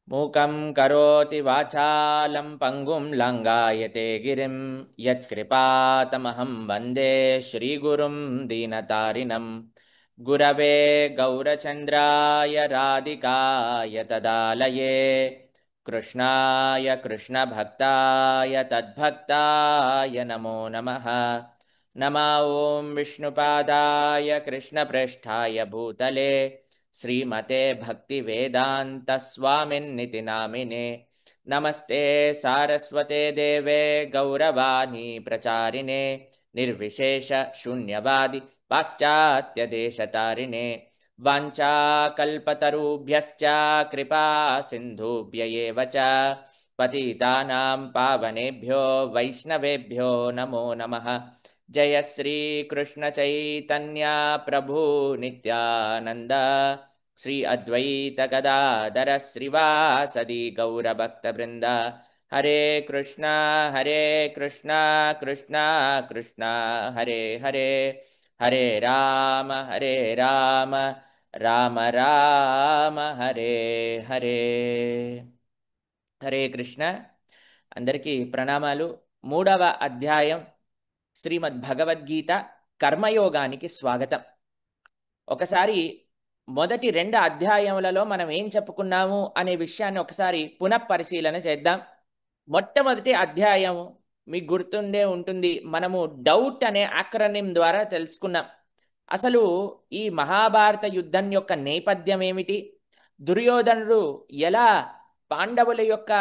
మూకం కరోతి వాచాలం పంగుం లంగాయతే గిరిం యత్కృపాతమహం వందే శ్రీగురుం దీనతారిణం గురవే గౌరచంద్రాయ రాధికాయ తదాలయే కృష్ణాయ కృష్ణభక్తాయ తద్భక్తాయ నమో నమః నమో ఓం విష్ణుపాదాయ కృష్ణప్రేష్ఠాయ భూతలే श्रीमते भक्ति वेदांत स्वामिन्निति नामिने नमस्ते सारस्वते देवे गौरवाणी प्रचारिणे निर्विशेष शून्यवादि पाश्चात्य देशतारिणे वाञ्छाकल्पतरुभ्यश्च कृपा सिन्धुभ्य एव च पतितानां पावनेभ्यो वैष्णवेभ्यो नमो नमः जय श्री कृष्ण चैतन्य प्रभु नित्यानंद श्री अद्वैत गदाधर श्रीवासदि गौरभक्तवृंद हरे कृष्णा कृष्णा कृष्णा हरे हरे हरे राम राम राम हरे हरे हरे कृष्ण अंदरिकी प्रणामालु मूडव अध्यायं శ్రీమద్ భగవద్గీత కర్మయోగానికి స్వాగతం. ఒకసారి మొదటి 2 అధ్యాయములలో మనం ఏం చెప్పుకున్నాము అనే విషయాన్ని ఒకసారి పునఃపరిశీలన చేద్దాం. మొట్టమొదటి అధ్యాయం మీకు గుర్తుండే ఉంటుంది. మనము డౌట్ అనే యాక్రోనిమ్ ద్వారా తెలుసుకున్నాం. అసలు ఈ మహాభారత యుద్ధం యొక్క నేపథ్యం ఏమిటి, దుర్యోధనుడు ఎలా పాండవుల యొక్క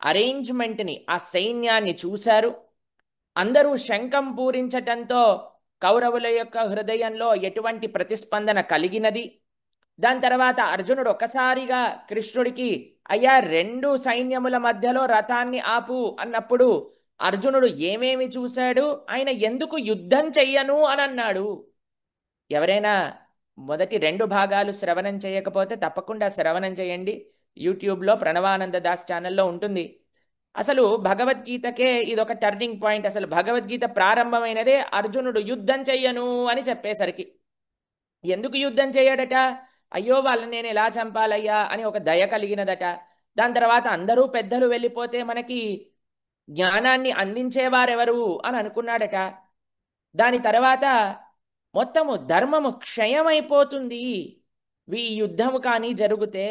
అరేంజ్మెంట్ని, ఆ సైన్యాన్ని చూశారు, అందరూ శంఖం పూరించటంతో కౌరవుల యొక్క హృదయంలో ఎటువంటి ప్రతిస్పందన కలిగినది. దాని తర్వాత అర్జునుడు ఒక్కసారిగా కృష్ణుడికి అయ్యా 2 సైన్యముల మధ్యలో రథాన్ని ఆపు అన్నప్పుడు అర్జునుడు ఏమేమి చూశాడు, ఆయన ఎందుకు యుద్ధం చెయ్యను అని అన్నాడు. ఎవరైనా మొదటి 2 భాగాలు శ్రవణం చేయకపోతే తప్పకుండా శ్రవణం చేయండి. యూట్యూబ్లో ప్రణవానంద దాస్ ఛానల్లో ఉంటుంది. అసలు భగవద్గీతకే ఇదొక టర్నింగ్ పాయింట్. అసలు భగవద్గీత ప్రారంభమైనదే అర్జునుడు యుద్ధం చెయ్యను అని చెప్పేసరికి. ఎందుకు యుద్ధం చేయడట? అయ్యో వాళ్ళని నేను ఎలా చంపాలయ్యా అని ఒక దయ కలిగినదట. దాని తర్వాత అందరూ పెద్దలు వెళ్ళిపోతే మనకి జ్ఞానాన్ని అందించేవారెవరు అని అనుకున్నాడట. దాని తర్వాత మొత్తము ధర్మము క్షయమైపోతుంది ఈ యుద్ధము కానీ జరిగితే,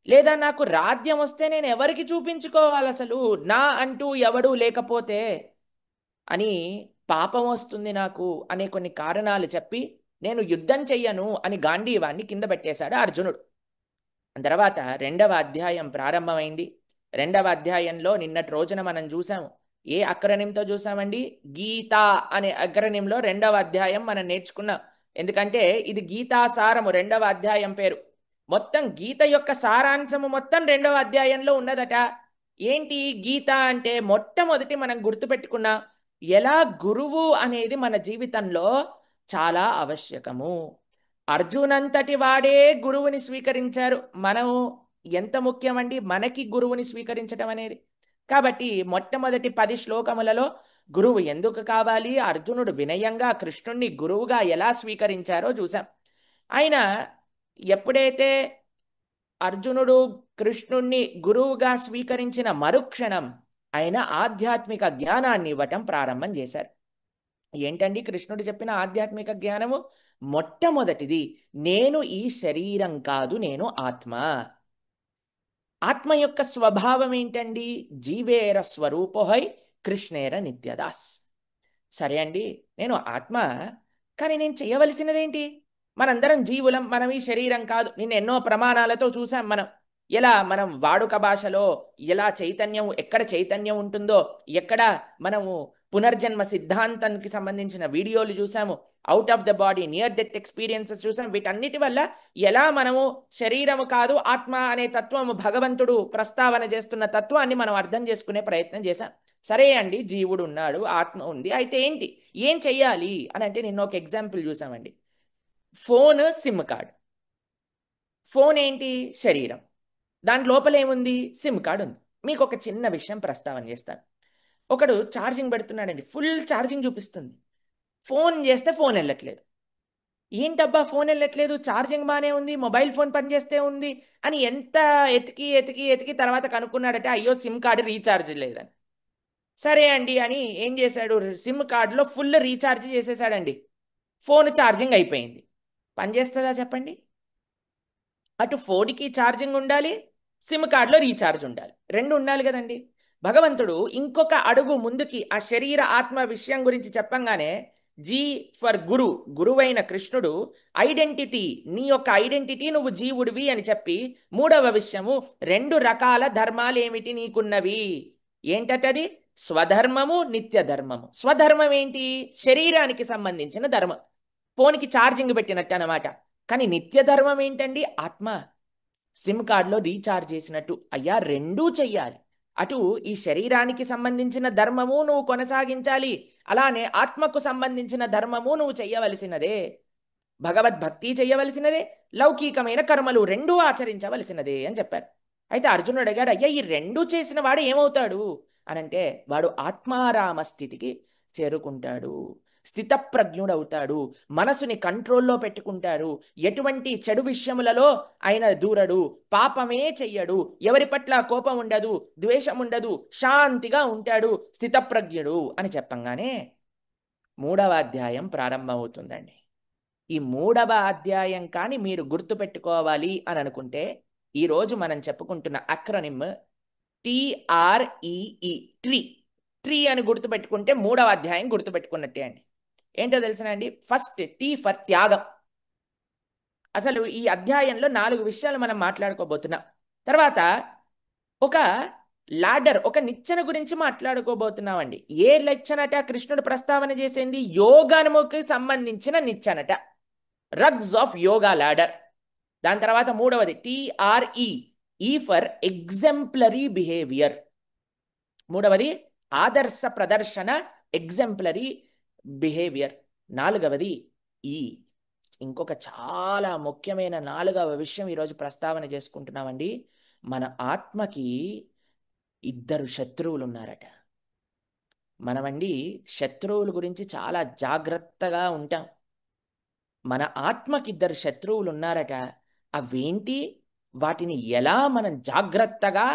లేదా నాకు రాజ్యం వస్తే నేను ఎవరికి చూపించుకోవాలి, అసలు నా అంటూ ఎవడూ లేకపోతే అని పాపం వస్తుంది నాకు అనే కొన్ని కారణాలు చెప్పి నేను యుద్ధం చెయ్యను అని గాంధీవాన్ని కింద పెట్టేశాడు అర్జునుడు. తర్వాత 2వ అధ్యాయం ప్రారంభమైంది. 2వ అధ్యాయంలో నిన్నటి రోజున మనం చూసాము. ఏ అక్రనింతో చూసామండి? గీత అనే అగ్రణింలో 2వ అధ్యాయం మనం నేర్చుకున్నాం. ఎందుకంటే ఇది గీతాసారము 2వ అధ్యాయం పేరు. మొత్తం గీత యొక్క సారాంశము మొత్తం 2వ అధ్యాయంలో ఉన్నదట. ఏంటి గీత అంటే? మొట్టమొదటి మనం గుర్తుపెట్టుకున్నా, ఎలా గురువు అనేది మన జీవితంలో చాలా ఆవశ్యకము. అర్జునంతటి వాడే గురువుని స్వీకరించారు. మనం ఎంత ముఖ్యమండి మనకి గురువుని స్వీకరించడం అనేది. కాబట్టి మొట్టమొదటి 10 శ్లోకములలో గురువు ఎందుకు కావాలి, అర్జునుడు వినయంగా కృష్ణుణ్ణి గురువుగా ఎలా స్వీకరించారో చూసాం. ఆయన ఎప్పుడైతే అర్జునుడు కృష్ణుణ్ణి గురువుగా స్వీకరించిన మరుక్షణం ఆయన ఆధ్యాత్మిక జ్ఞానాన్ని ఇవ్వటం ప్రారంభం చేశారు. ఏంటండి కృష్ణుడు చెప్పిన ఆధ్యాత్మిక జ్ఞానము? మొట్టమొదటిది, నేను ఈ శరీరం కాదు, నేను ఆత్మ. ఆత్మ యొక్క స్వభావం ఏంటండి? జీవేర స్వరూపోహై కృష్ణేర నిత్యదాస్. సరే అండి, నేను ఆత్మ, కానీ నేను చేయవలసినదేంటి? మనందరం జీవులం, మనం ఈ శరీరం కాదు. నిన్న ఎన్నో ప్రమాణాలతో చూసాం మనం. ఎలా మనం వాడుక భాషలో ఎలా చైతన్యం, ఎక్కడ చైతన్యం ఉంటుందో, ఎక్కడ మనము పునర్జన్మ సిద్ధాంతానికి సంబంధించిన వీడియోలు చూసాము. Out of the body near death experiences చూసాం. వీటన్నిటి వల్ల ఎలా మనము శరీరము కాదు ఆత్మ అనే తత్వము, భగవంతుడు ప్రస్తావన చేస్తున్న తత్వాన్ని మనం అర్థం చేసుకునే ప్రయత్నం చేశాం. సరే అండి, జీవుడు ఉన్నాడు, ఆత్మ ఉంది, అయితే ఏంటి, ఏం చెయ్యాలి అని అంటే నిన్న ఒక ఎగ్జాంపుల్ చూసామండి. Phone SIM card. ఫోన్ ఏంటి? శరీరం. దాని లోపల ఏముంది? సిమ్ కార్డ్ ఉంది. మీకు ఒక చిన్న విషయం ప్రస్తావన చేస్తాను. ఒకడు ఛార్జింగ్ పెడుతున్నాడండి, ఫుల్ ఛార్జింగ్ చూపిస్తుంది. ఫోన్ చేస్తే ఫోన్ వెళ్ళట్లేదు. ఏంటబ్బా ఫోన్ వెళ్ళట్లేదు, ఛార్జింగ్ బాగానే ఉంది, మొబైల్ ఫోన్ పనిచేస్తే ఉంది అని ఎంత ఎతికి ఎతికి ఎతికి తర్వాత కనుక్కున్నాడట, అయ్యో సిమ్ కార్డు రీఛార్జ్ లేదని. సరే అండి అని ఏం చేశాడు, సిమ్ కార్డులో ఫుల్ రీఛార్జ్ చేసేసాడండి. ఫోన్ ఛార్జింగ్ అయిపోయింది. పనిచేస్తుందా చెప్పండి? అటు ఫోన్కి ఛార్జింగ్ ఉండాలి, సిమ్ కార్డులో రీఛార్జ్ ఉండాలి, రెండు ఉండాలి కదండి. భగవంతుడు ఇంకొక అడుగు ముందుకి ఆ శరీర ఆత్మ విషయం గురించి చెప్పంగానే జీ ఫర్ గురు, గురువైన కృష్ణుడు ఐడెంటిటీ, నీ యొక్క ఐడెంటిటీ నువ్వు జీవుడివి అని చెప్పి మూడవ విషయము రెండు రకాల ధర్మాలు ఏమిటి నీకున్నవి. ఏంటది? స్వధర్మము, నిత్య ధర్మము. స్వధర్మం ఏంటి? శరీరానికి సంబంధించిన ధర్మం, ఫోన్కి ఛార్జింగ్ పెట్టినట్టు అనమాట. కానీ నిత్య ధర్మం ఏంటండి? ఆత్మ. సిమ్ కార్డులో రీఛార్జ్ చేసినట్టు అయ్యా రెండూ చెయ్యాలి. అటు ఈ శరీరానికి సంబంధించిన ధర్మము నువ్వు కొనసాగించాలి, అలానే ఆత్మకు సంబంధించిన ధర్మము నువ్వు చెయ్యవలసినదే. భగవద్భక్తి చెయ్యవలసినదే, లౌకికమైన కర్మలు రెండూ ఆచరించవలసినదే అని చెప్పారు. అయితే అర్జునుడు అడిగాడు, అయ్యా ఈ రెండూ చేసిన వాడు ఏమవుతాడు అనంటే, వాడు ఆత్మారామ స్థితికి చేరుకుంటాడు, స్థితప్రజ్ఞుడవుతాడు, మనసుని కంట్రోల్లో పెట్టుకుంటాడు, ఎటువంటి చెడు విషయములలో ఆయన దూరడు, పాపమే చెయ్యడు, ఎవరి పట్ల కోపం ఉండదు, ద్వేషం ఉండదు, శాంతిగా ఉంటాడు, స్థితప్రజ్ఞుడు అని చెప్పంగానే మూడవ అధ్యాయం ప్రారంభమవుతుందండి. ఈ మూడవ అధ్యాయం కానీ మీరు గుర్తుపెట్టుకోవాలి అని అనుకుంటే, ఈరోజు మనం చెప్పుకుంటున్న అక్రోనిమ్ TREE, ట్రీ. ట్రీ అని గుర్తుపెట్టుకుంటే మూడవ అధ్యాయం గుర్తుపెట్టుకున్నట్టే అండి. ఏంటో తెలిసిన అండి, ఫస్ట్ టీ ఫర్ త్యాగం. అసలు ఈ అధ్యాయంలో 4 విషయాలు మనం మాట్లాడుకోబోతున్నాం. తర్వాత ఒక లాడర్, ఒక నిచ్చెన గురించి మాట్లాడుకోబోతున్నామండి. ఏ నిచ్చెనట కృష్ణుడు ప్రస్తావన చేసింది? యోగానుముకి సంబంధించిన నిచ్చెనట, రగ్స్ ఆఫ్ యోగా లాడర్. దాని తర్వాత మూడవది TRE, ఈ ఫర్ ఎగ్జెంప్లరీ బిహేవియర్. మూడవది ఆదర్శ ప్రదర్శన, ఎగ్జెంప్లరీ బిహేవియర్. నాలుగవది ఈ, ఇంకొక చాలా ముఖ్యమైన నాలుగవ విషయం ఈరోజు ప్రస్తావన చేసుకుంటున్నామండి. మన ఆత్మకి ఇద్దరు శత్రువులు ఉన్నారట. మనమండి శత్రువుల గురించి చాలా జాగ్రత్తగా ఉంటాం. మన ఆత్మకి ఇద్దరు శత్రువులు ఉన్నారట. అవేంటి, వాటిని ఎలా మనం జాగ్రత్తగా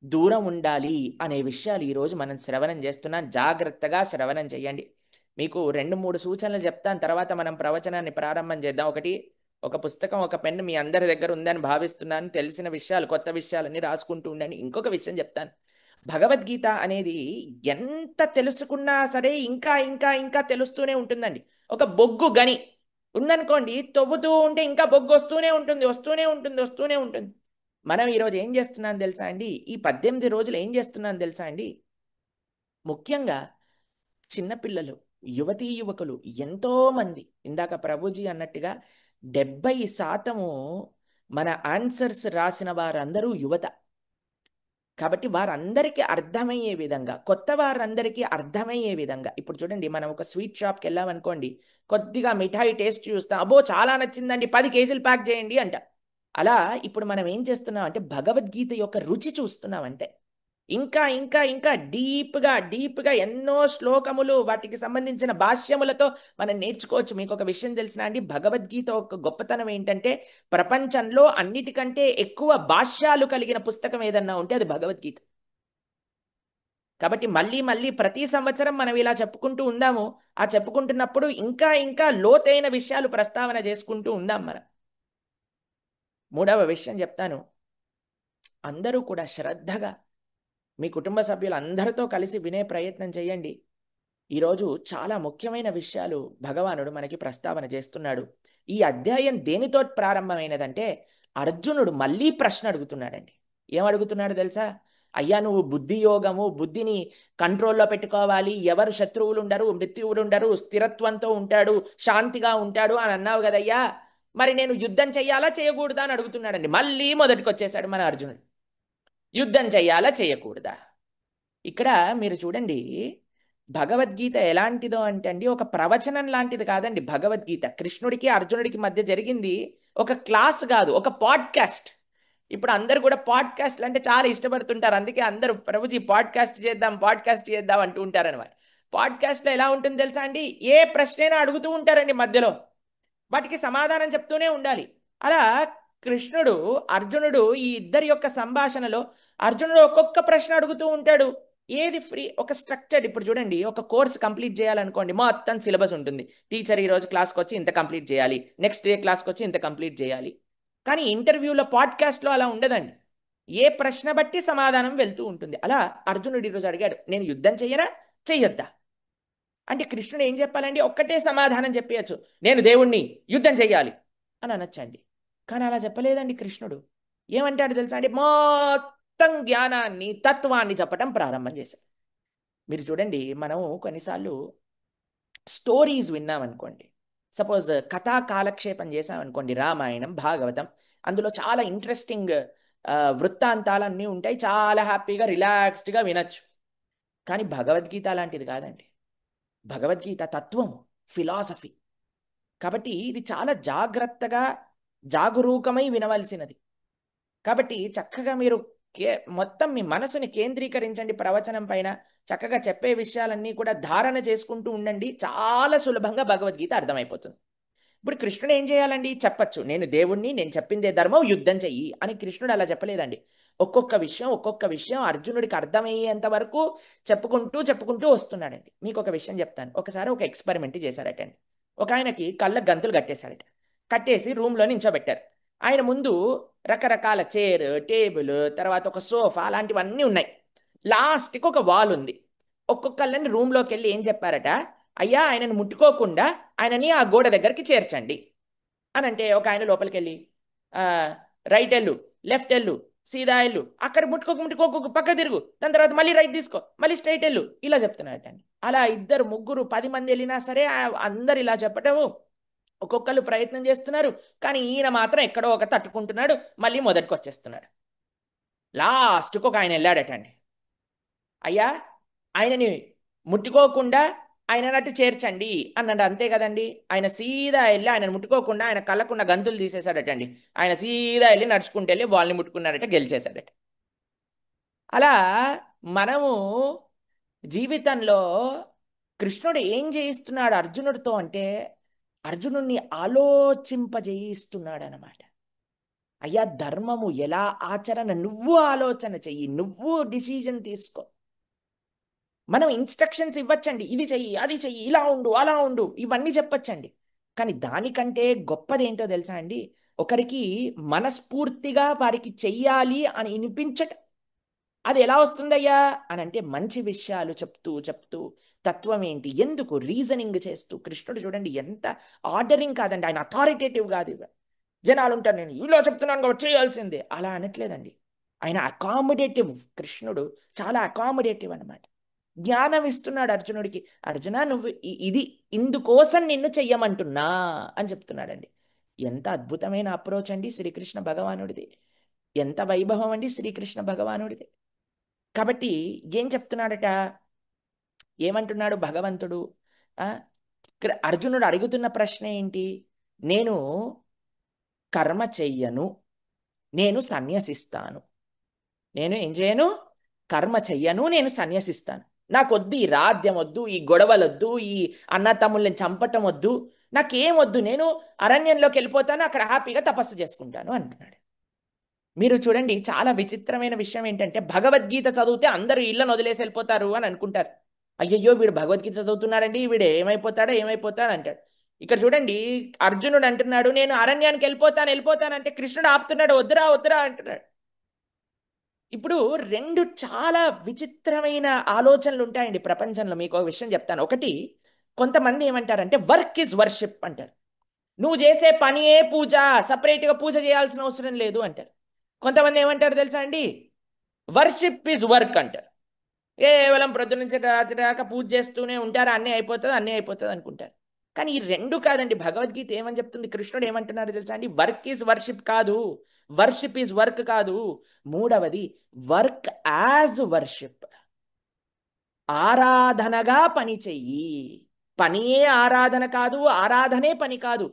దూరం ఉండాలి అనే విషయాలు ఈరోజు మనం శ్రవణం చేస్తున్నాం. జాగ్రత్తగా శ్రవణం చేయండి. మీకు 2-3 సూచనలు చెప్తాను, తర్వాత మనం ప్రవచనాన్ని ప్రారంభం చేద్దాం. ఒకటి, ఒక పుస్తకం, ఒక పెన్ను మీ అందరి దగ్గర ఉందని భావిస్తున్నాను. తెలిసిన విషయాలు, కొత్త విషయాలన్నీ రాసుకుంటూ ఉండండి. ఇంకొక విషయం చెప్తాను, భగవద్గీత అనేది ఎంత తెలుసుకున్నా సరే ఇంకా ఇంకా ఇంకా తెలుస్తూనే ఉంటుందండి. ఒక బొగ్గు గని ఉందనుకోండి, తవ్వుతూ ఉంటే ఇంకా బొగ్గు వస్తూనే ఉంటుంది, వస్తూనే ఉంటుంది, వస్తూనే ఉంటుంది. మనం ఈరోజు ఏం చేస్తున్నాను తెలుసా అండి? ఈ 18 రోజులు ఏం చేస్తున్నాను తెలుసా అండి? ముఖ్యంగా చిన్నపిల్లలు, యువతీ యువకులు ఎంతోమంది, ఇందాక ప్రభుజీ అన్నట్టుగా 70% మన ఆన్సర్స్ రాసిన వారందరూ యువత. కాబట్టి వారందరికీ అర్థమయ్యే విధంగా, కొత్త వారందరికీ అర్థమయ్యే విధంగా. ఇప్పుడు చూడండి, మనం ఒక స్వీట్ షాప్కి వెళ్ళామనుకోండి, కొద్దిగా మిఠాయి టేస్ట్ చూస్తాం, అబ్బో చాలా నచ్చిందండి, 10 కేజీలు ప్యాక్ చేయండి అంట. అలా ఇప్పుడు మనం ఏం చేస్తున్నాం అంటే భగవద్గీత యొక్క రుచి చూస్తున్నాం అంతే. ఇంకా ఇంకా ఇంకా డీప్గా డీప్గా ఎన్నో శ్లోకములు, వాటికి సంబంధించిన భాష్యములతో మనం నేర్చుకోవచ్చు. మీకు ఒక విషయం తెలిసిన అండి, భగవద్గీత ఒక గొప్పతనం ఏంటంటే ప్రపంచంలో అన్నిటికంటే ఎక్కువ భాష్యాలు కలిగిన పుస్తకం ఏదన్నా ఉంటే అది భగవద్గీత. కాబట్టి మళ్ళీ మళ్ళీ ప్రతి సంవత్సరం మనం ఇలా చెప్పుకుంటూ ఉందాము. ఆ చెప్పుకుంటున్నప్పుడు ఇంకా ఇంకా లోతైన విషయాలు ప్రస్తావన చేసుకుంటూ ఉందాం మనం. మూడవ విషయం చెప్తాను, అందరూ కూడా శ్రద్ధగా మీ కుటుంబ సభ్యులు అందరితో కలిసి వినే ప్రయత్నం చేయండి. ఈరోజు చాలా ముఖ్యమైన విషయాలు భగవానుడు మనకి ప్రస్తావన చేస్తున్నాడు. ఈ అధ్యాయం దేనితో ప్రారంభమైనదంటే అర్జునుడు మళ్ళీ ప్రశ్న అడుగుతున్నాడండి. ఏమడుగుతున్నాడు తెలుసా? అయ్యా నువ్వు బుద్ధి యోగము, బుద్ధిని కంట్రోల్లో పెట్టుకోవాలి, ఎవరు శత్రువులు ఉండరు, మృత్యువులు ఉండరు, స్థిరత్వంతో ఉంటాడు, శాంతిగా ఉంటాడు అని అన్నావు కదయ్యా, మరి నేను యుద్ధం చెయ్యాలా చేయకూడదా అని అడుగుతున్నాడండి. మళ్ళీ మొదటికి వచ్చేసాడు మన అర్జునుడు. యుద్ధం చెయ్యాలా చేయకూడదా? ఇక్కడ మీరు చూడండి, భగవద్గీత ఎలాంటిదో అంటే అండి, ఒక ప్రవచనం లాంటిది కాదండి. భగవద్గీత కృష్ణుడికి అర్జునుడికి మధ్య జరిగింది ఒక క్లాస్ కాదు, ఒక పాడ్కాస్ట్. ఇప్పుడు అందరు కూడా పాడ్కాస్ట్లు అంటే చాలా ఇష్టపడుతుంటారు, అందుకే అందరూ ప్రభుజీ పాడ్కాస్ట్ చేద్దాం, పాడ్కాస్ట్ చేద్దాం అంటూ ఉంటారనమాట. పాడ్కాస్ట్లో ఎలా ఉంటుంది తెలుసా అండి? ఏ ప్రశ్నైనా అడుగుతూ ఉంటారండి మధ్యలో. వాటికి సమాధానం చెప్తూనే ఉండాలి. అలా కృష్ణుడు అర్జునుడు ఈ ఇద్దరి యొక్క సంభాషణలో అర్జునుడు ఒక్కొక్క ప్రశ్న అడుగుతూ ఉంటాడు. ఏది ఫ్రీ ఒక స్ట్రక్చర్డ్, ఇప్పుడు చూడండి, ఒక కోర్స్ కంప్లీట్ చేయాలనుకోండి, మొత్తం సిలబస్ ఉంటుంది. టీచర్ ఈరోజు క్లాస్కి వచ్చి ఇంత కంప్లీట్ చేయాలి, నెక్స్ట్ డే క్లాస్కి వచ్చి ఇంత కంప్లీట్ చేయాలి. కానీ ఇంటర్వ్యూలో పాడ్కాస్ట్లో అలా ఉండదండి. ఏ ప్రశ్న బట్టి సమాధానం వెళ్తూ ఉంటుంది. అలా అర్జునుడు ఈరోజు అడిగాడు, నేను యుద్ధం చెయ్యనా చెయ్యొద్దా అంటే కృష్ణుడు ఏం చెప్పాలండి? ఒక్కటే సమాధానం చెప్పేయచ్చు, నేను దేవుణ్ణి, యుద్ధం చెయ్యాలి అని అనొచ్చండి. కానీ అలా చెప్పలేదండి కృష్ణుడు. ఏమంటాడు తెలుసా అండి? మొత్తం జ్ఞానాన్ని, తత్వాన్ని చెప్పటం ప్రారంభం చేశాడు. మీరు చూడండి, మనం కొన్నిసార్లు స్టోరీస్ విన్నామనుకోండి, సపోజ్ కథా కాలక్షేపం చేసామనుకోండి, రామాయణం, భాగవతం, అందులో చాలా ఇంట్రెస్టింగ్ వృత్తాంతాలన్నీ ఉంటాయి, చాలా హ్యాపీగా రిలాక్స్డ్గా వినొచ్చు. కానీ భగవద్గీత అలాంటిది కాదండి. భగవద్గీత తత్వం, ఫిలాసఫీ. కాబట్టి ఇది చాలా జాగ్రత్తగా, జాగరూకమై వినవలసినది. కాబట్టి చక్కగా మీరు మొత్తం మీ మనసుని కేంద్రీకరించండి ప్రవచనం పైన. చక్కగా చెప్పే విషయాలన్నీ కూడా ధారణ చేసుకుంటూ ఉండండి. చాలా సులభంగా భగవద్గీత అర్థమైపోతుంది. ఇప్పుడు కృష్ణుడు ఏం చేయాలండి? చెప్పచ్చు, నేను దేవుణ్ణి, నేను చెప్పిందే ధర్మం, యుద్ధం చెయ్యి అని. కృష్ణుడు అలా చెప్పలేదండి. ఒక్కొక్క విషయం అర్జునుడికి అర్థమయ్యేంత వరకు చెప్పుకుంటూ వస్తున్నాడండి. మీకు ఒక విషయం చెప్తాను. ఒకసారి ఒక ఎక్స్పెరిమెంట్ చేశారటండి. ఒక ఆయనకి కళ్ళ గంతులు కట్టేశారట. కట్టేసి రూమ్లో నించోబెట్టారు. ఆయన ముందు రకరకాల చైర్, టేబుల్, తర్వాత ఒక సోఫా, అలాంటివన్నీ ఉన్నాయి. లాస్ట్కి ఒక వాల్ ఉంది. ఒక్కొక్కళ్ళని రూమ్లోకి వెళ్ళి ఏం చెప్పారట? అయ్యా, ఆయనను ముట్టుకోకుండా ఆయనని ఆ గోడ దగ్గరికి చేర్చండి అని అంటే, ఒక ఆయన లోపలికి వెళ్ళి రైట్ వెళ్ళు, లెఫ్ట్ వెళ్ళు, సీదా వెళ్ళు, అక్కడ ముట్టుకోకు, పక్క తిరుగు, దాని తర్వాత మళ్ళీ రైట్ తీసుకో, మళ్ళీ స్ట్రైట్ వెళ్ళు, ఇలా చెప్తున్నారటండి. అలా ఇద్దరు, ముగ్గురు, 10 మంది వెళ్ళినా సరే అందరు ఇలా చెప్పటము, ఒక్కొక్కరు ప్రయత్నం చేస్తున్నారు. కానీ ఈయన మాత్రం ఎక్కడో ఒక తట్టుకుంటున్నాడు, మళ్ళీ మొదటికి వచ్చేస్తున్నాడు. లాస్ట్కి ఒక ఆయన వెళ్ళాడటండి. అయ్యా, ఆయనని ముట్టుకోకుండా ఆయన నట్టు చేర్చండి అన్నాడు. అంతే కదండి. ఆయన సీదా వెళ్ళి ఆయన ముట్టుకోకుండా ఆయన కళ్ళకున్న గంతులు తీసేశాడటండి. ఆయన సీదా వెళ్ళి నడుచుకుంటూ వెళ్ళి వాళ్ళని ముట్టుకున్నాడట, గెలిచేశాడట. అలా మనము జీవితంలో కృష్ణుడు ఏం చేయిస్తున్నాడు అర్జునుడితో అంటే, అర్జునుడిని ఆలోచింపజేయిస్తున్నాడు అన్నమాట. అయ్యా, ధర్మము ఎలా ఆచరణ నువ్వు ఆలోచన చెయ్యి, నువ్వు డిసిజన్ తీసుకో. మనం ఇన్స్ట్రక్షన్స్ ఇవ్వచ్చండి, ఇది చెయ్యి, అది చెయ్యి, ఇలా ఉండు, అలా ఉండు, ఇవన్నీ చెప్పచ్చండి. కానీ దానికంటే గొప్పది ఏంటో తెలుసా అండి? ఒకరికి మనస్ఫూర్తిగా వారికి చెయ్యాలి అని వినిపించటం. అది ఎలా వస్తుందయ్యా అని అంటే, మంచి విషయాలు చెప్తూ తత్వం ఏంటి, ఎందుకు రీజనింగ్ చేస్తూ. కృష్ణుడు చూడండి ఎంత ఆర్డరింగ్ కాదండి, ఆయన అథారిటేటివ్ కాదు. జనాలు ఉంటారు, నేను ఇలా చెప్తున్నాను కాబట్టి చేయాల్సిందే, అలా అనట్లేదండి. ఆయన అకామిడేటివ్. కృష్ణుడు చాలా అకామిడేటివ్ అనమాట. జ్ఞానం ఇస్తున్నాడు అర్జునుడికి. అర్జున, నువ్వు ఇది ఇందుకోసం నిన్ను చెయ్యమంటున్నా అని చెప్తున్నాడండి. ఎంత అద్భుతమైన అప్రోచ్ అండి శ్రీకృష్ణ భగవానుడిది. ఎంత వైభవం అండి శ్రీకృష్ణ భగవానుడిది. కాబట్టి ఏం చెప్తున్నాడట? ఏమంటున్నాడు భగవంతుడు? అర్జునుడు అడుగుతున్న ప్రశ్న ఏంటి? నేను కర్మ చెయ్యను, నేను సన్యసిస్తాను. నేను ఏం చేయను? కర్మ చెయ్యను, నేను సన్యసిస్తాను. నాకొద్దు ఈ రాజ్యం వద్దు, ఈ గొడవలొద్దు, ఈ అన్నతమ్ముల్ని చంపటం వద్దు, నాకేం వద్దు, నేను అరణ్యంలోకి వెళ్ళిపోతాను, అక్కడ హ్యాపీగా తపస్సు చేసుకుంటాను అంటున్నాడు. మీరు చూడండి, చాలా విచిత్రమైన విషయం ఏంటంటే, భగవద్గీత చదివితే అందరూ ఇళ్ళను వదిలేసి వెళ్ళిపోతారు అని అనుకుంటారు. అయ్యయ్యో, వీడు భగవద్గీత చదువుతున్నాడండి, వీడు ఏమైపోతాడు అంటాడు. ఇక్కడ చూడండి, అర్జునుడు అంటున్నాడు, నేను అరణ్యానికి వెళ్ళిపోతానంటే కృష్ణుడు ఆపుతున్నాడు, వద్దురా అంటున్నాడు. ఇప్పుడు రెండు చాలా విచిత్రమైన ఆలోచనలు ఉంటాయండి ప్రపంచంలో. మీకు ఒక విషయం చెప్తాను. ఒకటి, కొంతమంది ఏమంటారంటే వర్క్ ఈజ్ వర్షిప్ అంటారు. నువ్వు చేసే పనియే పూజ, సపరేట్గా పూజ చేయాల్సిన అవసరం లేదు అంటారు. కొంతమంది ఏమంటారు తెలుసా అండి? వర్షిప్ ఈజ్ వర్క్ అంటారు. కేవలం ప్రొద్దు నుంచి రాత్రి దాకా పూజ చేస్తూనే ఉంటారు, అన్నీ అయిపోతుంది అనుకుంటారు. కానీ ఈ రెండు కాదండి. భగవద్గీత ఏమని చెప్తుంది? కృష్ణుడు ఏమంటున్నారు తెలుసా అండి? వర్క్ ఈజ్ వర్షిప్ కాదు, వర్షిప్ ఈజ్ వర్క్ కాదు. మూడవది, వర్క్ యాజ్ వర్షిప్. ఆరాధనగా పని చెయ్యి. పనియే ఆరాధన కాదు, ఆరాధనే పని కాదు,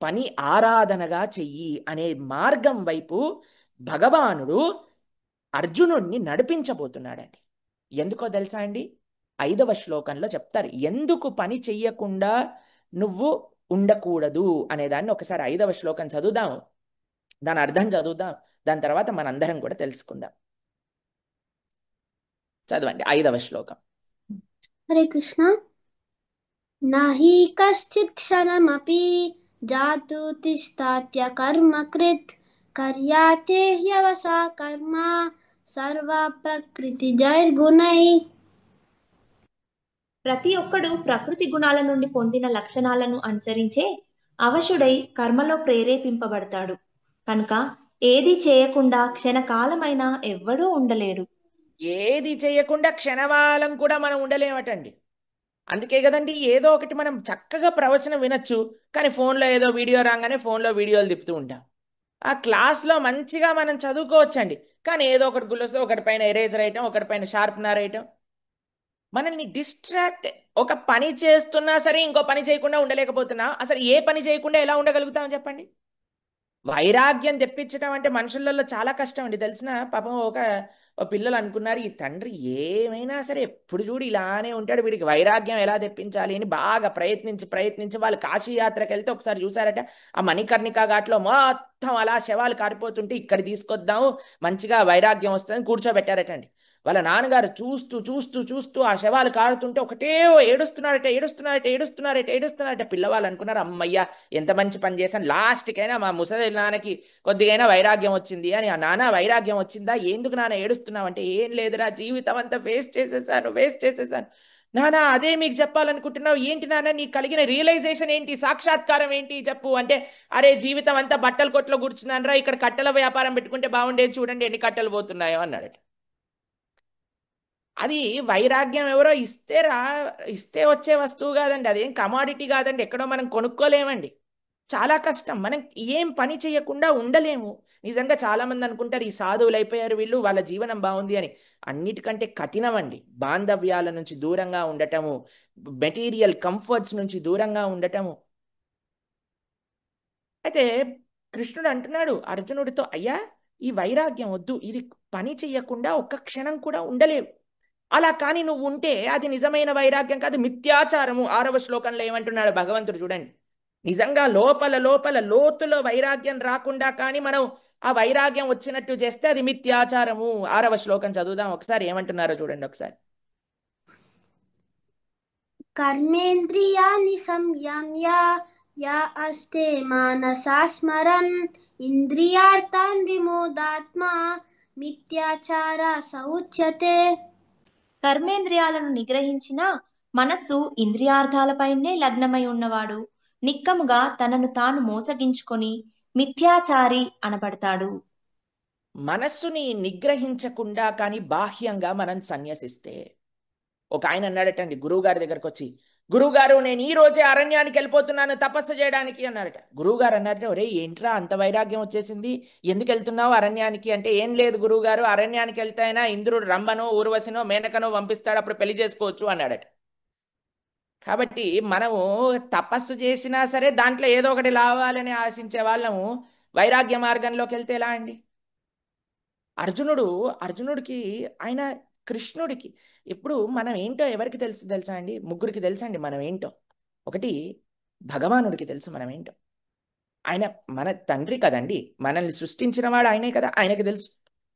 పని ఆరాధనగా చెయ్యి అనే మార్గం వైపు భగవానుడు అర్జునుడిని నడిపించబోతున్నాడండి. ఎందుకో తెలుసా అండి? 5వ శ్లోకంలో చెప్తారు, ఎందుకు పని చెయ్యకుండా నువ్వు ఉండకూడదు అనేదాన్ని ఒకసారి 5వ శ్లోకం చదువుదాం, దాని అర్థం చదువుదాం, దాని తర్వాత మనందరం కూడా తెలుసుకుందాం. చదవండి 5వ శ్లోకం. హరే కృష్ణ. నహి కశ్చిత్ క్షణమపి జాతు తిష్టాత్య కర్మకృత్ కర్యాతే హ్యవసా కర్మ సర్వ ప్రకృతి జైర్గుణై. ప్రతి ఒక్కడు ప్రకృతి గుణాల నుండి పొందిన లక్షణాలను అనుసరించే అవశుడై కర్మలో ప్రేరేపింపబడతాడు. కనుక ఏది చేయకుండా క్షణకాలమైనా ఎవ్వడూ ఉండలేడు. ఏది చేయకుండా క్షణకాలం కూడా మనం ఉండలేమటండి. అందుకే కదండి ఏదో ఒకటి మనం చక్కగా ప్రవచనం వినొచ్చు, కానీ ఫోన్లో ఏదో వీడియో రాగానే ఫోన్లో వీడియోలు తిప్పుతూ ఉంటాం. ఆ క్లాస్లో మంచిగా మనం చదువుకోవచ్చండి, కానీ ఏదో ఒకటి గుళ్ళొస్తే ఒకటి పైన ఎరేజర్ వేయటం, ఒకటి పైన షార్ప్నర్ వేయటం, మనల్ని డిస్ట్రాక్ట్. ఒక పని చేస్తున్నా సరే ఇంకో పని చేయకుండా ఉండలేకపోతున్నా, అసలు ఏ పని చేయకుండా ఎలా ఉండగలుగుతామని చెప్పండి. వైరాగ్యం తెప్పించడం అంటే మనుషులలో చాలా కష్టం అండి, తెలిసిన పాపం. ఒక పిల్లలు అనుకున్నారు, ఈ తండ్రి ఏమైనా సరే ఎప్పుడు చూడు ఇలానే ఉంటాడు, వీడికి వైరాగ్యం ఎలా తెప్పించాలి అని బాగా ప్రయత్నించి వాళ్ళు కాశీ యాత్రకు వెళ్తే ఒకసారి చూసారట, ఆ మణికర్ణికా ఘాట్లో మొత్తం అలా శవాలు కారిపోతుంటే ఇక్కడ తీసుకొద్దాము మంచిగా వైరాగ్యం వస్తుందని కూర్చోబెట్టారటండి. వాళ్ళ నాన్నగారు చూస్తూ చూస్తూ చూస్తూ ఆ శవాలు కారుతుంటే ఒకటే ఏడుస్తున్నారట. పిల్లవాళ్ళు అనుకున్నారు, అమ్మయ్య ఎంత మంచి పని చేశాను, లాస్ట్కైనా మా ముసలి నాన్నకి కొద్దిగైనా వైరాగ్యం వచ్చింది అని. ఆ నాన్న వైరాగ్యం వచ్చిందా, ఎందుకు నాన్న ఏడుస్తున్నావు అంటే, ఏం లేదురా జీవితం అంతా వేస్ట్ చేసేసాను. నాన్న అదే మీకు చెప్పాలనుకుంటున్నావు, ఏంటి నాన్న నీకు కలిగిన రియలైజేషన్ ఏంటి, సాక్షాత్కారం ఏంటి చెప్పు అంటే, అరే జీవితం అంతా బట్టల కొట్లో కూర్చున్నాను రా, ఇక్కడ కట్టెల వ్యాపారం పెట్టుకుంటే బాగుండేది, చూడండి ఎన్ని కట్టెలు పోతున్నాయో అన్నాడట. అది వైరాగ్యం ఎవరో ఇస్తే వచ్చే వస్తువు కాదండి, అదేం కమాడిటీ కాదండి, ఎక్కడో మనం కొనుక్కోలేమండి. చాలా కష్టం, మనం ఏం పని చేయకుండా ఉండలేము. నిజంగా చాలామంది అనుకుంటారు ఈ సాధువులు అయిపోయారు వీళ్ళు, వాళ్ళ జీవనం బాగుంది అని. అన్నిటికంటే కఠినం అండి బాంధవ్యాల నుంచి దూరంగా ఉండటము, మెటీరియల్ కంఫర్ట్స్ నుంచి దూరంగా ఉండటము. అయితే కృష్ణుడు అంటున్నాడు అర్జునుడితో, అయ్యా ఈ వైరాగ్యం వద్దు, ఇది పని చెయ్యకుండా ఒక్క క్షణం కూడా ఉండలేవు. అలా కానీ నువ్వు ఉంటే అది నిజమైన వైరాగ్యం కాదు, మిథ్యాచారము. 6వ శ్లోకంలో ఏమంటున్నాడు భగవంతుడు చూడండి. నిజంగా లోపల లోతులో వైరాగ్యం రాకుండా కానీ మనం ఆ వైరాగ్యం వచ్చినట్టు చేస్తే అది మిథ్యాచారము. 6వ శ్లోకం చదువుదాం ఒకసారి, ఏమంటున్నారో చూడండి ఒకసారి. కర్మేంద్రియాణి సంయమ్య యా అస్తే మానసా స్మరన్ ఇంద్రియార్థాన్ విమోదాత్మా మిథ్యాచార సౌచ్యతే. కర్మేంద్రియాలను నిగ్రహించిన మనస్సు ఇంద్రియార్థాలపైనే లగ్నమై ఉన్నవాడు నిక్కముగా తనను తాను మోసగించుకొని మిథ్యాచారి అనబడతాడు. మనస్సుని నిగ్రహించకుండా కానీ బాహ్యంగా మనం సన్యసిస్తే, ఒక ఆయన అన్నాడటండి గురువుగారి దగ్గరకు వచ్చి, గురువుగారు నేను ఈ రోజే అరణ్యానికి వెళ్ళిపోతున్నాను తపస్సు చేయడానికి అన్నారట. గురువుగారు అన్నారట, ఒరే ఏంట్రా అంత వైరాగ్యం వచ్చేసింది, ఎందుకు వెళ్తున్నావు అరణ్యానికి అంటే, ఏం లేదు గురువుగారు, అరణ్యానికి వెళ్తే అయినా ఇంద్రుడు రంభనో ఊర్వశినో మేనకనో పంపిస్తాడు, అప్పుడు పెళ్లి చేసుకోవచ్చు అన్నాడట. కాబట్టి మనము తపస్సు చేసినా సరే దాంట్లో ఏదో ఒకటి లావాలని ఆశించే వాళ్ళము వైరాగ్య మార్గంలోకి వెళ్తే ఎలా అండి? అర్జునుడికి ఆయన కృష్ణుడికి ఇప్పుడు మనం ఏంటో ఎవరికి తెలుసా అండి? ముగ్గురికి తెలుసండి మనం ఏంటో. ఒకటి భగవానుడికి తెలుసు మనం ఏంటో, ఆయన మన తండ్రి కదండి, మనల్ని సృష్టించిన వాడు ఆయనే కదా, ఆయనకి తెలుసు.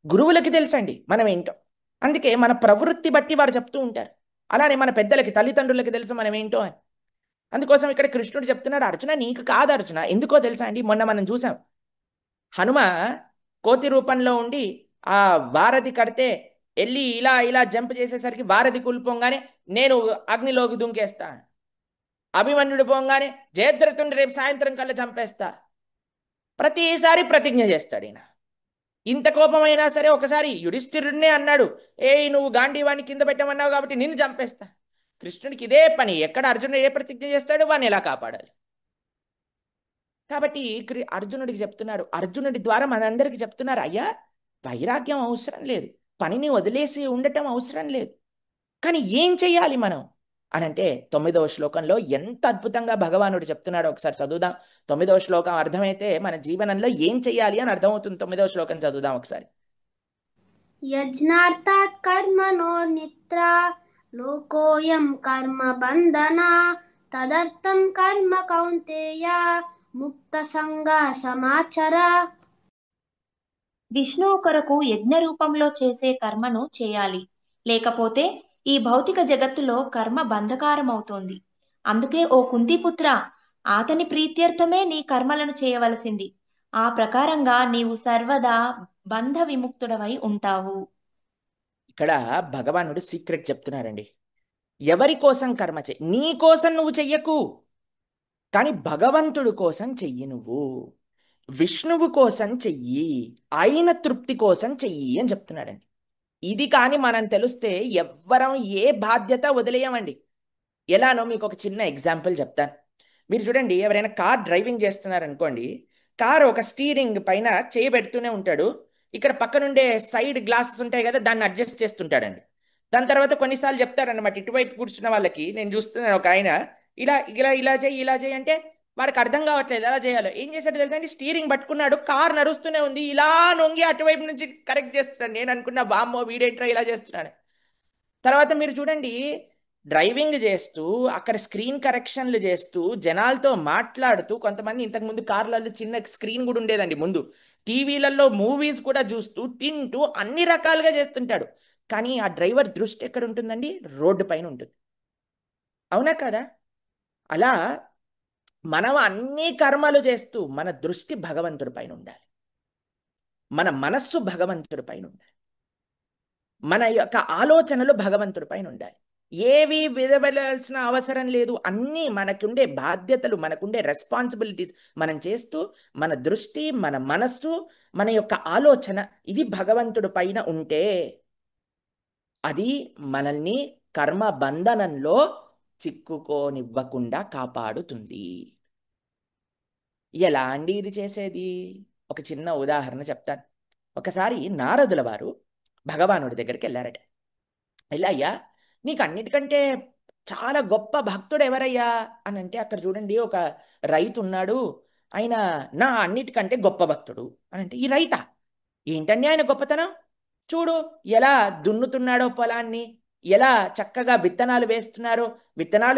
గురువులకి తెలుసండి మనం ఏంటో, అందుకే మన ప్రవృత్తి బట్టి వారు చెప్తూ ఉంటారు. అలానే మన పెద్దలకి తల్లిదండ్రులకి తెలుసు మనం ఏంటో అని. అందుకోసం ఇక్కడ కృష్ణుడు చెప్తున్నాడు, అర్జున నీకు కాదు అర్జున, ఎందుకో తెలుసా అండి, మొన్న మనం చూసాం హనుమ కోతి రూపంలో ఉండి ఆ వారధి కడితే వెళ్ళి ఇలా జంప్ చేసేసరికి వారధి కూలిపోగానే నేను అగ్నిలోకి దుంకేస్తా, అభిమన్యుడు పోగానే జయద్రథుని రేపు సాయంత్రం కల్లా చంపేస్తా, ప్రతిసారి ప్రతిజ్ఞ చేస్తాడు ఈయన. ఇంత కోపమైనా సరే ఒకసారి యుధిష్ఠిరుడినే అన్నాడు, నువ్వు గాంధీవాణి కింద పెట్టమన్నావు కాబట్టి నిన్ను చంపేస్తా. కృష్ణుడికి ఇదే పని, ఎక్కడ అర్జునుడు ఏ ప్రతిజ్ఞ చేస్తాడు వాడిని ఎలా కాపాడాలి. కాబట్టి అర్జునుడికి చెప్తున్నాడు, అర్జునుడి ద్వారా మనందరికీ చెప్తున్నారు, అయ్యా వైరాగ్యం అవసరం లేదు, పనిని వదిలేసి ఉండటం అవసరం లేదు, కానీ ఏం చెయ్యాలి మనం అనంటే 9వ శ్లోకంలో ఎంత అద్భుతంగా భగవానుడు చెప్తున్నాడో ఒకసారి చదువుదాం. 9వ శ్లోకం అర్థమైతే మన జీవనంలో ఏం చెయ్యాలి అని అర్థమవుతుంది. 9వ శ్లోకం చదువుదాం ఒకసారి. యజ్ఞార్థాత్ కర్మణో నిత్ర లోకోయం కర్మ బంధన తదర్థం కర్మ కౌంతేయ ముక్త సంగ సమాచర. విష్ణువు కొరకు యజ్ఞ రూపంలో చేసే కర్మను చేయాలి, లేకపోతే ఈ భౌతిక జగత్తులో కర్మ బంధకారమవుతోంది. అందుకే ఓ కుంతిపుత్ర, అతని ప్రీత్యర్థమే నీ కర్మలను చేయవలసింది. ఆ ప్రకారంగా నీవు సర్వదా బంధ విముక్తుడవై ఉంటావు. ఇక్కడ భగవానుడు సీక్రెట్ చెప్తున్నారండి. ఎవరి కోసం కర్మ చెయ్యి, నీ కోసం నువ్వు చెయ్యకు, కానీ భగవంతుడి కోసం చెయ్యి. నువ్వు విష్ణువు కోసం చెయ్యి, ఆయన తృప్తి కోసం చెయ్యి అని చెప్తున్నాడండి. ఇది కానీ మనం తెలిస్తే ఎవ్వరం ఏ బాధ్యత వదిలేయమండి. ఎలానో మీకు ఒక చిన్న ఎగ్జాంపుల్ చెప్తాను. మీరు చూడండి, ఎవరైనా కార్ డ్రైవింగ్ చేస్తున్నారనుకోండి, కార్ ఒక స్టీరింగ్ పైన చేయి పెడుతూనే ఉంటాడు. ఇక్కడ పక్కనుండే సైడ్ గ్లాసెస్ ఉంటాయి కదా, దాన్ని అడ్జస్ట్ చేస్తుంటాడండి. దాని తర్వాత కొన్నిసార్లు చెప్తారనమాట, ఇటువైపు కూర్చున్న వాళ్ళకి నేను చూస్తున్నాను, ఒక ఆయన ఇలా ఇలా ఇలా చేయి ఇలా చేయి అంటే వాడికి అర్థం కావట్లేదు ఎలా చేయాలో. ఏం చేశాడు తెలుసా అండి, స్టీరింగ్ పట్టుకున్నాడు, కార్ నడుస్తూనే ఉంది, ఇలా నొంగి అటువైపు నుంచి కరెక్ట్ చేస్తున్నాడు. నేను అనుకున్నా, బామ్మో వీడేంట్రా ఇలా చేస్తున్నాడు. తర్వాత మీరు చూడండి, డ్రైవింగ్ చేస్తూ అక్కడ స్క్రీన్ కరెక్షన్లు చేస్తూ జనాలతో మాట్లాడుతూ, కొంతమంది ఇంతకుముందు కార్లలో చిన్న స్క్రీన్ కూడా ఉండేదండి ముందు, టీవీలలో మూవీస్ కూడా చూస్తూ తింటూ అన్ని రకాలుగా చేస్తుంటాడు. కానీ ఆ డ్రైవర్ దృష్టి ఎక్కడ ఉంటుందండి, రోడ్డు పైన ఉంటుంది. అవునా కదా? అలా మనం అన్ని కర్మలు చేస్తూ మన దృష్టి భగవంతుడి పైన ఉండాలి, మన మనస్సు భగవంతుడి పైన ఉండాలి, మన యొక్క ఆలోచనలు భగవంతుడి పైన ఉండాలి. ఏవి విడవలసిన అవసరం లేదు. అన్నీ మనకుండే బాధ్యతలు, మనకుండే రెస్పాన్సిబిలిటీస్ మనం చేస్తూ మన దృష్టి, మన మనస్సు, మన యొక్క ఆలోచన ఇది భగవంతుడి పైన ఉంటే అది మనల్ని కర్మ బంధనంలో చిక్కుకోనివ్వకుండా కాపాడుతుంది. ఎలా అండి ఇది చేసేది? ఒక చిన్న ఉదాహరణ చెప్తాను. ఒకసారి నారదుల వారు భగవానుడి దగ్గరికి వెళ్ళారట. ఇలా, అయ్యా నీకు అన్నిటికంటే చాలా గొప్ప భక్తుడు ఎవరయ్యా అని అంటే, అక్కడ చూడండి ఒక రైతు ఉన్నాడు, ఆయన నా అన్నిటికంటే గొప్ప భక్తుడు అని అంటే, ఈ రైతా ఏంటండి ఆయన గొప్పతనం? చూడు ఎలా దున్నుతున్నాడో పొలాన్ని, ఎలా చక్కగా విత్తనాలు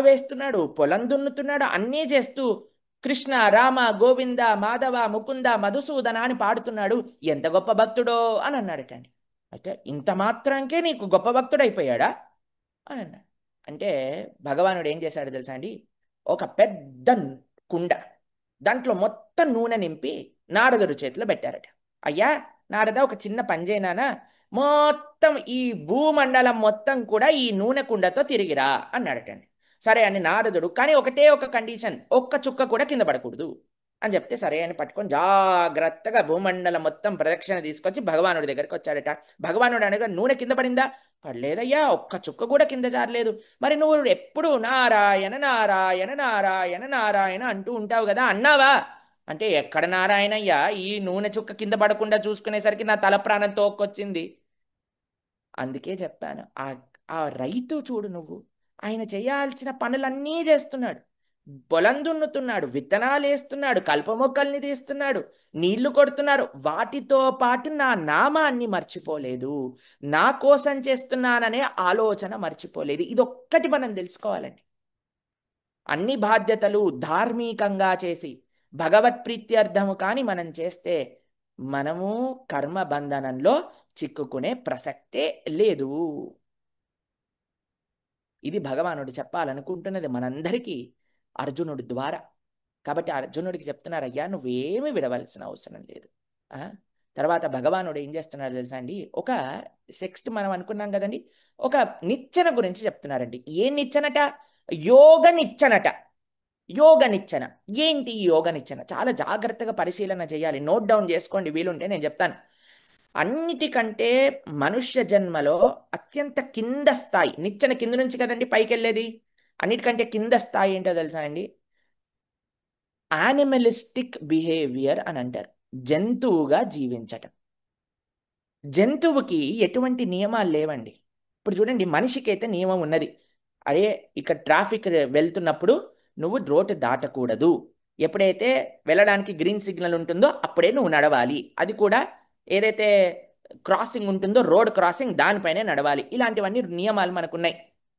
వేస్తున్నాడు, పొలం దున్నుతున్నాడు, అన్నీ చేస్తూ కృష్ణ రామ గోవింద మాధవ ముకుంద మధుసూదన అని పాడుతున్నాడు, ఎంత గొప్ప భక్తుడో అని అన్నాడటండి. అయితే ఇంత మాత్రానికే నీకు గొప్ప భక్తుడు అయిపోయాడా అని అన్నాడు. అంటే భగవానుడు ఏం చేశాడు తెలుసా అండి, ఒక పెద్ద కుండ, దాంట్లో మొత్తం నూనె నింపి నారదుడి చేతిలో పెట్టారట. అయ్యా నారద, ఒక చిన్న పని చేయనానా, మొత్తం ఈ భూమండలం మొత్తం కూడా ఈ నూనె కుండతో తిరిగిరా అన్నాడటండి. సరే అని నారదుడు, కానీ ఒకటే ఒక కండిషన్, ఒక్క చుక్క కూడా కింద పడకూడదు అని చెప్తే సరే అని పట్టుకొని జాగ్రత్తగా భూమండలం మొత్తం ప్రదక్షిణ తీసుకొచ్చి భగవానుడి దగ్గరికి వచ్చాడట. భగవానుడు అనగా, నూనె కింద పడిందా? పడలేదయ్యా, ఒక్క చుక్క కూడా కింద జారలేదు. మరి నువ్వు ఎప్పుడు నారాయణ నారాయణ నారాయణ నారాయణ అంటూ ఉంటావు కదా, అన్నావా అంటే, ఎక్కడ నారాయణయ్యా, ఈ నూనె చుక్క కింద పడకుండా చూసుకునేసరికి నా తల ప్రాణం తోక్కొచ్చింది. అందుకే చెప్పాను, ఆ రైతు చూడు నువ్వు, ఆయన చేయాల్సిన పనులన్నీ చేస్తున్నాడు. పొలం దున్నుతున్నాడు, విత్తనాలు వేస్తున్నాడు, కలుపు మొక్కల్ని తీస్తున్నాడు, నీళ్లు కొడుతున్నారు. వాటితో పాటు నా నామాన్ని మర్చిపోలేదు, నా కోసం చేస్తున్నాననే ఆలోచన మర్చిపోలేదు. ఇదొక్కటి మనం తెలుసుకోవాలండి. అన్ని బాధ్యతలు ధార్మికంగా చేసి భగవత్ ప్రీత్యర్థము కానీ మనం చేస్తే మనము కర్మ బంధనంలో చిక్కుకునే ప్రసక్తే లేదు. ఇది భగవానుడు చెప్పాలనుకుంటున్నది మనందరికీ అర్జునుడి ద్వారా. కాబట్టి అర్జునుడికి చెప్తున్నారు, అయ్యా నువ్వేమి విడవలసిన అవసరం లేదు. తర్వాత భగవానుడు ఏం చేస్తున్నారు తెలుసా అండి, ఒక నెక్స్ట్ మనం అనుకున్నాం కదండి, ఒక నిచ్చెన గురించి చెప్తున్నారండి. ఏ నిచ్చెనట? యోగ నిచ్చెనట. యోగ నిచ్చెన ఏంటి? యోగ నిచ్చెన చాలా జాగ్రత్తగా పరిశీలన చేయాలి, నోట్ డౌన్ చేసుకోండి, వీలుంటే నేను చెప్తాను. అన్నిటికంటే మనుష్య జన్మలో అత్యంత కింద స్థాయి, నిచ్చెన కింద నుంచి కదండి పైకి వెళ్ళేది, అన్నిటికంటే కింద స్థాయి ఏంటో తెలుసా అండి, యానిమలిస్టిక్ బిహేవియర్ అని అంటారు. జంతువుగా జీవించటం. జంతువుకి ఎటువంటి నియమాలు లేవండి. ఇప్పుడు చూడండి, మనిషికి అయితే నియమం ఉన్నది. అరే ఇక్కడ ట్రాఫిక్ వెళ్తున్నప్పుడు నువ్వు రోడ్డు దాటకూడదు, ఎప్పుడైతే వెళ్ళడానికి గ్రీన్ సిగ్నల్ ఉంటుందో అప్పుడే నువ్వు నడవాలి, అది కూడా ఏదైతే క్రాసింగ్ ఉంటుందో రోడ్ క్రాసింగ్ దానిపైనే నడవాలి. ఇలాంటివన్నీ నియమాలు మనకున్నాయి.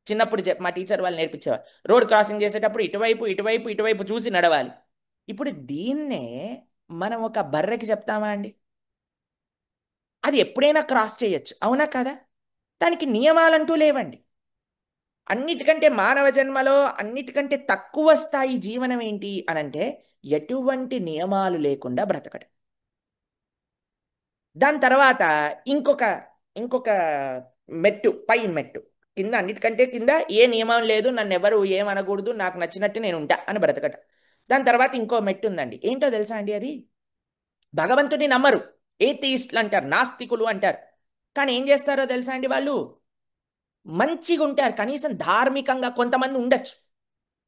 చిన్నప్పుడు మా టీచర్ వాళ్ళు నేర్పించేవారు. రోడ్ క్రాసింగ్ చేసేటప్పుడు ఇటువైపు ఇటువైపు ఇటువైపు చూసి నడవాలి. ఇప్పుడు దీన్నే మనం ఒక బర్రెకి చెప్తామా అండి? అది ఎప్పుడైనా క్రాస్ చేయొచ్చు, అవునా కదా? దానికి నియమాలంటూ లేవండి. అన్నిటికంటే మానవ జన్మలో అన్నిటికంటే తక్కువ స్థాయి జీవనం ఏంటి అనంటే ఎటువంటి నియమాలు లేకుండా బ్రతకడం. దాని తర్వాత ఇంకొక ఇంకొక మెట్టు, పై మెట్టు, కింద అన్నిటికంటే కింద ఏ నియమం లేదు, నన్ను ఎవరు ఏమనకూడదు, నాకు నచ్చినట్టు నేను ఉంటా అని బ్రతకటం. దాని తర్వాత ఇంకో మెట్టు ఉందండి. ఏంటో తెలుసా అండి? అది భగవంతుని నమ్మరు, ఏథీయిస్టులు అంటారు, నాస్తికులు అంటారు. కానీ ఏం చేస్తారో తెలుసా అండి? వాళ్ళు మంచిగా ఉంటారు, కనీసం ధార్మికంగా కొంతమంది ఉండొచ్చు.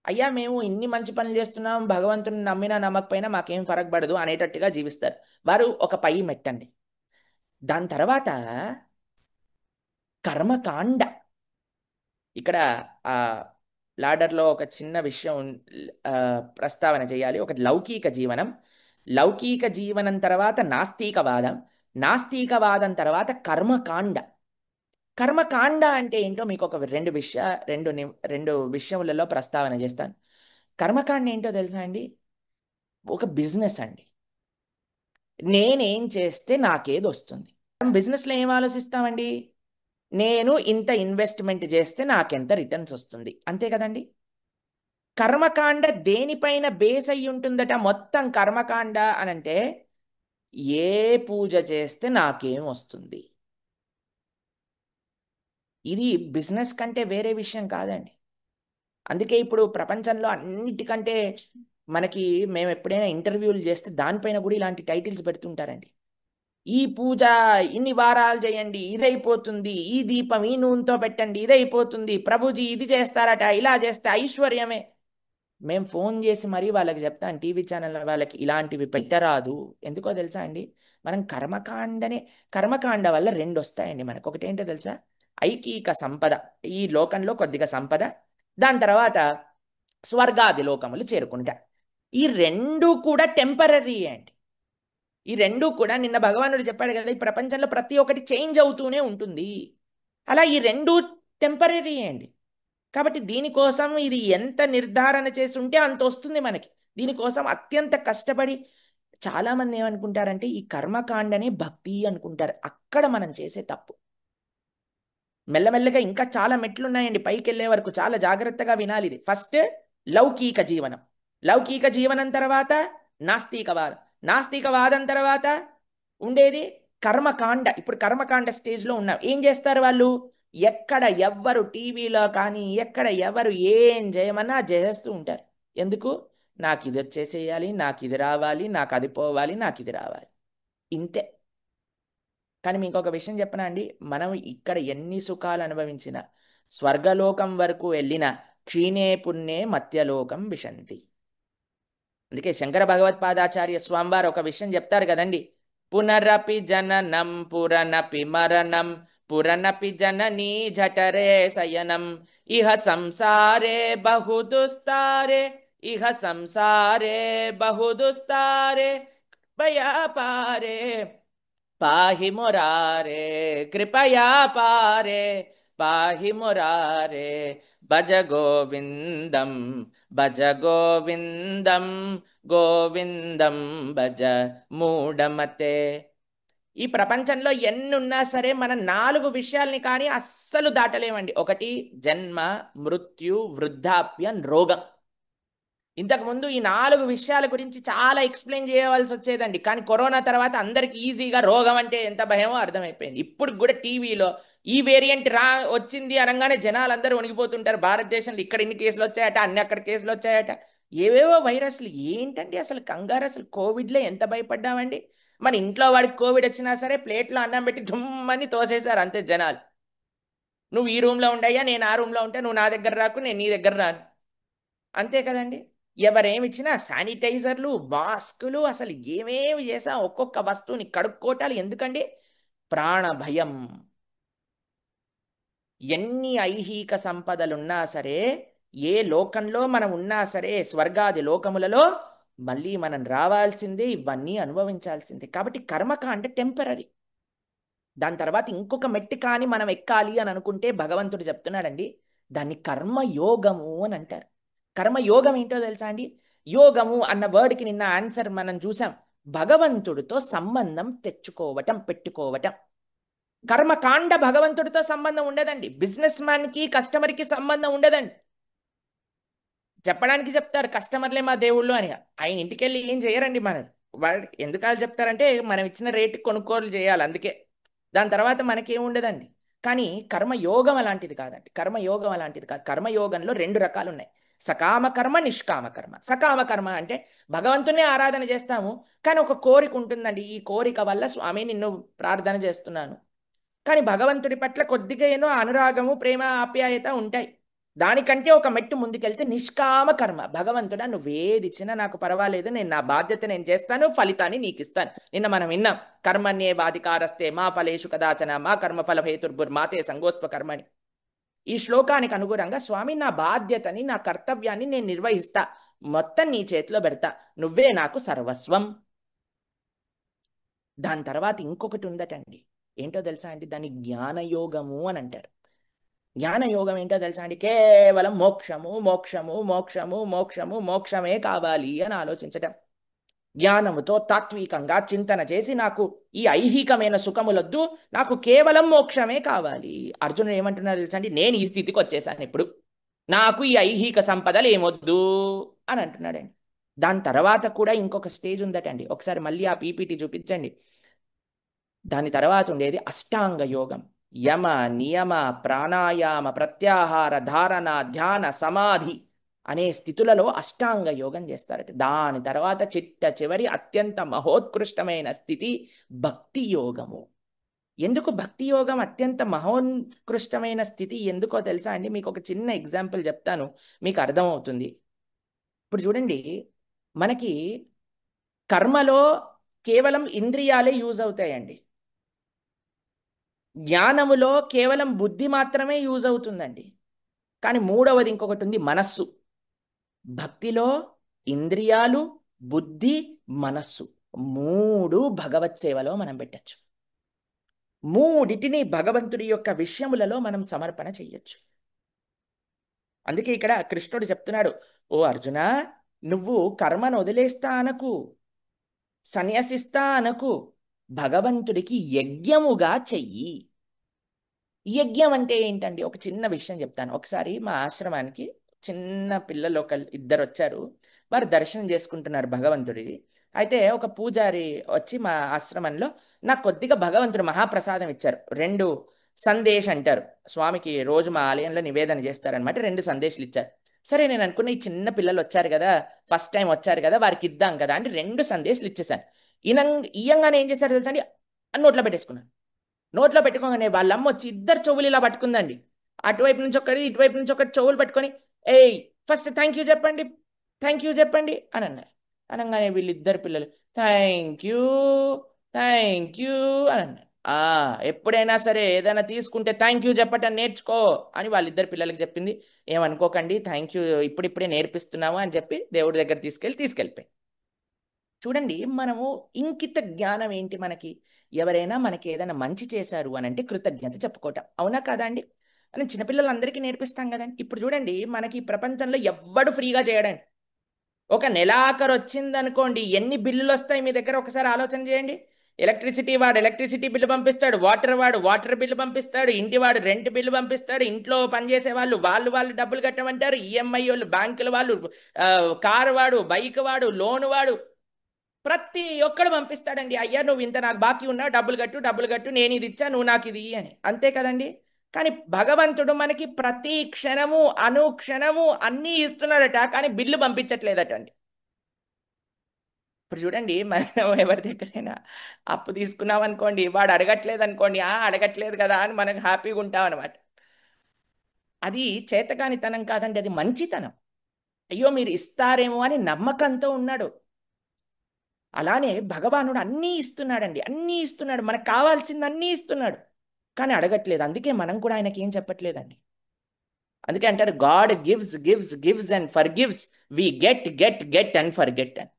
అయ్యా మేము ఇన్ని మంచి పనులు చేస్తున్నాం, భగవంతుని నమ్మినా నమ్మకపోయినా మాకేం ఫరక్ పడదు అనేటట్టుగా జీవిస్తారు. వారు ఒక పై మెట్టండి. దాని తర్వాత కర్మకాండ. ఇక్కడ ఆ లాడర్లో ఒక చిన్న విషయం ప్రస్తావన చేయాలి. ఒకటి లౌకిక జీవనం, లౌకిక జీవనం తర్వాత నాస్తికవాదం, నాస్తికవాదం తర్వాత కర్మకాండ. కర్మకాండ అంటే ఏంటో మీకు ఒక రెండు విషయములలో ప్రస్తావన చేస్తాను. కర్మకాండ ఏంటో తెలుసా అండి? ఒక బిజినెస్ అండి. నేనేం చేస్తే నాకేది వస్తుంది. బిజినెస్లో ఏం ఆలోచిస్తామండి? నేను ఇంత ఇన్వెస్ట్మెంట్ చేస్తే నాకెంత రిటర్న్స్ వస్తుంది, అంతే కదండి? కర్మకాండ దేనిపైన బేస్ అయ్యి ఉంటుందట? మొత్తం కర్మకాండ అనంటే ఏ పూజ చేస్తే నాకేం వస్తుంది. ఇది బిజినెస్ కంటే వేరే విషయం కాదండి. అందుకే ఇప్పుడు ప్రపంచంలో అన్నిటికంటే మనకి, మేము ఎప్పుడైనా ఇంటర్వ్యూలు చేస్తే దానిపైన కూడా ఇలాంటి టైటిల్స్ పెడుతుంటారండి. ఈ పూజ ఇన్ని వారాలు చేయండి, ఇదైపోతుంది, ఈ దీపం ఈ నూనెతో పెట్టండి, ఇదైపోతుంది, ప్రభుజీ ఇది చేస్తారట, ఇలా చేస్తే ఐశ్వర్యమే. మేము ఫోన్ చేసి మరీ వాళ్ళకి చెప్తాను, టీవీ ఛానల్ వాళ్ళకి, ఇలాంటివి పెట్టరాదు. ఎందుకో తెలుసా అండి? మనం కర్మకాండ వల్ల రెండు వస్తాయండి మనకు. ఒకటి ఏంటో తెలుసా? ఐకీక సంపద, ఈ లోకంలో కొద్దిగా సంపద. దాని తర్వాత స్వర్గాది లోకములు చేరుకుంటా. ఈ రెండు కూడా టెంపరీ అండి. ఈ రెండు కూడా నిన్న భగవానుడు చెప్పాడు కదా, ఈ ప్రపంచంలో ప్రతి ఒక్కటి చేంజ్ అవుతూనే ఉంటుంది. అలా ఈ రెండు టెంపరీ అండి. కాబట్టి దీనికోసం ఇది ఎంత నిర్ధారణ చేసి ఉంటే అంత వస్తుంది మనకి. దీనికోసం అత్యంత కష్టపడి, చాలామంది ఏమనుకుంటారంటే ఈ కర్మకాండనే భక్తి అనుకుంటారు. అక్కడ మనం చేసే తప్పు. మెల్లమెల్లగా ఇంకా చాలా మెట్లు ఉన్నాయండి పైకి వెళ్ళే వరకు. చాలా జాగ్రత్తగా వినాలి ఇది. ఫస్ట్ లౌకిక జీవనం, లౌకిక జీవనం తర్వాత నాస్తికవాదం, నాస్తికవాదం తర్వాత ఉండేది కర్మకాండ. ఇప్పుడు కర్మకాండ స్టేజ్లో ఉన్నాం. ఏం చేస్తారు వాళ్ళు? ఎక్కడ ఎవ్వరు టీవీలో కానీ ఎక్కడ ఎవరు ఏం చేయమన్నా చేస్తూ ఉంటారు. ఎందుకు? నాకు ఇది వచ్చేసేయాలి, నాకు ఇది రావాలి, నాకు అది పోవాలి, నాకు ఇది రావాలి, ఇంతే. కానీ మీకు ఒక విషయం చెప్పనా అండి? మనం ఇక్కడ ఎన్ని సుఖాలు అనుభవించినా, స్వర్గలోకం వరకు వెళ్ళిన క్షీణే పుణ్యే మత్యలోకం విశంతి. అందుకే శంకర భగవత్పాదాచార్య స్వామివారు ఒక విషయం చెప్తారు కదండి. పునరపి జననం పురనపి మరణం పురనపి జననీ జఠరే శయనం ఇహ సంసారే బహుదుస్తారే ఇహ సంసారే బహుదుస్తారే కృపయా పారే పాహి మురారే కృపయా పారే పాహి మురారే భజ గోవిందం భజ గోవిందం గోవిందం భజ మూఢమతే. ఈ ప్రపంచంలో ఎన్నున్నా సరే మనం 4 విషయాల్ని కానీ అస్సలు దాటలేమండి. ఒకటి జన్మ, మృత్యు, వృద్ధాప్యం, రోగం. ఇంతకుముందు ఈ 4 విషయాల గురించి చాలా ఎక్స్ప్లెయిన్ చేయవలసి వచ్చేదండి. కానీ కరోనా తర్వాత అందరికి ఈజీగా రోగం అంటే ఎంత భయమో అర్థమైపోయింది. ఇప్పుడు కూడా టీవీలో ఈ వేరియంట్ వచ్చింది అనగానే జనాలు అందరూ వణిగిపోతుంటారు. భారతదేశంలో ఇక్కడ ఇన్ని కేసులు వచ్చాయట, అన్ని అక్కడ కేసులు వచ్చాయట, ఏవేవో వైరస్లు. ఏంటండి అసలు కంగారు? అసలు కోవిడ్లో ఎంత భయపడ్డామండి. మన ఇంట్లో వాడికి కోవిడ్ వచ్చినా సరే ప్లేట్లో అన్నం పెట్టి దుమ్మని తోసేశారు అంతే జనాలు. నువ్వు ఈ రూమ్లో ఉండయ్యా, నేను ఆ రూమ్లో ఉంటే, నువ్వు నా దగ్గర రాకు, నేను నీ దగ్గర రాను, అంతే కదండి. ఎవరేమిచ్చినా శానిటైజర్లు, మాస్కులు, అసలు ఏమేమి చేసా ఒక్కొక్క వస్తువుని కడుక్కోటాలు. ఎందుకండి? ప్రాణ భయం. ఎన్ని ఐహిక సంపదలున్నా సరే, ఏ లోకంలో మనం ఉన్నా సరే, స్వర్గాది లోకములలో మళ్ళీ మనం రావాల్సిందే, ఇవన్నీ అనుభవించాల్సిందే. కాబట్టి కర్మకాండ టెంపరీ. దాని తర్వాత ఇంకొక మెట్టు కానీ మనం ఎక్కాలి అని అనుకుంటే భగవంతుడు చెప్తున్నాడండి, దాన్ని కర్మయోగము అని అంటారు. కర్మయోగం ఏంటో తెలుసా అండి? యోగము అన్న వర్డ్కి నిన్న ఆన్సర్ మనం చూసాం. భగవంతుడితో సంబంధం తెచ్చుకోవటం, పెట్టుకోవటం. కర్మకాండ భగవంతుడితో సంబంధం ఉండదండి. బిజినెస్ మ్యాన్కి కస్టమర్కి సంబంధం ఉండదండి. చెప్పడానికి చెప్తారు కస్టమర్లే మా దేవుళ్ళు అని. ఆయన ఇంటికి వెళ్ళి ఏం చేయరండి. మనం వాళ్ళు ఎందుకు వాళ్ళు చెప్తారంటే మనం ఇచ్చిన రేటుకి కొనుగోలు చేయాలి, అందుకే. దాని తర్వాత మనకేం ఉండదండి. కానీ కర్మయోగం అలాంటిది కాదండి. కర్మయోగం అలాంటిది కాదు. కర్మయోగంలో 2 రకాలు ఉన్నాయి: సకామ కర్మ, నిష్కామ కర్మ. సకామ కర్మ అంటే భగవంతునే ఆరాధన చేస్తాము, కానీ ఒక కోరిక ఉంటుందండి. ఈ కోరిక వల్ల స్వామి నిన్ను ప్రార్థన చేస్తున్నాను, కానీ భగవంతుడి పట్ల కొద్దిగా ఏనో అనురాగము, ప్రేమ, ఆప్యాయత ఉంటాయి. దానికంటే ఒక మెట్టు ముందుకెళ్తే నిష్కామ కర్మ. భగవంతుడా నువ్వేదిచ్చినా నాకు పర్వాలేదు, నేను నా బాధ్యత నేను చేస్తాను, ఫలితాన్ని నీకు ఇస్తాను. నిన్న మనం విన్నాం, కర్మణ్యేవాధికారస్తే మా ఫలేషు కదాచన మా కర్మఫల హేతుర్భుర్మాతే సంగోస్ప కర్మని. ఈ శ్లోకానికి అనుగుణంగా స్వామి నా బాధ్యతని, నా కర్తవ్యాన్ని నేను నిర్వహిస్తా, మొత్తం నీ చేతిలో పెడతా, నువ్వే నాకు సర్వస్వం. దాని తర్వాత ఇంకొకటి ఉందటండి. ఏంటో తెలుసా అండి? దాన్ని జ్ఞానయోగము అని అంటారు. జ్ఞానయోగం ఏంటో తెలుసా అండి? కేవలం మోక్షము మోక్షము మోక్షము మోక్షము మోక్షమే కావాలి అని ఆలోచించటం. జ్ఞానముతో తాత్వికంగా చింతన చేసి నాకు ఈ ఐహికమైన సుఖములొద్దు, నాకు కేవలం మోక్షమే కావాలి. అర్జునుడు ఏమంటున్నాడు తెలుసా అండి? నేను ఈ స్థితికి వచ్చేసాను ఇప్పుడు, నాకు ఈ ఐహిక సంపదలు ఏమొద్దు అని అంటున్నాడండి. దాని తర్వాత కూడా ఇంకొక స్టేజ్ ఉందటండి. ఒకసారి మళ్ళీ ఆ పీపీటీ చూపించండి. దాని తర్వాత ఉండేది అష్టాంగ యోగం. యమ, నియమ, ప్రాణాయామ, ప్రత్యాహార, ధారణ, ధ్యాన, సమాధి అనే స్థితులలో అష్టాంగ యోగం చేస్తారట. దాని తర్వాత చివరి అత్యంత మహోత్కృష్టమైన స్థితి భక్తి యోగము. ఎందుకు భక్తి యోగం అత్యంత మహోత్కృష్టమైన స్థితి ఎందుకో తెలుసా అండి? మీకు ఒక చిన్న ఎగ్జాంపుల్ చెప్తాను, మీకు అర్థమవుతుంది. ఇప్పుడు చూడండి, మనకి కర్మలో కేవలం ఇంద్రియాలే యూజ్ అవుతాయండి. జ్ఞానములో కేవలం బుద్ధి మాత్రమే యూజ్ అవుతుందండి. కానీ మూడవది ఇంకొకటి ఉంది, మనస్సు. భక్తిలో ఇంద్రియాలు, బుద్ధి, మనస్సు 3 భగవత్ సేవలో మనం పెట్టచ్చు. 3టిని భగవంతుడి యొక్క విషయములలో మనం సమర్పణ చెయ్యొచ్చు. అందుకే ఇక్కడ కృష్ణుడు చెప్తున్నాడు, ఓ అర్జున, నువ్వు కర్మను వదిలేస్తా అనకు, సన్యాసిస్తా అనకు, భగవంతుడికి యజ్ఞముగా చెయ్యి. యజ్ఞం అంటే ఏంటండి? ఒక చిన్న విషయం చెప్తాను. ఒకసారి మా ఆశ్రమానికి చిన్న పిల్లలు ఇద్దరు వచ్చారు. వారు దర్శనం చేసుకుంటున్నారు భగవంతుడిది. అయితే ఒక పూజారి వచ్చి మా ఆశ్రమంలో నాకు కొద్దిగా భగవంతుడు మహాప్రసాదం ఇచ్చారు. 2 సందేశ్ అంటారు, స్వామికి రోజు మా ఆలయంలో నివేదన చేస్తారనమాట. 2 సందేశాలు ఇచ్చారు. సరే నేను అనుకున్న ఈ చిన్న పిల్లలు వచ్చారు కదా, ఫస్ట్ టైం వచ్చారు కదా, వారికి ఇద్దాం కదా అంటే 2 సందేశాలు ఇచ్చేసాను. ఇయ్యంగానే ఏం చేశారు తెలుసా అండి? నోట్లో పెట్టేసుకున్నాను. నోట్లో పెట్టుకోగానే వాళ్ళ అమ్మ వచ్చి ఇద్దరు చెవులు ఇలా పట్టుకుందండి. అటువైపు నుంచి ఒకటి, ఇటువైపు నుంచి ఒకటి చెవులు పట్టుకొని, ఏయ్ ఫస్ట్ థ్యాంక్ యూ చెప్పండి, థ్యాంక్ యూ చెప్పండి అని అన్నారు. అనగానే వీళ్ళిద్దరు పిల్లలు థ్యాంక్ యూ థ్యాంక్ యూ అని అన్నారు. ఎప్పుడైనా సరే ఏదైనా తీసుకుంటే థ్యాంక్ యూ చెప్పటం నేర్చుకో అని వాళ్ళిద్దరు పిల్లలకి చెప్పింది. ఏమనుకోకండి, థ్యాంక్ యూ ఇప్పుడిప్పుడే నేర్పిస్తున్నాము అని చెప్పి దేవుడి దగ్గర తీసుకెళ్ళిపోయి. చూడండి, మనము ఇంకిత జ్ఞానం ఏంటి మనకి? ఎవరైనా మనకి ఏదైనా మంచి చేశారు అని అంటే కృతజ్ఞత చెప్పుకోవటం, అవునా కాదా అండి? అని చిన్నపిల్లలందరికీ నేర్పిస్తాం కదండి. ఇప్పుడు చూడండి, మనకి ఈ ప్రపంచంలో ఎవ్వడు ఫ్రీగా చేయడండి. ఒక నెలాఖరు వచ్చిందనుకోండి, ఎన్ని బిల్లులు వస్తాయి మీ దగ్గర ఒకసారి ఆలోచన చేయండి. ఎలక్ట్రిసిటీ వాడు ఎలక్ట్రిసిటీ బిల్లు పంపిస్తాడు, వాటర్ వాడు వాటర్ బిల్లు పంపిస్తాడు, ఇంటి వాడు రెంట్ బిల్లు పంపిస్తాడు, ఇంట్లో పనిచేసే వాళ్ళు డబ్బులు కట్టమంటారు, ఈఎంఐ వాళ్ళు, బ్యాంకుల వాళ్ళు, కారు వాడు, బైక్ వాడు, లోన్ వాడు, ప్రతి ఒక్కడు పంపిస్తాడండి. అయ్యా నువ్వు ఇంత నాకు బాకీ ఉన్నావు, డబ్బులు కట్టు, నేను ఇది ఇచ్చా, నువ్వు నాకు ఇది అని, అంతే కదండి. కానీ భగవంతుడు మనకి ప్రతి క్షణము అనుక్షణము అన్నీ ఇస్తున్నాడట, కానీ బిల్లు పంపించట్లేదట అండి. ఇప్పుడు చూడండి, మనం ఎవరి దగ్గరైనా అప్పు తీసుకున్నాం అనుకోండి, వాడు అడగట్లేదు అనుకోండి, అడగట్లేదు కదా అని మనకు హ్యాపీగా ఉంటాం అనమాట. అది చేతకానితనం కాదండి, అది మంచితనం. అయ్యో మీరు ఇస్తారేమో అని నమ్మకంతో ఉన్నాడు. అలానే భగవానుడు అన్నీ ఇస్తున్నాడండి, అన్నీ ఇస్తున్నాడు, మనకు కావాల్సింది అన్నీ ఇస్తున్నాడు, కానీ అడగట్లేదు. అందుకే మనం కూడా ఆయనకి ఏం చెప్పట్లేదండి. అందుకే అంటారు, God gives gives gives and forgives, we get get get and forget అని.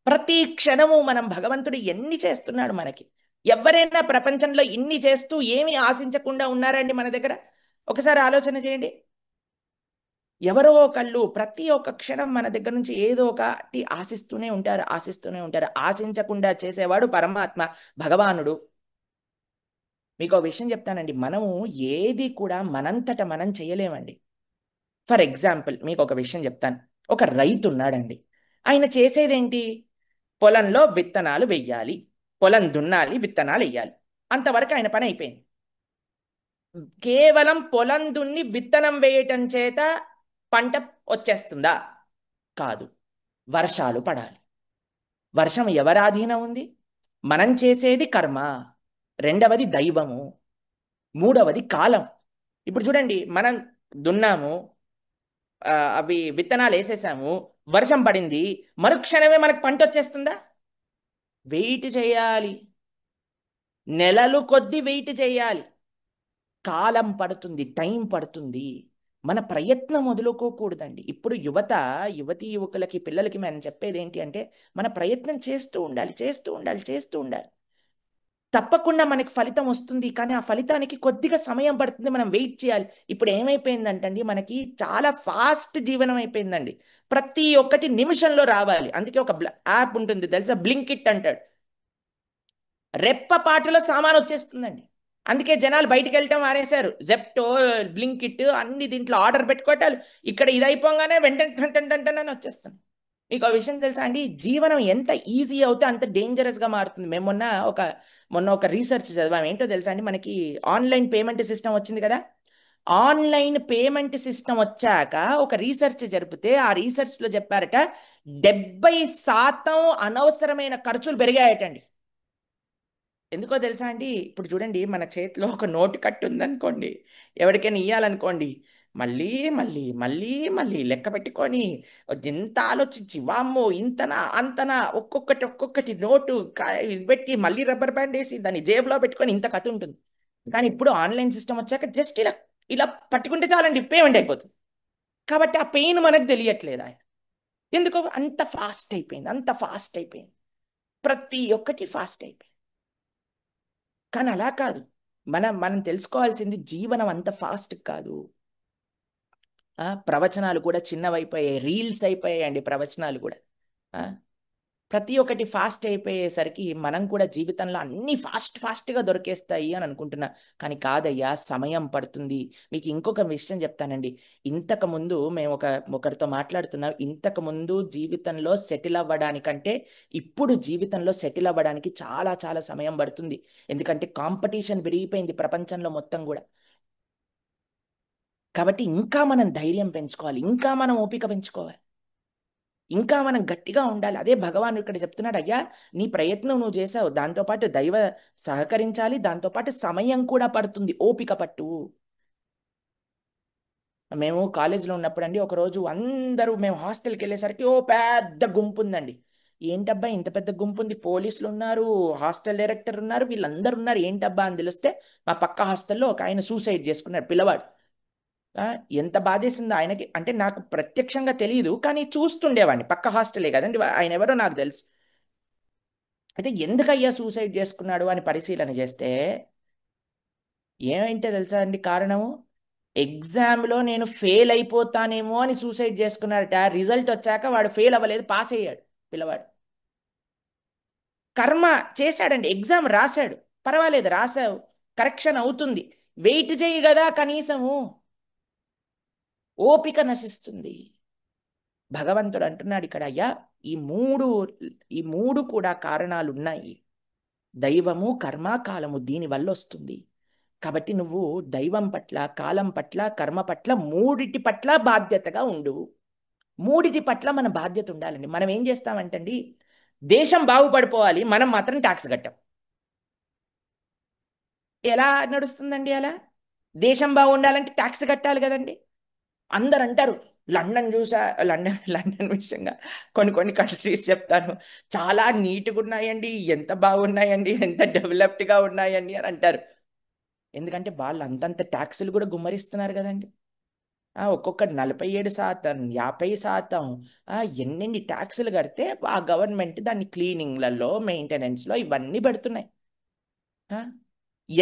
ప్రతి క్షణము మనం భగవంతుడు ఎన్ని చేస్తున్నాడు మనకి. ఎవరైనా ప్రపంచంలో ఇన్ని చేస్తూ ఏమి ఆశించకుండా ఉన్నారండి మన దగ్గర? ఒకసారి ఆలోచన చేయండి. ఎవరో ఒకళ్ళు ప్రతి ఒక్క క్షణం మన దగ్గర నుంచి ఏదో ఒకటి ఆశిస్తూనే ఉంటారు, ఆశిస్తూనే ఉంటారు. ఆశించకుండా చేసేవాడు పరమాత్మ, భగవానుడు. మీకు ఒక విషయం చెప్తానండి, మనము ఏది కూడా మనంతట మనం చేయలేమండి. ఫర్ ఎగ్జాంపుల్ మీకు ఒక విషయం చెప్తాను. ఒక రైతు ఉన్నాడండి. ఆయన చేసేదేంటి? పొలంలో విత్తనాలు వెయ్యాలి, పొలం దున్నాలి, విత్తనాలు వెయ్యాలి. అంతవరకు ఆయన పని అయిపోయింది. కేవలం పొలం దున్ని విత్తనం వేయటం చేత పంట వచ్చేస్తుందా? కాదు. వర్షాలు పడాలి. వర్షం ఎవరి ఆధీనం ఉంది? మనం చేసేది కర్మ, రెండవది దైవము, మూడవది కాలం. ఇప్పుడు చూడండి, మనం దున్నాము, అవి విత్తనాలు వేసేసాము, వర్షం పడింది, మరుక్షణమే మనకు పంట వచ్చేస్తుందా? వెయిట్ చేయాలి, నెలలు కొద్ది వెయిట్ చేయాలి, కాలం పడుతుంది, టైం పడుతుంది. మన ప్రయత్నం వదులుకోకూడదండి. ఇప్పుడు యువతీ యువకులకి, పిల్లలకి మనం చెప్పేది ఏంటి అంటే, మన ప్రయత్నం చేస్తూ ఉండాలి, చేస్తూ ఉండాలి, చేస్తూ ఉండాలి. తప్పకుండా మనకి ఫలితం వస్తుంది, కానీ ఆ ఫలితానికి కొద్దిగా సమయం పడుతుంది, మనం వెయిట్ చేయాలి. ఇప్పుడు ఏమైపోయిందంటండి, మనకి చాలా ఫాస్ట్ జీవనం అయిపోయిందండి. ప్రతి ఒక్కటి నిమిషంలో రావాలి. అందుకే ఒక యాప్ ఉంటుంది తెలుసా, బ్లింకిట్ అంటాడు. రెప్పపాటులో సామాన్ వచ్చేస్తుందండి. అందుకే జనాలు బయటికి వెళ్ళటం మానేశారు. జెప్టో, బ్లింకిట్ అన్ని దీంట్లో ఆర్డర్ పెట్టుకోవటాలు, ఇక్కడ ఇది అయిపోగానే వెంటనే వచ్చేస్తుంది. మీకు ఆ విషయం తెలుసా అండి, జీవనం ఎంత ఈజీ అవుతే అంత డేంజరస్గా మారుతుంది. మేము మొన్న ఒక రీసెర్చ్ చదివాం. ఏంటో తెలుసా అండి, మనకి ఆన్లైన్ పేమెంట్ సిస్టమ్ వచ్చింది కదా. ఆన్లైన్ పేమెంట్ సిస్టమ్ వచ్చాక ఒక రీసెర్చ్ జరిపితే ఆ రీసెర్చ్లో చెప్పారట, 70% అనవసరమైన ఖర్చులు పెరిగాయటండి. ఎందుకో తెలుసా అండి, ఇప్పుడు చూడండి, మన చేతిలో ఒక నోటు కట్టు ఉందనుకోండి, ఎవరికైనా ఇయ్యాలనుకోండి, మళ్ళీ మళ్ళీ మళ్ళీ మళ్ళీ లెక్క పెట్టుకొని ఎంత ఆలోచించి, వామ్మో ఇంతనా అంతనా, ఒక్కొక్కటి నోటు ఇది పెట్టి మళ్ళీ రబ్బర్ బ్యాండ్ వేసి దాన్ని జేబులో పెట్టుకొని ఇంత కథ ఉంటుంది. కానీ ఇప్పుడు ఆన్లైన్ సిస్టమ్ వచ్చాక జస్ట్ ఇలా ఇలా పట్టుకుంటే చాలండి, పేమెంట్ అయిపోతుంది. కాబట్టి ఆ పెయిన్ మనకు తెలియట్లేదు. ఎందుకో అంత ఫాస్ట్ అయిపోయింది, అంత ఫాస్ట్ అయిపోయింది, ప్రతి ఒక్కటి ఫాస్ట్ అయిపోయింది. కానీ అలా కాదు. మనం తెలుసుకోవాల్సింది, జీవనం అంత ఫాస్ట్ కాదు. ప్రవచనాలు కూడా చిన్నవైపోయాయి, రీల్స్ అయిపోయాయండి ప్రవచనాలు కూడా. ప్రతి ఒక్కటి ఫాస్ట్ అయిపోయేసరికి మనం కూడా జీవితంలో అన్ని ఫాస్ట్గా దొరికేస్తాయి అని అనుకుంటున్నా. కానీ కాదయ్యా, సమయం పడుతుంది. మీకు ఇంకొక విషయం చెప్తానండి. ఇంతకుముందు మేము ఒకరితో మాట్లాడుతున్నాం. ఇంతకుముందు జీవితంలో సెటిల్ అవ్వడానికంటే ఇప్పుడు జీవితంలో సెటిల్ అవ్వడానికి చాలా చాలా సమయం పడుతుంది. ఎందుకంటే కాంపిటీషన్ పెరిగిపోయింది ప్రపంచంలో మొత్తం కూడా. కాబట్టి ఇంకా మనం ధైర్యం పెంచుకోవాలి, ఇంకా మనం ఓపిక పెంచుకోవాలి, ఇంకా మనం గట్టిగా ఉండాలి. అదే భగవాన్ ఇక్కడ చెప్తున్నాడు, అయ్యా నీ ప్రయత్నం నువ్వు చేసావు, దాంతోపాటు దైవ సహకరించాలి, దాంతోపాటు సమయం కూడా పడుతుంది, ఓపిక పట్టు. మేము కాలేజీలో ఉన్నప్పుడు అండి, ఒకరోజు మేము హాస్టల్కి వెళ్ళేసరికి ఓ పెద్ద గుంపు ఉందండి. ఏంటబ్బా ఇంత పెద్ద గుంపు ఉంది, పోలీసులు ఉన్నారు, హాస్టల్ డైరెక్టర్ ఉన్నారు, వీళ్ళందరూ ఉన్నారు, ఏంటబ్బా అని తెలిస్తే మా పక్క హాస్టల్లో ఒక ఆయన సూసైడ్ చేసుకున్నాడు, పిల్లవాడు. ఎంత బాధేసిందో ఆయనకి. అంటే నాకు ప్రత్యక్షంగా తెలియదు, కానీ చూస్తుండేవాడిని, పక్క హాస్టలే కదండి, ఆయన ఎవరో నాకు తెలుసు. అయితే ఎందుకయ్యా సూసైడ్ చేసుకున్నాడు అని పరిశీలన చేస్తే ఏమైంటే తెలుసా అండి కారణము, ఎగ్జామ్లో నేను ఫెయిల్ అయిపోతానేమో అని సూసైడ్ చేసుకున్నాడట. రిజల్ట్ వచ్చాక వాడు ఫెయిల్ అవ్వలేదు, పాస్ అయ్యాడు పిల్లవాడు. కర్మ చేశాడండి, ఎగ్జామ్ రాశాడు, పర్వాలేదు రాశావు, కరెక్షన్ అవుతుంది, వెయిట్ చేయి కదా కనీసము. ఓపిక నశిస్తుంది. భగవంతుడు అంటున్నాడు ఇక్కడ, అయ్యా ఈ మూడు కూడా కారణాలు ఉన్నాయి. దైవము, కర్మ, కాలము దీనివల్ల వస్తుంది. కాబట్టి నువ్వు దైవం పట్ల, కాలం పట్ల, కర్మ పట్ల, మూడిటి పట్ల బాధ్యతగా ఉండు. మూడిటి పట్ల మన బాధ్యత ఉండాలండి. మనం ఏం చేస్తామంటండి, దేశం బాగుపడిపోవాలి, మనం మాత్రం ట్యాక్స్ కట్టాం. ఎలా నడుస్తుందండి అలా? దేశం బాగుండాలంటే ట్యాక్స్ కట్టాలి కదండి. అందరు అంటారు, లండన్ విషయంగా కొన్ని కంట్రీస్ చెప్తాను, చాలా నీట్గా ఉన్నాయండి, ఎంత బాగున్నాయండి, ఎంత డెవలప్డ్గా ఉన్నాయండి అని అంటారు. ఎందుకంటే వాళ్ళు అంతంత ట్యాక్సులు కూడా గుమ్మరిస్తున్నారు కదండి. ఒక్కొక్కటి 47%, 50%, ఎన్నెన్ని ట్యాక్సులు కడితే ఆ గవర్నమెంట్ దాన్ని క్లీనింగ్లలో, మెయింటెనెన్స్లో ఇవన్నీ పెడుతున్నాయి.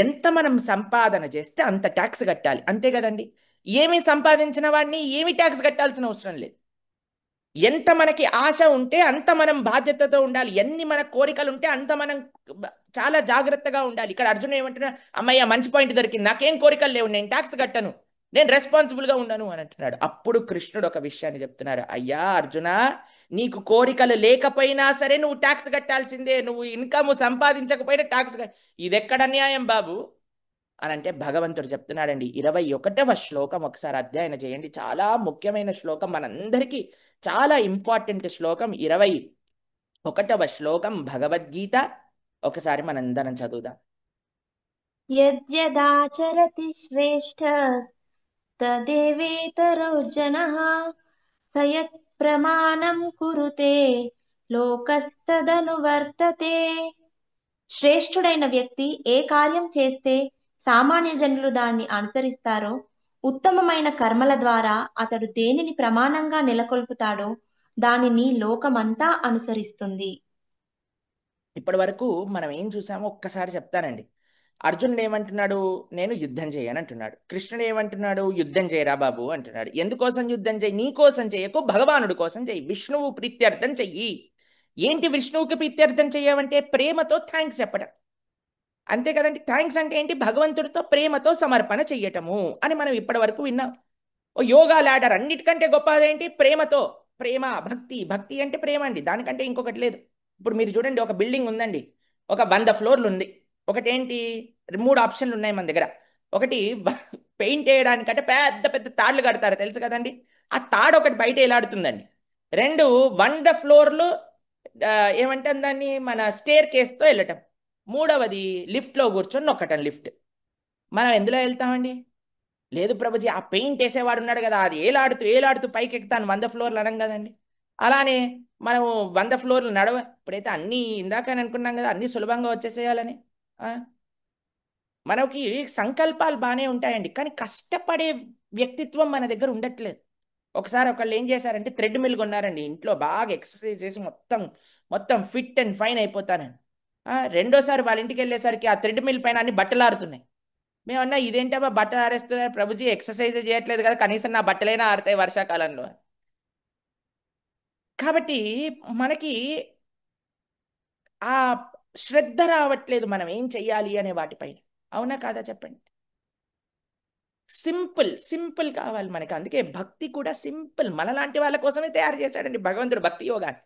ఎంత మనం సంపాదన చేస్తే అంత ట్యాక్స్ కట్టాలి, అంతే కదండి. ఏమి సంపాదించిన వాడిని ఏమి ట్యాక్స్ కట్టాల్సిన అవసరం లేదు. ఎంత మనకి ఆశ ఉంటే అంత మనం బాధ్యతతో ఉండాలి, ఎన్ని మన కోరికలు ఉంటే అంత మనం చాలా జాగ్రత్తగా ఉండాలి. ఇక్కడ అర్జున్ ఏమంటున్నా, అమ్మయ్య మంచి పాయింట్ దొరికింది, నాకేం కోరికలు లేవు, నేను ట్యాక్స్ కట్టను, నేను రెస్పాన్సిబుల్గా ఉన్నాను అని అంటున్నాడు. అప్పుడు కృష్ణుడు ఒక విషయాన్ని చెప్తున్నారు, అయ్యా అర్జున, నీకు కోరికలు లేకపోయినా సరే నువ్వు ట్యాక్స్ కట్టాల్సిందే, నువ్వు ఇన్కమ్ సంపాదించకపోయినా ట్యాక్స్ ఇది ఎక్కడ అన్యాయం బాబు అని అంటే భగవంతుడు చెప్తున్నాడండి. 21వ శ్లోకం ఒకసారి అధ్యయనం చేయండి, చాలా ముఖ్యమైన శ్లోకం, మనందరికీ చాలా ఇంపార్టెంట్ శ్లోకం. 21వ శ్లోకం భగవద్గీత, ఒకసారి మనందరం చదువుదాం. యద్యదాచరతి శ్రేష్ఠ తదేవేతరో జనః సయత్ ప్రమాణం కురుతే లోకస్తదనువర్తతే. శ్రేష్ఠుడైన వ్యక్తి ఏ కార్యం చేస్తే సామాన్య జనులు దాన్ని అనుసరిస్తారో, ఉత్తమమైన కర్మల ద్వారా అతడు దేనిని ప్రమాణంగా నెలకొల్పుతాడో దానిని లోకమంతా అనుసరిస్తుంది. ఇప్పటి వరకు మనం ఏం చూసామో ఒక్కసారి చెప్తానండి. అర్జునుడు ఏమంటున్నాడు, నేను యుద్ధం చేయను అంటున్నాడు. కృష్ణుడు ఏమంటున్నాడు, యుద్ధం చేయరా బాబు అంటున్నాడు. ఎందుకోసం యుద్ధం చేయి, నీ కోసం చేయకు, భగవానుడి కోసం చెయ్యి, విష్ణువు ప్రీత్యర్థం చెయ్యి. ఏంటి విష్ణువుకి ప్రీత్యర్థం చెయ్యవంటే ప్రేమతో థ్యాంక్స్ చెప్పడం, అంతే కదండి. థ్యాంక్స్ అంటే ఏంటి, భగవంతుడితో ప్రేమతో సమర్పణ చెయ్యటము అని మనం ఇప్పటి వరకు విన్నాం. ఓ యోగా ల్యాడర్ అన్నిటికంటే గొప్పదేంటి, ప్రేమతో, ప్రేమ భక్తి, భక్తి అంటే ప్రేమ అండి, దానికంటే ఇంకొకటి లేదు. ఇప్పుడు మీరు చూడండి, ఒక బిల్డింగ్ ఉందండి, ఒక 100 ఫ్లోర్లు ఉంది. ఒకటేంటి, 3 ఆప్షన్లు ఉన్నాయి మన దగ్గర. ఒకటి పెయింట్ వేయడానికంటే పెద్ద పెద్ద తాళ్ళు కడతారు తెలుసు కదండి, ఆ తాడు ఒకటి బయట ఎలాడుతుందండి. 2 100 ఫ్లోర్లు ఏమంటాం దాన్ని, మన స్టేర్ కేస్తో వెళ్ళటం. 3వది లిఫ్ట్లో కూర్చొని నొక్కటం లిఫ్ట్. మనం ఎందులో వెళ్తామండి? లేదు ప్రభుజీ, ఆ పెయింట్ వేసేవాడు ఉన్నాడు కదా, అది ఏలాడుతూ ఏలాడుతూ పైకి ఎక్కుతాను 100 ఫ్లోర్లు అనం కదండి. అలానే మనము 100 ఫ్లోర్లు ఇప్పుడైతే అన్నీ ఇందాక అనుకున్నాం కదా, అన్నీ సులభంగా వచ్చేసేయాలని. మనకి సంకల్పాలు బాగానే ఉంటాయండి, కానీ కష్టపడే వ్యక్తిత్వం మన దగ్గర ఉండట్లేదు. ఒకసారి ఒకళ్ళు ఏం చేశారంటే థ్రెడ్ మిల్ కొన్నారండి, ఇంట్లో బాగా ఎక్సర్సైజ్ చేసి మొత్తం మొత్తం ఫిట్ అండ్ ఫైన్ అయిపోతానని. రెండోసారి వాళ్ళ ఇంటికి వెళ్ళేసరికి ఆ థ్రెడ్ మిల్ పైన అన్ని బట్టలు ఆరుతున్నాయి. మేమన్నా ఇదేంటబ్బా బట్టలు ఆరేస్తున్నారు ప్రభుజీ, ఎక్సర్సైజ్ చేయట్లేదు కదా, కనీసం నా బట్టలైనా ఆరుతాయి వర్షాకాలంలో. కాబట్టి మనకి ఆ శ్రద్ధ రావట్లేదు మనం ఏం చెయ్యాలి అనే వాటిపైన, అవునా కాదా చెప్పండి. సింపుల్ సింపుల్ కావాలి మనకి, అందుకే భక్తి కూడా సింపుల్, మనలాంటి వాళ్ళ కోసమే తయారు చేశాడండి భగవంతుడు భక్తి యోగాన్ని.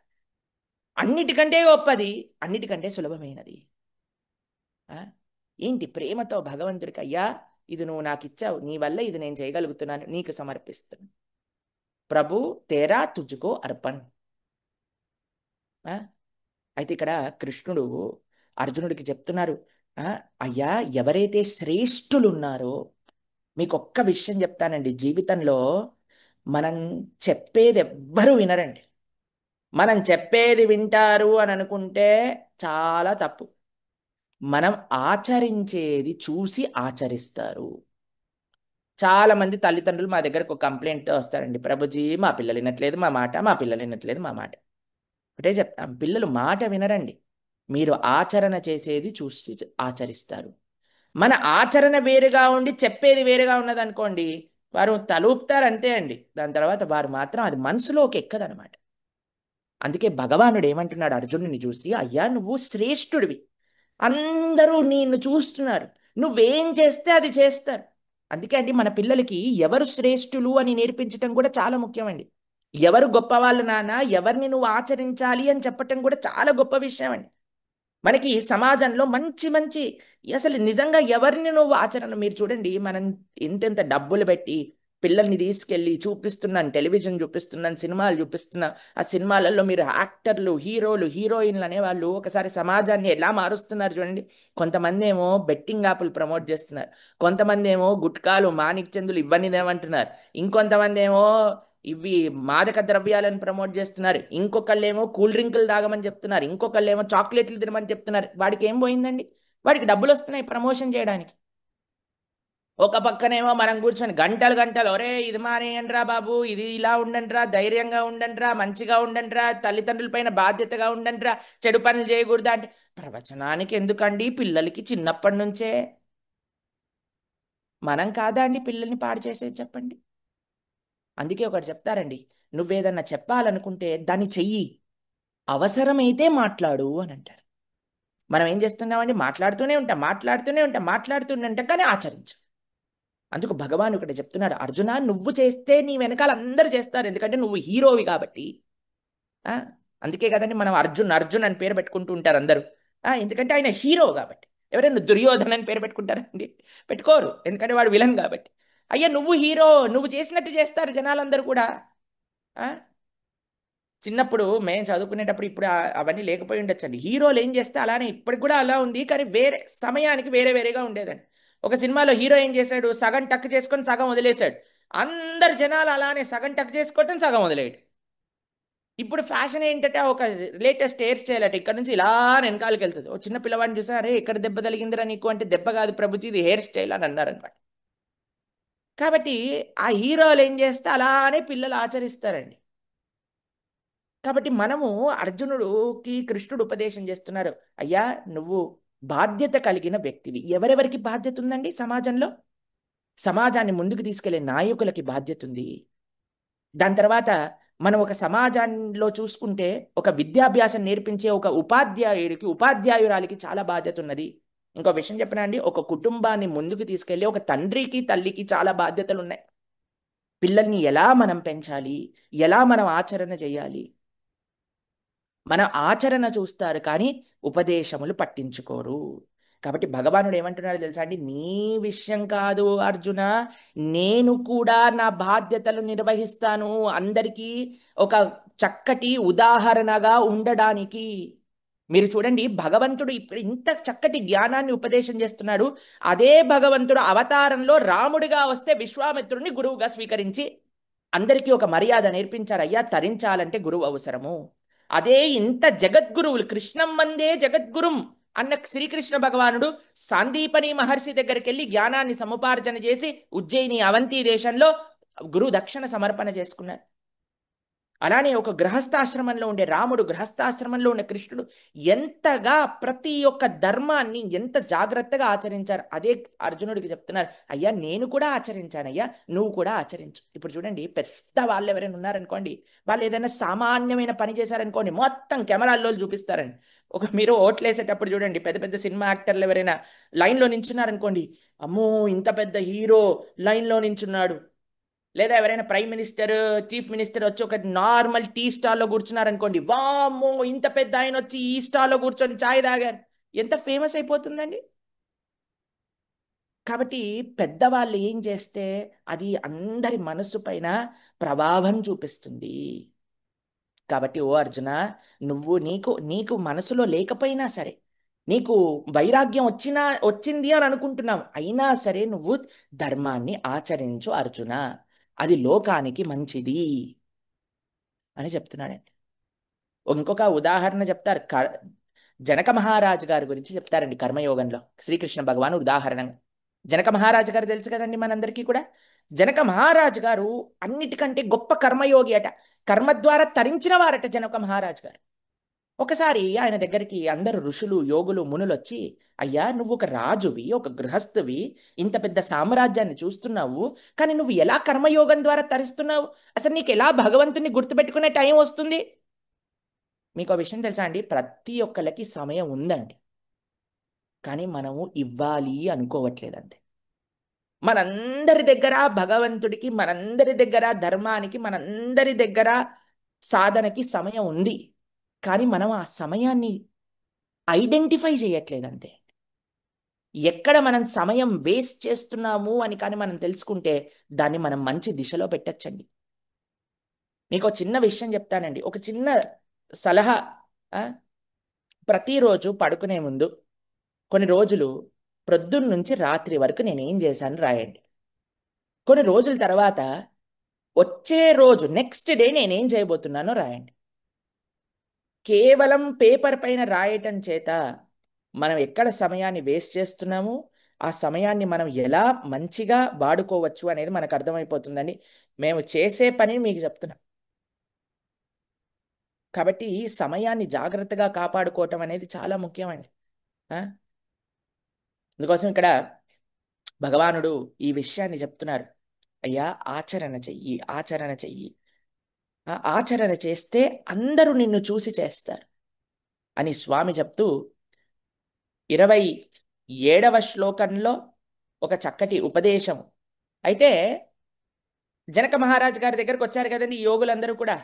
అన్నిటికంటే గొప్పది, అన్నిటికంటే సులభమైనది. ఏంటి, ప్రేమతో భగవంతుడికి, అయ్యా ఇది నువ్వు నాకు ఇచ్చావు, నీ వల్ల ఇది నేను చేయగలుగుతున్నాను, నీకు సమర్పిస్తున్నాను, ప్రభు తేరా తుజుకో అర్పణ్. అయితే ఇక్కడ కృష్ణుడు అర్జునుడికి చెప్తున్నారు, అయ్యా ఎవరైతే శ్రేష్ఠులు ఉన్నారో, మీకు ఒక్క విషయం చెప్తానండి, జీవితంలో మనం చెప్పేది ఎవ్వరూ వినరండి. మనం చెప్పేది వింటారు అని అనుకుంటే చాలా తప్పు. మనం ఆచరించేది చూసి ఆచరిస్తారు. చాలా మంది తల్లిదండ్రులు మా దగ్గరకు ఒక కంప్లైంట్ వస్తారండి, ప్రభుజీ మా పిల్లలు వినట్లేదు మా మాట, మా పిల్లలు వినట్లేదు మా మాట. ఒకటే చెప్తాం, పిల్లలు మాట వినరండి, మీరు ఆచరణ చేసేది చూసి ఆచరిస్తారు. మన ఆచరణ వేరుగా ఉండి చెప్పేది వేరుగా ఉన్నదనుకోండి, వారు తలూపుతారు అంతే అండి, దాని తర్వాత వారు మాత్రం అది మనసులోకి ఎక్కదనమాట. అందుకే భగవానుడు ఏమంటున్నాడు అర్జునుడిని చూసి, అయ్యా నువ్వు శ్రేష్ఠుడివి, అందరూ నిన్ను చూస్తున్నారు, నువ్వేం చేస్తే అది చేస్తారు. అందుకే అండి మన పిల్లలకి ఎవరు శ్రేష్ఠులు అని నేర్పించటం కూడా చాలా ముఖ్యమండి. ఎవరు గొప్పవాళ్ళు నాన్న, ఎవరిని నువ్వు ఆచరించాలి అని చెప్పటం కూడా చాలా గొప్ప విషయం అండి. మనకి సమాజంలో మంచి మంచి, అసలు నిజంగా ఎవరిని నువ్వు ఆచరణ, మీరు చూడండి మనం ఎంతెంత డబ్బులు పెట్టి పిల్లల్ని తీసుకెళ్ళి చూపిస్తున్నాను, టెలివిజన్ చూపిస్తున్నాను, సినిమాలు చూపిస్తున్నా, ఆ సినిమాలలో మీరు యాక్టర్లు, హీరోలు, హీరోయిన్లు అనేవాళ్ళు ఒకసారి సమాజాన్ని ఎలా మారుస్తున్నారు చూడండి. కొంతమంది ఏమో బెట్టింగ్ యాప్లు ప్రమోట్ చేస్తున్నారు, కొంతమంది ఏమో గుట్కాలు మాణిక్ చందులు ఇవన్నీ ఏమంటున్నారు, ఇంకొంతమంది ఏమో ఇవి మాదక ద్రవ్యాలను ప్రమోట్ చేస్తున్నారు, ఇంకొకళ్ళు ఏమో కూల్ డ్రింకులు తాగమని చెప్తున్నారు, ఇంకొకళ్ళు ఏమో చాక్లెట్లు తినమని చెప్తున్నారు. వాడికి ఏం పోయిందండి, వాడికి డబ్బులు వస్తున్నాయి ప్రమోషన్ చేయడానికి. ఒక పక్కనేమో మనం కూర్చొని గంటలు గంటలు, ఒరే ఇది మానేయండిరా బాబు, ఇది ఇలా ఉండండిరా, ధైర్యంగా ఉండండిరా, మంచిగా ఉండండిరా, తల్లిదండ్రుల పైన బాధ్యతగా ఉండండిరా, చెడు పనులు చేయకూడదా అంటే, ప్రవచనానికి ఎందుకండి, పిల్లలకి చిన్నప్పటి నుంచే మనం కాదా అండి పిల్లల్ని పాడు చేసేది చెప్పండి? అందుకే ఒకటి చెప్తారండి, నువ్వేదన్నా చెప్పాలనుకుంటే దాన్ని చెయ్యి, అవసరమైతే మాట్లాడు అని అంటారు. మనం ఏం చేస్తున్నామండి? మాట్లాడుతూనే ఉంటాం, మాట్లాడుతూనే ఉంటాం, కానీ ఆచరించం. అందుకు భగవాన్ ఒకటి చెప్తున్నాడు, అర్జున నువ్వు చేస్తే నీ వెనకాల అందరూ చేస్తారు, ఎందుకంటే నువ్వు హీరోవి కాబట్టి. ఆ అందుకే కదండి మనం అర్జున్ అర్జున్ అని పేరు పెట్టుకుంటూ ఉంటారు అందరూ. ఎందుకంటే ఆయన హీరో కాబట్టి. ఎవరైనా దుర్యోధన్ అని పేరు పెట్టుకుంటారండి? పెట్టుకోరు, ఎందుకంటే వాడు విలన్ కాబట్టి. అయ్యా నువ్వు హీరో, నువ్వు చేసినట్టు చేస్తారు జనాలందరూ కూడా. ఆ చిన్నప్పుడు మేము చదువుకునేటప్పుడు, ఇప్పుడు అవన్నీ లేకపోయి ఉండొచ్చండి. హీరోలు ఏం చేస్తే అలానే ఇప్పటికి కూడా అలా ఉంది, కానీ వేరే సమయానికి వేరే వేరేగా ఉండేదండి. ఒక సినిమాలో హీరో ఏం చేశాడు? సగం టక్ చేసుకొని సగం వదిలేశాడు. అందరు జనాలు అలానే సగం టక్ చేసుకోవటం, సగం వదిలేయడు. ఇప్పుడు ఫ్యాషన్ ఏంటంటే ఒక లేటెస్ట్ హెయిర్ స్టైల్ అట, ఇక్కడ నుంచి ఇలా వెనకాలకి వెళ్తుంది. ఒక చిన్న పిల్లవాడిని చూసా, అరే ఇక్కడ దెబ్బ తగిలిందిరా నీకు అంటే, దెబ్బ కాదు ప్రభుజీ ఇది హెయిర్ స్టైల్ అని అన్నారనమాట. కాబట్టి ఆ హీరోలు ఏం చేస్తే అలానే పిల్లలు ఆచరిస్తారండి. కాబట్టి మనము అర్జునుడికి కృష్ణుడు ఉపదేశం చేస్తున్నారు, అయ్యా నువ్వు బాధ్యత కలిగిన వ్యక్తివి. ఎవరెవరికి బాధ్యత ఉందండి సమాజంలో? సమాజాన్ని ముందుకు తీసుకెళ్లే నాయకులకి బాధ్యత ఉంది. దాని తర్వాత మనం ఒక సమాజంలో చూసుకుంటే ఒక విద్యాభ్యాసం నేర్పించే ఒక ఉపాధ్యాయుడికి, ఉపాధ్యాయురాలికి చాలా బాధ్యత ఉన్నది. ఇంకో విషయం చెప్పనా అండి, ఒక కుటుంబాన్ని ముందుకు తీసుకెళ్లి ఒక తండ్రికి తల్లికి చాలా బాధ్యతలు ఉన్నాయి. పిల్లల్ని ఎలా మనం పెంచాలి, ఎలా మనం ఆచరణ చేయాలి, మన ఆచరణ చూస్తారు కానీ ఉపదేశములు పట్టించుకోరు. కాబట్టి భగవానుడు ఏమంటున్నాడు తెలుసా అండి, నీ విషయం కాదు అర్జున, నేను కూడా నా బాధ్యతలు నిర్వహిస్తాను అందరికీ ఒక చక్కటి ఉదాహరణగా ఉండడానికి. మీరు చూడండి, భగవంతుడు ఇప్పుడు ఇంత చక్కటి జ్ఞానాన్ని ఉపదేశం చేస్తున్నాడు. అదే భగవంతుడు అవతారంలో రాముడిగా వస్తే విశ్వామిత్రుడిని గురువుగా స్వీకరించి అందరికీ ఒక మర్యాద నేర్పించారు. అయ్యా తరించాలంటే గురువు అవసరము. అదే ఇంత జగద్గురువులు, కృష్ణం వందే జగద్గురుం అన్న శ్రీకృష్ణ భగవానుడు సాందీపని మహర్షి దగ్గరికి వెళ్ళి జ్ఞానాన్ని సముపార్జన చేసి ఉజ్జయిని అవంతి దేశంలో గురు దక్షిణ సమర్పణ చేసుకున్నారు. అలానే ఒక గృహస్థాశ్రమంలో ఉండే రాముడు, గృహస్థాశ్రమంలో ఉండే కృష్ణుడు ఎంతగా ప్రతి ఒక్క ధర్మాన్ని ఎంత జాగ్రత్తగా ఆచరించారు. అదే అర్జునుడికి చెప్తున్నారు, అయ్యా నేను కూడా ఆచరించానయ్యా, నువ్వు కూడా ఆచరించు. ఇప్పుడు చూడండి, పెద్ద వాళ్ళు ఎవరైనా ఉన్నారనుకోండి, వాళ్ళు ఏదైనా సామాన్యమైన పని చేశారనుకోండి, మొత్తం కెమెరాల్లో చూపిస్తారండి. మీరు ఓట్లేసేటప్పుడు చూడండి, పెద్ద పెద్ద సినిమా యాక్టర్లు ఎవరైనా లైన్లో నించున్నారనుకోండి, అమ్మో ఇంత పెద్ద హీరో లైన్లో నించున్నాడు. లేదా ఎవరైనా ప్రైమ్ మినిస్టర్, చీఫ్ మినిస్టర్ వచ్చి ఒక నార్మల్ టీ స్టాల్లో కూర్చున్నారనుకోండి, వామ్మో ఇంత పెద్ద ఆయన వచ్చి ఈ స్టాల్లో కూర్చొని ఛాయ్ తాగారు, ఎంత ఫేమస్ అయిపోతుందండి. కాబట్టి పెద్దవాళ్ళు ఏం చేస్తే అది అందరి మనస్సు పైన ప్రభావం చూపిస్తుంది. కాబట్టి ఓ అర్జున, నువ్వు నీకు నీకు మనసులో లేకపోయినా సరే, నీకు వైరాగ్యం వచ్చింది అని అనుకుంటున్నావు, అయినా సరే నువ్వు ధర్మాన్ని ఆచరించు అర్జున, అది లోకానికి మంచిది అని చెప్తున్నాడండి. ఇంకొక ఉదాహరణ చెప్తారు, జనక మహారాజు గారి గురించి చెప్తారండి కర్మయోగంలో శ్రీకృష్ణ భగవాన్ ఉదాహరణగా. జనక మహారాజు గారు తెలుసు కదండి మనందరికీ కూడా. జనక మహారాజు గారు అన్నిటికంటే గొప్ప కర్మయోగి అట, కర్మ ద్వారా తరించిన వారట జనక మహారాజు గారు. ఒకసారి ఆయన దగ్గరికి అందరు ఋషులు, యోగులు, మునులు వచ్చి, అయ్యా నువ్వు ఒక రాజువి, ఒక గృహస్థువి, ఇంత పెద్ద సామ్రాజ్యాన్ని చూస్తున్నావు, కానీ నువ్వు ఎలా కర్మయోగం ద్వారా తరిస్తున్నావు? అసలు నీకు ఎలా భగవంతుని గుర్తుపెట్టుకునే టైం వస్తుంది? మీకు ఆ విషయం తెలుసా అండి, ప్రతి ఒక్కరికి సమయం ఉందండి, కానీ మనము ఇవ్వాలి అనుకోవట్లేదు అంతే. మనందరి దగ్గర భగవంతుడికి, మనందరి దగ్గర ధర్మానికి, మనందరి దగ్గర సాధనకి సమయం ఉంది, కానీ మనం ఆ సమయాన్ని ఐడెంటిఫై చేయట్లేదు అంతే. ఎక్కడ మనం సమయం వేస్ట్ చేస్తున్నాము అని కానీ మనం తెలుసుకుంటే దాన్ని మనం మంచి దిశలో పెట్టచ్చండి. మీకు ఒక చిన్న విషయం చెప్తానండి, ఒక చిన్న సలహా. ప్రతిరోజు పడుకునే ముందు కొన్ని రోజులు ప్రొద్దున్న నుంచి రాత్రి వరకు నేను ఏం చేశాను రాయండి. కొన్ని రోజుల తర్వాత వచ్చే రోజు నెక్స్ట్ డే నేనేం చేయబోతున్నానో రాయండి. కేవలం పేపర్ పైన రాయటం చేత మనం ఎక్కడ సమయాన్ని వేస్ట్ చేస్తున్నాము, ఆ సమయాన్ని మనం ఎలా మంచిగా వాడుకోవచ్చు అనేది మనకు అర్థమైపోతుందండి. మేము చేసే పని మీకు చెప్తున్నాం. కాబట్టి ఈ సమయాన్ని జాగ్రత్తగా కాపాడుకోవటం అనేది చాలా ముఖ్యమండి. అందుకోసం ఇక్కడ భగవానుడు ఈ విషయాన్ని చెప్తున్నారు. అయ్యా, ఆచరణ చెయ్యి, ఆచరణ చెయ్యి. ఆచరణ చేస్తే అందరూ నిన్ను చూసి చేస్తారు అని స్వామి చెప్తూ 27వ శ్లోకంలో ఒక చక్కటి ఉపదేశం. అయితే జనక మహారాజు గారి దగ్గరకు వచ్చారు కదండి ఈ యోగులందరూ కూడా.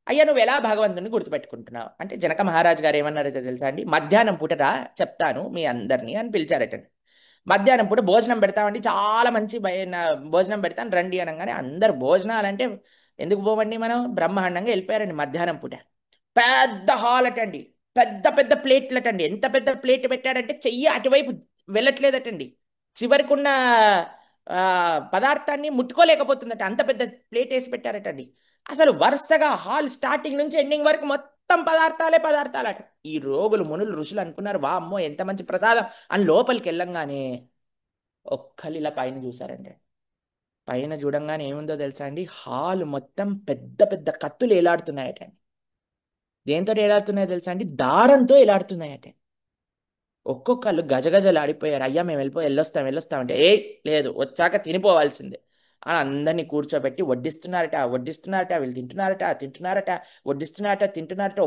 అయ్యా, నువ్వు ఎలా భగవంతుని గుర్తుపెట్టుకుంటున్నావు అంటే జనక మహారాజు గారు ఏమన్నారైతే తెలుసా అండి, మధ్యాహ్నం పూట రా చెప్తాను మీ అందరినీ అని పిలిచారటండి. మధ్యాహ్నం పూట భోజనం పెడతామండి, చాలా మంచి భోజనం పెడతాను రండి అనగానే అందరు భోజనాలు అంటే ఎందుకు పోవండి, మనం బ్రహ్మాండంగా వెళ్ళిపోయారండి. మధ్యాహ్నం పూట పెద్ద హాల్ అటండి, పెద్ద పెద్ద ప్లేట్లటండి. ఎంత పెద్ద ప్లేట్ పెట్టాడంటే చెయ్యి అటువైపు వెళ్ళట్లేదటండి. చివరికున్న పదార్థాన్ని ముట్టుకోలేకపోతుందట, అంత పెద్ద ప్లేట్ వేసి పెట్టారటండి. అసలు వరుసగా హాల్ స్టార్టింగ్ నుంచి ఎండింగ్ వరకు మొత్తం పదార్థాలట. ఈ రోగులు మునులు ఋషులు అనుకున్నారు, వామ్మో ఎంత మంచి ప్రసాదం అని లోపలికి వెళ్ళంగానే ఒక్కళ్ళు ఇలా పైన చూసారండి. పైన చూడంగానే ఏముందో తెలుసా అండి, హాల్ మొత్తం పెద్ద పెద్ద కత్తులు ఏలాడుతున్నాయటండి. దేంతో ఏలాడుతున్నాయో తెలుసా అండి, దారంతో ఏలాడుతున్నాయట. ఒక్కొక్కళ్ళు గజగజలాడిపోయారు. అయ్యా మేము వెళ్ళొస్తాం అంటే, ఏ లేదు, వచ్చాక తినిపోవాల్సిందే అని అందరినీ కూర్చోబెట్టి వడ్డిస్తున్నారట. వీళ్ళు తింటున్నారట, తింటున్నారట.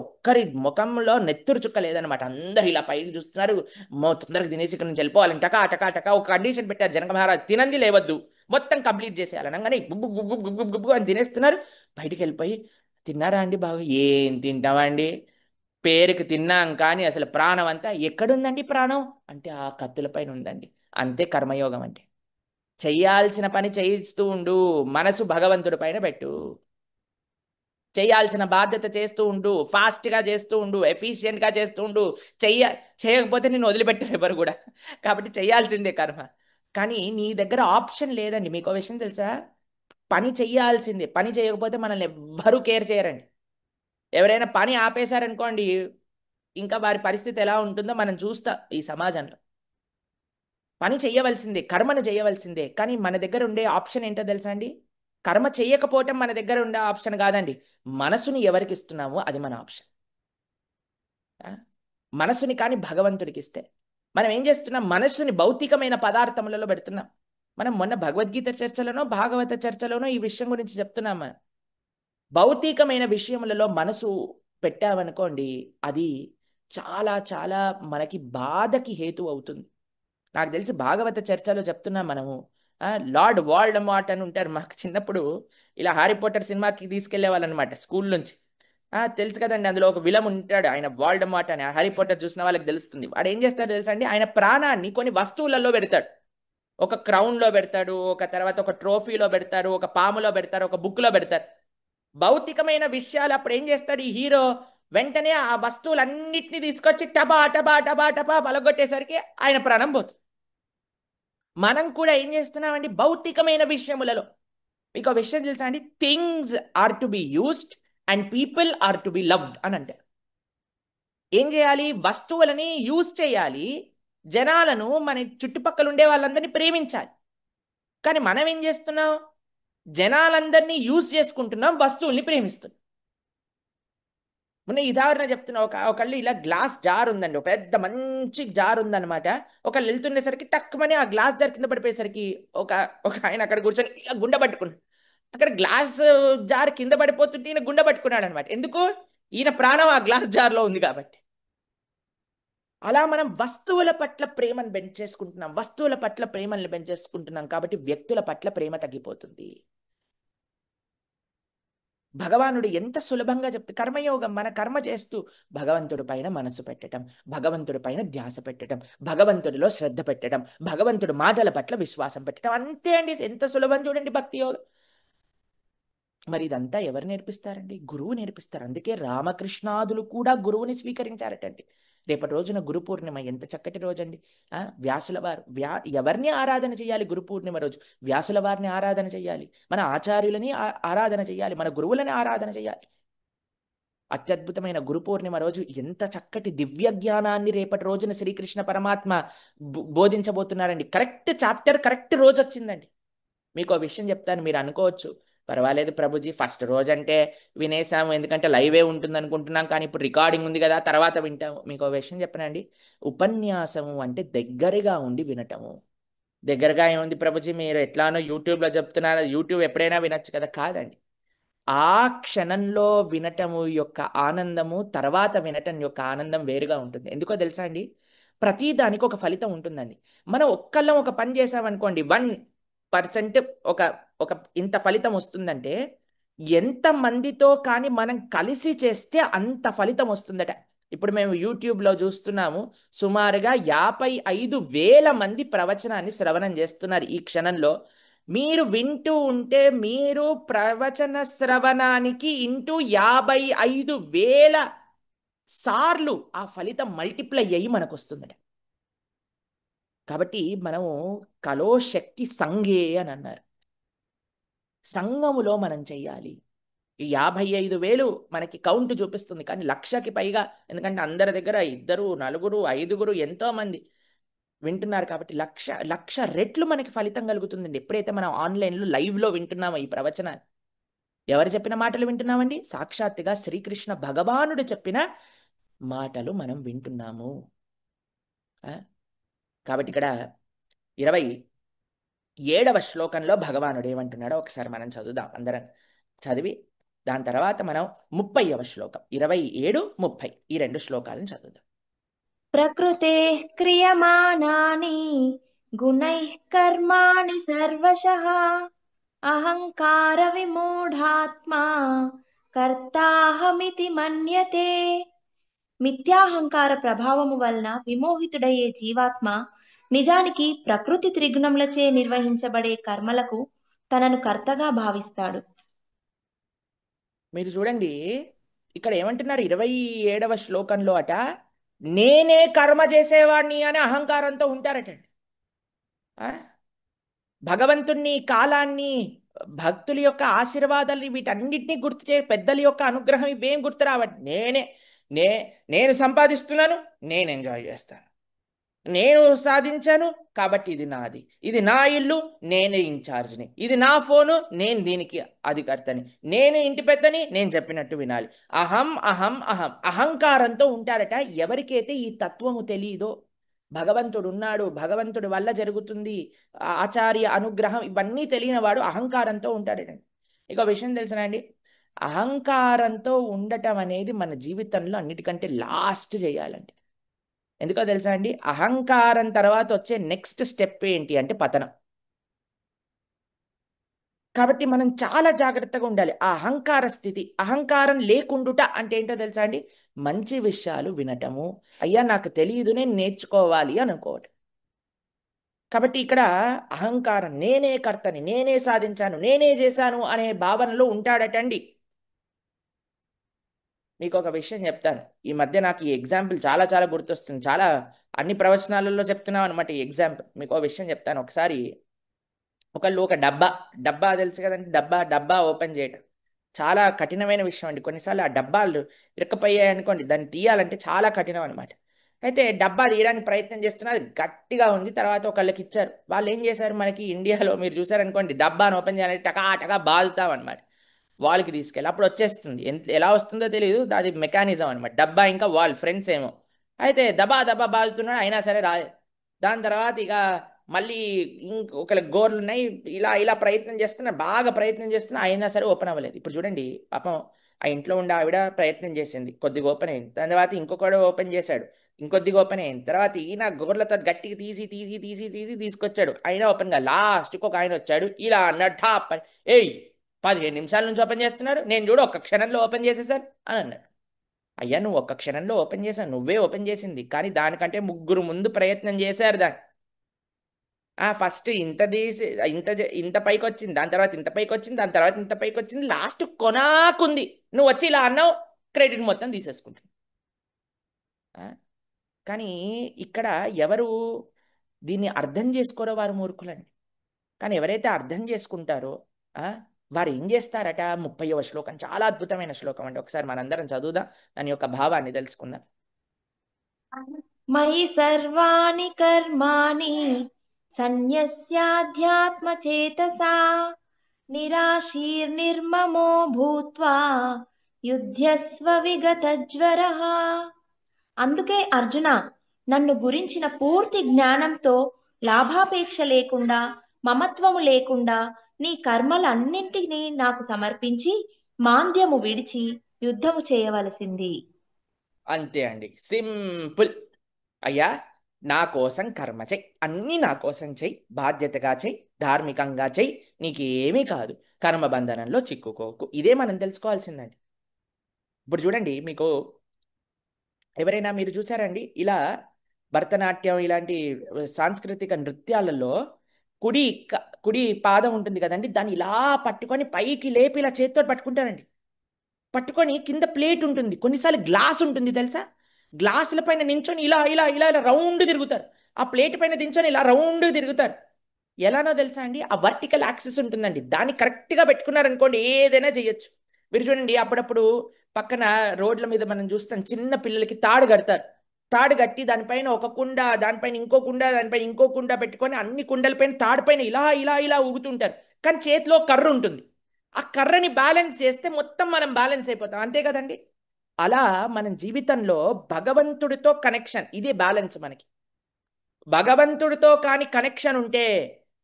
ఒక్కరి ముఖంలో నెత్తురు చుక్క లేదనమాట. అందరు ఇలా పైకి చూస్తున్నారు. తొందరగా తినేసి ఇక్కడ నుంచి వెళ్ళిపోవాలని టకా ఒక కండిషన్ పెట్టారు జనక మహారాజ్, తినంది లేవద్దు, మొత్తం కంప్లీట్ చేసేయాలి అనగానే గుబ్బు గుబ్బు గుబ్బు గుబ్బు గుబ్బు అని తినేస్తున్నారు. బయటికి వెళ్ళిపోయి, తిన్నారా అండి బాగా, ఏం తింటామండి, పేరుకి తిన్నాం కానీ అసలు ప్రాణం అంతా ఎక్కడుందండి, ప్రాణం అంటే ఆ కత్తుల పైన ఉందండి. అంతే కర్మయోగం అంటే. చెయ్యాల్సిన పని చేయిస్తూ ఉండు, మనసు భగవంతుడి పైన పెట్టు. చేయాల్సిన బాధ్యత చేస్తూ ఉండు, ఫాస్ట్గా చేస్తూ ఉండు, ఎఫిషియెంట్గా చేస్తూ ఉండు. చేయకపోతే నేను వదిలిపెట్టారు ఎవరు కూడా. కాబట్టి చేయాల్సిందే కర్మ. కానీ నీ దగ్గర ఆప్షన్ లేదండి. మీకు విషయం తెలుసా, పని చెయ్యాల్సిందే. పని చేయకపోతే మనల్ని ఎవ్వరూ కేర్ చేయరండి. ఎవరైనా పని ఆపేశారనుకోండి, ఇంకా వారి పరిస్థితి ఎలా ఉంటుందో మనం చూస్తాం ఈ సమాజంలో. పని చేయవలసిందే, కర్మను చేయవలసిందే. కానీ మన దగ్గర ఉండే ఆప్షన్ ఏంటో తెలుసా అండి, కర్మ చేయకపోవటం మన దగ్గర ఉండే ఆప్షన్ కాదండి. మనసుని ఎవరికి ఇస్తున్నామో అది మన ఆప్షన్. మనసుని కానీ భగవంతుడికి ఇస్తే మనం ఏం చేస్తున్నాం, మనస్సుని భౌతికమైన పదార్థములలో పెడుతున్నాం. మనం మొన్న భగవద్గీత చర్చలోనో భాగవత చర్చలోనో ఈ విషయం గురించి చెప్తున్నాం. మనం భౌతికమైన విషయములలో మనసు పెట్టామనుకోండి, అది చాలా చాలా మనకి బాధకి హేతు అవుతుంది. నాకు తెలిసి భాగవత చర్చలో చెప్తున్నాం మనము. లార్డ్ వాల్డెమార్ట్ అని ఉంటారు. మాకు చిన్నప్పుడు ఇలా హ్యారీ పాటర్ సినిమాకి తీసుకెళ్లే వాళ్ళు అనమాట స్కూల్ నుంచి. తెలుసు కదండి, అందులో ఒక విలన్ ఉంటాడు, ఆయన వాల్డెమార్ట్ అని. హ్యారీ పాటర్ చూసిన వాళ్ళకి తెలుస్తుంది. వాడు ఏం చేస్తాడు తెలుసా అండి, ఆయన ప్రాణాన్ని కొన్ని వస్తువులలో పెడతాడు. ఒక క్రౌన్లో పెడతాడు, ఒక తర్వాత ఒక ట్రోఫీలో పెడతారు, ఒక పాములో పెడతారు, ఒక బుక్లో పెడతారు. భౌతికమైన విషయాలు అప్పుడు ఏం చేస్తాడు ఈ హీరో, వెంటనే ఆ వస్తువులన్నిటిని తీసుకొచ్చి టబా టబా టబా టబా పలగొట్టేసరికి ఆయన ప్రాణం పోతుంది. మనం కూడా ఏం చేస్తున్నామండి, భౌతికమైన విషయములలో. మీకు ఆ విషయం తెలుసా అండి, things are to be used and people are to be loved అని అంటారు. ఏం చేయాలి, వస్తువులని యూజ్ చేయాలి, జనాలను మన చుట్టుపక్కల ఉండే వాళ్ళందరినీ ప్రేమించాలి. కానీ మనం ఏం చేస్తున్నాం, జనాలందరినీ యూజ్ చేసుకుంటున్నాం, వస్తువుల్ని ప్రేమిస్తున్నాం. మొన్న ఉదాహరణ చెప్తున్నా, ఒకళ్ళు ఇలా గ్లాస్ జార్ ఉందండి, ఒక పెద్ద మంచి జార్ ఉందన్నమాట. ఒకళ్ళు వెళ్తుండేసరికి టక్కుమని ఆ గ్లాస్ జార్ కింద పడిపోయేసరికి ఒక ఆయన అక్కడ కూర్చొని ఇలా గుండె పట్టుకున్నాడు. అక్కడ గ్లాస్ జార్ కింద పడిపోతుంటే ఈయన గుండె పట్టుకున్నాడు అనమాట. ఎందుకు, ఈయన ప్రాణం ఆ గ్లాస్ జార్లో ఉంది కాబట్టి. అలా మనం వస్తువుల పట్ల ప్రేమను పెంచేసుకుంటున్నాం, వస్తువుల పట్ల ప్రేమను పెంచేసుకుంటున్నాం కాబట్టి వ్యక్తుల పట్ల ప్రేమ తగ్గిపోతుంది. భగవానుడు ఎంత సులభంగా చెప్తే, కర్మయోగం మన కర్మ చేస్తూ భగవంతుడి పైన మనసు పెట్టడం, భగవంతుడి పైన ధ్యాస పెట్టడం, భగవంతుడిలో శ్రద్ధ పెట్టడం, భగవంతుడి మాటల పట్ల విశ్వాసం పెట్టడం, అంతే అండి. ఎంత సులభం చూడండి భక్తి యోగం. మరి ఇదంతా ఎవరు నేర్పిస్తారండి, గురువు నేర్పిస్తారు. అందుకే రామకృష్ణాదులు కూడా గురువుని స్వీకరించారటండి. రేపటి రోజున గురు పూర్ణిమ ఎంత చక్కటి రోజు అండి. వ్యాసుల వారు ఎవరిని ఆరాధన చేయాలి, గురు పూర్ణిమ రోజు వ్యాసుల వారిని ఆరాధన చేయాలి, మన ఆచార్యులని ఆరాధన చేయాలి, మన గురువులని ఆరాధన చేయాలి. అత్యద్భుతమైన గురు పూర్ణిమ రోజు ఎంత చక్కటి దివ్య జ్ఞానాన్ని రేపటి రోజున శ్రీకృష్ణ పరమాత్మ బోధించబోతున్నారండి. కరెక్ట్ చాప్టర్, కరెక్ట్ రోజు వచ్చిందండి. మీకు ఆ విషయం చెప్తాను, మీరు అనుకోవచ్చు పర్వాలేదు ప్రభుజీ, ఫస్ట్ రోజు అంటే వినేసాము, ఎందుకంటే లైవే ఉంటుంది అనుకుంటున్నాం, కానీ ఇప్పుడు రికార్డింగ్ ఉంది కదా తర్వాత వింటాము. మీకు ఒక విషయం చెప్పనండి, ఉపన్యాసము అంటే దగ్గరగా ఉండి వినటము. దగ్గరగా ఏముంది ప్రభుజీ, మీరు ఎట్లానో యూట్యూబ్లో చెప్తున్నారు, యూట్యూబ్ ఎప్పుడైనా వినొచ్చు కదా. కాదండి, ఆ క్షణంలో వినటము యొక్క ఆనందము తర్వాత వినటం యొక్క ఆనందం వేరుగా ఉంటుంది. ఎందుకో తెలుసా అండి, ప్రతి దానికి ఒక ఫలితం ఉంటుందండి. మనం ఒక్కళ్ళం ఒక పని చేసామనుకోండి, 1% ఒక ఒక ఇంత ఫలితం వస్తుందంటే, ఎంత మందితో కానీ మనం కలిసి చేస్తే అంత ఫలితం వస్తుందట. ఇప్పుడు మేము యూట్యూబ్లో చూస్తున్నాము, సుమారుగా 55,000 మంది ప్రవచనాన్ని శ్రవణం చేస్తున్నారు ఈ క్షణంలో. మీరు వింటూ ఉంటే మీరు ప్రవచన శ్రవణానికి ఇంటూ 55,000 సార్లు ఆ ఫలితం మల్టిప్లై అయ్యి మనకు వస్తుందట. కాబట్టి మనము కలో శక్తి సంఘే అని అన్నారు, సంఘములో మనం చెయ్యాలి. ఈ 55,000 మనకి కౌంట్ చూపిస్తుంది, కానీ 1,00,000కి పైగా, ఎందుకంటే అందరి దగ్గర 2, 4, 5 ఎంతో మంది వింటున్నారు కాబట్టి 1,00,000 రెట్లు మనకి ఫలితం కలుగుతుందండి ఎప్పుడైతే మనం ఆన్లైన్లో లైవ్లో వింటున్నామో ఈ ప్రవచనాలు. ఎవరు చెప్పిన మాటలు వింటున్నామండి? సాక్షాత్తుగా శ్రీకృష్ణ భగవానుడు చెప్పిన మాటలు మనం వింటున్నాము. కాబట్టి ఇక్కడ 27వ శ్లోకంలో భగవానుడు ఏమంటున్నాడో ఒకసారి మనం చదువుదాం అందరం. చదివి దాని తర్వాత మనం 30వ శ్లోకం, 27, 30 ఈ 2 శ్లోకాలను చదువుదాం. ప్రకృతే క్రియమానాని గుణైః కర్మాణి సర్వశః అహంకార విమూఢాత్మా కర్తాహమితి మన్యతే. మిథ్యాహంకార ప్రభావము వలన విమోహితుడయ్యే జీవాత్మ నిజానికి ప్రకృతి త్రిగుణములచే నిర్వహించబడే కర్మలకు తనను కర్తగా భావిస్తాడు. మీరు చూడండి, ఇక్కడ ఏమంటున్నారు 27వ శ్లోకంలో అట, నేనే కర్మ చేసేవాడిని అని అహంకారంతో ఉంటారటండి. భగవంతుణ్ణి, కాలాన్ని, భక్తుల యొక్క ఆశీర్వాదాలు వీటన్నిటినీ గుర్తు చే, పెద్దల యొక్క అనుగ్రహం ఇవేం గుర్తు రావట్లేదు. నేను సంపాదిస్తున్నాను, నేను ఎంజాయ్ చేస్తాను, నేను సాధించాను కాబట్టి ఇది నాది, ఇది నా ఇల్లు, నేనే ఇన్ఛార్జ్ని, ఇది నా ఫోను, నేను దీనికి అధికర్తని, నేనే ఇంటి పెద్దని, నేను చెప్పినట్టు వినాలి. అహం అహం అహం అహంకారంతో ఉంటారట. ఎవరికైతే ఈ తత్వము తెలియదో, భగవంతుడు ఉన్నాడు, భగవంతుడి వల్ల జరుగుతుంది, ఆచార్య అనుగ్రహం ఇవన్నీ తెలియని వాడు అహంకారంతో ఉంటాడటండి. ఇక విషయం తెలిసిన అండి, అహంకారంతో ఉండటం అనేది మన జీవితంలో అన్నిటికంటే లాస్ట్ చేయాలండి. ఎందుకో తెలుసా అండి, అహంకారం తర్వాత వచ్చే నెక్స్ట్ స్టెప్ ఏంటి అంటే పతనం. కాబట్టి మనం చాలా జాగ్రత్తగా ఉండాలి. ఆ అహంకార స్థితి, అహంకారం లేకుండుట అంటే ఏంటో తెలుసా అండి, మంచి విషయాలు వినటము, అయ్యా నాకు తెలియదు నేను నేర్చుకోవాలి అనుకోవటం. కాబట్టి ఇక్కడ అహంకారం, నేనే కర్తని, నేనే సాధించాను, నేనే చేశాను అనే భావనలో ఉంటాడటండి. మీకు ఒక విషయం చెప్తాను, ఈ మధ్య నాకు ఈ ఎగ్జాంపుల్ చాలా చాలా గుర్తొస్తుంది, చాలా అన్ని ప్రవచనాలలో చెప్తున్నాం అనమాట ఈ ఎగ్జాంపుల్. మీకు ఒక విషయం చెప్తాను. ఒకసారి ఒకళ్ళు ఒక డబ్బా తెలుసు కదండి, డబ్బా ఓపెన్ చేయటం చాలా కఠినమైన విషయం అండి. కొన్నిసార్లు ఆ డబ్బాలు ఇరక్కపోయాయి అనుకోండి, దాన్ని తీయాలంటే చాలా కఠినం అనమాట. అయితే డబ్బా తీయడానికి ప్రయత్నం చేస్తున్నా, అది గట్టిగా ఉంది. తర్వాత ఒకళ్ళకి ఇచ్చారు, వాళ్ళు ఏం చేశారు, మనకి ఇండియాలో మీరు చూసారనుకోండి, డబ్బాను ఓపెన్ చేయాలంటే టకా బాదుతాం అనమాట. వాల్కి తీసుకెళ్ళి అప్పుడు వచ్చేస్తుంది. ఎలా వస్తుందో తెలియదు, అది మెకానిజం అనమాట. డబ్బా ఇంకా వాల్ ఫ్రెండ్స్ ఏమో. అయితే దబా బాదుతున్నాడు, అయినా సరే రాలేదు. దాని తర్వాత ఇక మళ్ళీ ఇంకొకళ్ళ గోర్లు ఉన్నాయి, ఇలా ప్రయత్నం చేస్తున్నా, బాగా ప్రయత్నం చేస్తున్నా, అయినా సరే ఓపెన్ అవ్వలేదు. ఇప్పుడు చూడండి, పాపం ఆ ఇంట్లో ఉండే ఆవిడ ప్రయత్నం చేసింది, కొద్దిగా ఓపెన్ అయింది. దాని తర్వాత ఇంకొకడు ఓపెన్ చేశాడు, ఇంకొద్దిగా ఓపెన్ అయింది. తర్వాత ఈయన గోర్లతో గట్టిగా తీసి తీసుకొచ్చాడు, అయినా ఓపెన్ గా. లాస్ట్కి ఒక ఆయన వచ్చాడు, ఇలా అన్నాడు ఠాప్ అని, 15 నిమిషాల నుంచి ఓపెన్ చేస్తున్నారు, నేను చూడు ఒక్క క్షణంలో ఓపెన్ చేసేసాను అని అన్నాడు. అయ్యా నువ్వు ఒక్క క్షణంలో ఓపెన్ చేశాను, నువ్వే ఓపెన్ చేసింది, కానీ దానికంటే 3 ముందు ప్రయత్నం చేశారు దాన్ని. ఫస్ట్ ఇంత తీసి ఇంత పైకి వచ్చింది, దాని తర్వాత ఇంత పైకి వచ్చింది, దాని తర్వాత ఇంత పైకి వచ్చింది, లాస్ట్ కొనాకుంది. నువ్వు వచ్చి ఇలా అన్నావు, క్రెడిట్ మొత్తం తీసేసుకుంటుంది. కానీ ఇక్కడ ఎవరు దీన్ని అర్థం చేసుకోరో వారు మూర్ఖులండి. కానీ ఎవరైతే అర్థం చేసుకుంటారో వారు ఏం చేస్తారట, 30వ శ్లోకం చాలా అద్భుతమైన శ్లోకం అండి. ఒకసారి మనందరం చదువుదాం, దాని యొక్క భావాన్ని తెలుసుకుందాం. మయి సర్వాణి కర్మాణి సన్యస్యాధ్యాత్మచేతసా నిరాశీర్నిర్మమో భూత్వా యుధ్యస్వ విగతజ్వరః. అందుకే అర్జున, నన్ను గురించిన పూర్తి జ్ఞానంతో లాభాపేక్ష లేకుండా, మమత్వము లేకుండా నీ కర్మలన్నింటినీ నాకు సమర్పించి మాంద్యము విడిచి యుద్ధము చేయవలసింది. అంతే అండి, సింపుల్. అయ్యా, నా కోసం కర్మ చెయ్యి, అన్నీ నా కోసం చెయ్యి, బాధ్యతగా చెయ్యి, ధార్మికంగా చెయ్యి, నీకేమీ కాదు, కర్మబంధనంలో చిక్కుకోకు. ఇదే మనం తెలుసుకోవాల్సిందండి. ఇప్పుడు చూడండి, మీకు ఎవరైనా మీరు చూసారండి ఇలా భరతనాట్యం ఇలాంటి సాంస్కృతిక నృత్యాలలో కుడి పాదం ఉంటుంది కదండి, దాన్ని ఇలా పట్టుకొని పైకి లేపి ఇలా చేతితో పట్టుకుంటారండి. పట్టుకొని కింద ప్లేట్ ఉంటుంది, కొన్నిసార్లు గ్లాస్ ఉంటుంది తెలుసా, గ్లాసుల పైన నించొని ఇలా ఇలా ఇలా ఇలా రౌండ్ తిరుగుతారు. ఆ ప్లేట్ పైన దించొని ఇలా రౌండ్ తిరుగుతారు. ఎలానో తెలుసా అండి, ఆ వర్టికల్ యాక్సిస్ ఉంటుందండి, దాన్ని కరెక్ట్గా పెట్టుకున్నారనుకోండి ఏదైనా చేయొచ్చు. మీరు చూడండి, అప్పుడప్పుడు పక్కన రోడ్ల మీద మనం చూస్తాం, చిన్న పిల్లలకి తాడు కడతారు. తాడు కట్టి దానిపైన ఒక కుండ, దానిపైన ఇంకో కుండ, దానిపైన ఇంకో కుండ పెట్టుకొని అన్ని కుండలపైన తాడుపైన ఇలా ఇలా ఇలా ఊగుతుంటారు. కానీ చేతిలో కర్ర ఉంటుంది. ఆ కర్రని బ్యాలెన్స్ చేస్తే మొత్తం మనం బ్యాలెన్స్ అయిపోతాం, అంతే కదండి. అలా మన జీవితంలో భగవంతుడితో కనెక్షన్, ఇదే బ్యాలెన్స్ మనకి. భగవంతుడితో కాని కనెక్షన్ ఉంటే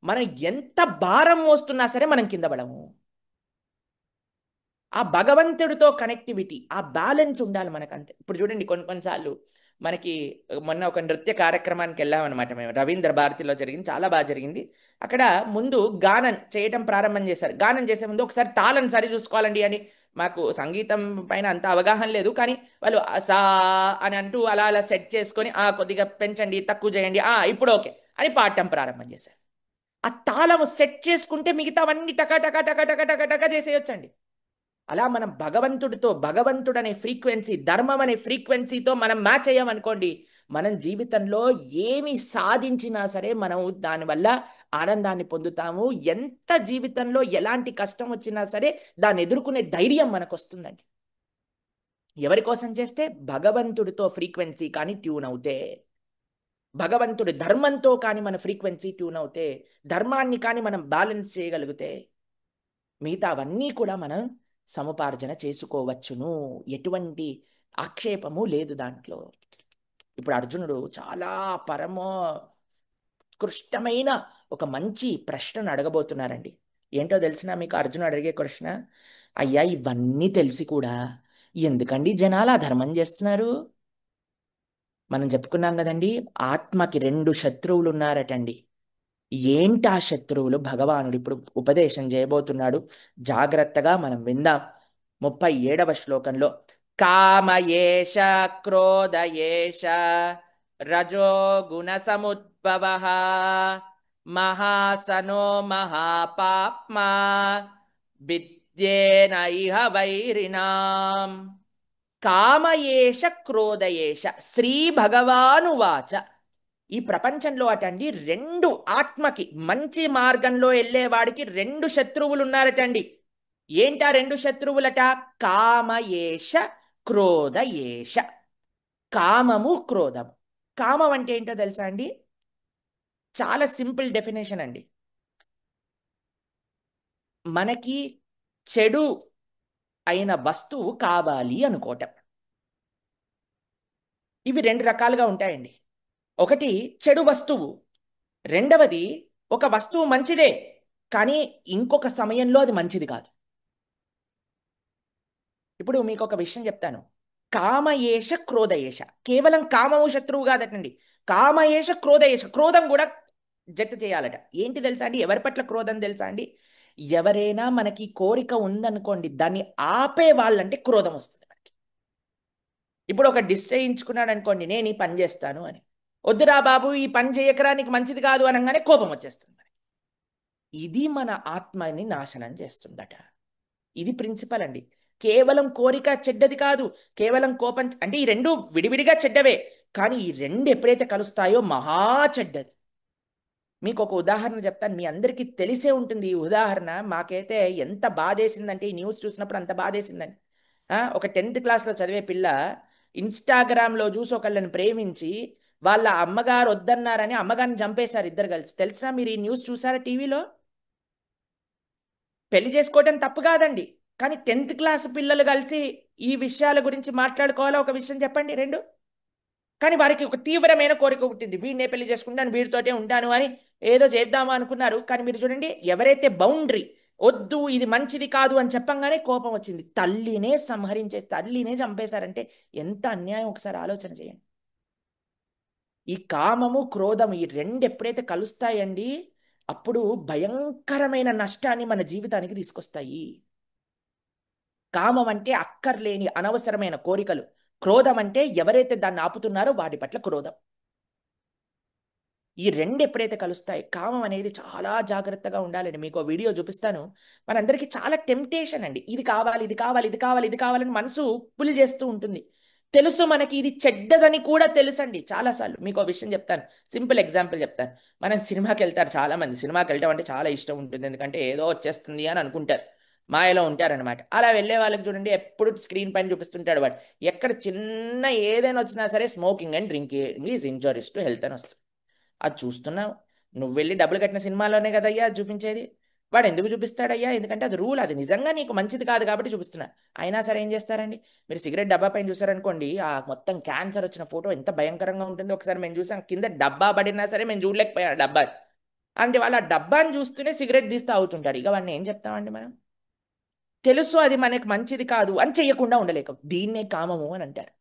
మనం ఎంత భారం మోస్తున్నా సరే మనం కింద పడము. ఆ భగవంతుడితో కనెక్టివిటీ, ఆ బ్యాలెన్స్ ఉండాలి మనకు, అంతే. ఇప్పుడు చూడండి, కొన్నిసార్లు మనకి మొన్న ఒక నృత్య కార్యక్రమానికి వెళ్ళామన్నమాట మేము, రవీంద్ర భారతిలో జరిగింది, చాలా బాగా జరిగింది. అక్కడ ముందు గానం చేయటం ప్రారంభం చేశారు. గానం చేసే ముందు ఒకసారి తాళం సరి చూసుకోవాలండి అని, మాకు సంగీతం పైన అంత అవగాహన లేదు, కానీ వాళ్ళు సా అని అంటూ అలా అలా సెట్ చేసుకొని కొద్దిగా పెంచండి, తక్కువ చేయండి, ఇప్పుడు ఓకే అని పాడటం ప్రారంభం చేశారు. ఆ తాళము సెట్ చేసుకుంటే మిగతావన్నీ టకా టకా టకా టకా టకా టకా చేసేయొచ్చండి. అలా మనం భగవంతుడు అనే ఫ్రీక్వెన్సీ, ధర్మం అనే ఫ్రీక్వెన్సీతో మనం మ్యాచ్ అయ్యామనుకోండి, మనం జీవితంలో ఏమి సాధించినా సరే మనం దానివల్ల ఆనందాన్ని పొందుతాము. ఎంత జీవితంలో ఎలాంటి కష్టం వచ్చినా సరే దాన్ని ఎదుర్కొనే ధైర్యం మనకు వస్తుందండి. ఎవరి కోసం చేస్తే? భగవంతుడితో ఫ్రీక్వెన్సీ కానీ ట్యూన్ అవుతే, భగవంతుడి ధర్మంతో కానీ మన ఫ్రీక్వెన్సీ ట్యూన్ అవుతే, ధర్మాన్ని కానీ మనం బ్యాలెన్స్ చేయగలిగితే మిగతావన్నీ కూడా మనం సముపార్జన చేసుకోవచ్చును. ఎటువంటి ఆక్షేపము లేదు దాంట్లో. ఇప్పుడు అర్జునుడు చాలా పరమోత్కృష్టమైన ఒక మంచి ప్రశ్నను అడగబోతున్నారండి. ఏంటో తెలిసిన మీకు అర్జునుడు అడిగే ప్రశ్న? అయ్యా, ఇవన్నీ తెలిసి కూడా ఎందుకండి జనాలు ఆ ధర్మం చేస్తున్నారు? మనం చెప్పుకున్నాం కదండి, ఆత్మకి 2 శత్రువులు ఉన్నారటండి. ఏంటి ఆ శత్రువులు? భగవానుడు ఇప్పుడు ఉపదేశం చేయబోతున్నాడు, జాగ్రత్తగా మనం విందాం. 37వ శ్లోకంలో కామయేష క్రోధయేష రజో గుణ సముద్భవ మహాసనో మహాపాప్మా విద్యేన ఇహ వైరిణాం. కామయేష క్రోధయేష శ్రీ భగవానువాచ. ఈ ప్రపంచంలో అటండి 2 ఆత్మకి మంచి మార్గంలో వెళ్ళేవాడికి 2 శత్రువులు ఉన్నారటండి. ఏంటా 2 శత్రువులట? కామయేష క్రోధయేష. కామము, క్రోధము. కామం అంటే ఏంటో తెలుసా అండి? చాలా సింపుల్ డెఫినేషన్ అండి. మనకి చెడు అయిన వస్తువు కావాలి అనుకోవటం. ఇవి 2 రకాలుగా ఉంటాయండి. ఒకటి చెడు వస్తువు, రెండవది ఒక వస్తువు మంచిదే కానీ ఇంకొక సమయంలో అది మంచిది కాదు. ఇప్పుడు మీకు ఒక విషయం చెప్తాను. కామయేష క్రోధయేష, కేవలం కామము శత్రువు కాదటండి. కామయేష క్రోధయేష, క్రోధం కూడా జట్టు చేయాలట. ఏంటి తెలుసా అండి? ఎవరి పట్ల క్రోధం తెలుసా అండి? ఎవరైనా మనకి కోరిక ఉందనుకోండి, దాన్ని ఆపే వాళ్ళంటే క్రోధం వస్తుంది మనకి. ఇప్పుడు ఒక నిశ్చయించుకున్నాడు అనుకోండి, నేను ఈ పని చేస్తాను అని, వద్దురా బాబు ఈ పని చేయకరా నీకు మంచిది కాదు అనగానే కోపం వచ్చేస్తుంది మనకి. ఇది మన ఆత్మని నాశనం చేస్తుందట. ఇది ప్రిన్సిపల్ అండి. కేవలం కోరిక చెడ్డది కాదు, కేవలం కోపం అంటే ఈ 2 విడివిడిగా చెడ్డవే, కానీ ఈ 2 ఎప్పుడైతే కలుస్తాయో మహా చెడ్డది. మీకు ఒక ఉదాహరణ చెప్తాను, మీ అందరికీ తెలిసే ఉంటుంది ఈ ఉదాహరణ. మాకైతే ఎంత బాధేసిందంటే ఈ న్యూస్ చూసినప్పుడు అంత బాధేసిందండి. ఒక 10th క్లాస్లో చదివే పిల్ల ఇన్స్టాగ్రామ్లో చూసి ఒకళ్ళని ప్రేమించి వాళ్ళ అమ్మగారు వద్దన్నారని అమ్మగారిని చంపేశారు ఇద్దరు కలిసి. తెలిసినా మీరు ఈ న్యూస్ చూసారా టీవీలో? పెళ్లి చేసుకోవటం తప్పు కాదండి, కానీ 10th క్లాస్ పిల్లలు కలిసి ఈ విషయాల గురించి మాట్లాడుకోవాలా? ఒక విషయం చెప్పండి. 2 కానీ వారికి ఒక తీవ్రమైన కోరిక పుట్టింది, వీడినే పెళ్లి చేసుకుంటాను, వీడితోటే ఉంటాను అని ఏదో చేద్దామా అనుకున్నారు. కానీ మీరు చూడండి, ఎవరైతే బౌండరీ వద్దు ఇది మంచిది కాదు అని చెప్పంగానే కోపం వచ్చింది, తల్లినే తల్లినే చంపేశారంటే ఎంత అన్యాయం ఒకసారి ఆలోచన చేయండి. ఈ కామము క్రోధము ఈ రెండు ఎప్పుడైతే కలుస్తాయండి, అప్పుడు భయంకరమైన నష్టాన్ని మన జీవితానికి తీసుకొస్తాయి. కామం అంటే అక్కర్లేని అనవసరమైన కోరికలు, క్రోధం అంటే ఎవరైతే దాన్ని ఆపుతున్నారో వాటి పట్ల క్రోధం. ఈ రెండు ఎప్పుడైతే కలుస్తాయి, కామం అనేది చాలా జాగ్రత్తగా ఉండాలండి. మీకు వీడియో చూపిస్తాను. మనందరికీ చాలా టెంప్టేషన్ అండి, ఇది కావాలి ఇది కావాలి ఇది కావాలి ఇది కావాలని మనసు పుల్ చేస్తూ ఉంటుంది. తెలుసు మనకి ఇది చెడ్డదని కూడా తెలుసండి చాలాసార్లు. మీకు ఒక విషయం చెప్తాను, సింపుల్ ఎగ్జాంపుల్ చెప్తాను. మనం సినిమాకి వెళ్తారు, చాలా మంది సినిమాకి వెళ్ళడం అంటే చాలా ఇష్టం ఉంటుంది, ఎందుకంటే ఏదో వచ్చేస్తుంది అని అనుకుంటారు, మాయలో ఉంటారనమాట. అలా వెళ్ళే వాళ్ళకి చూడండి, ఎప్పుడు స్క్రీన్ పైన చూపిస్తుంటాడు వాడు, ఎక్కడ చిన్న ఏదైనా వచ్చినా సరే smoking and drinking is injurious to health అని వస్తుంది. అది చూస్తున్నావు, నువ్వు వెళ్ళి డబ్బులు కట్టిన సినిమాలోనే కదయ్యా అది చూపించేది. వాడు ఎందుకు చూపిస్తాడయ్యా? ఎందుకంటే అది రూల్, అది నిజంగా నీకు మంచిది కాదు కాబట్టి చూపిస్తున్నా. అయినా సరే ఏం చేస్తారండి, మీరు సిగరెట్ డబ్బా పైన చూసారనుకోండి, ఆ మొత్తం క్యాన్సర్ వచ్చిన ఫోటో ఎంత భయంకరంగా ఉంటుందో ఒకసారి మేము చూసాం. కింద డబ్బా పడినా సరే మేము చూడలేకపోయాం డబ్బా అంటే, వాళ్ళు ఆ డబ్బాని చూస్తూనే సిగరెట్ తీస్తూ అవుతుంటాడు. ఇక వాడిని ఏం చెప్తామండి మనం? తెలుసు అది మనకి మంచిది కాదు అని చెయ్యకుండా ఉండలేక, దీన్నే కామము అని అంటారు.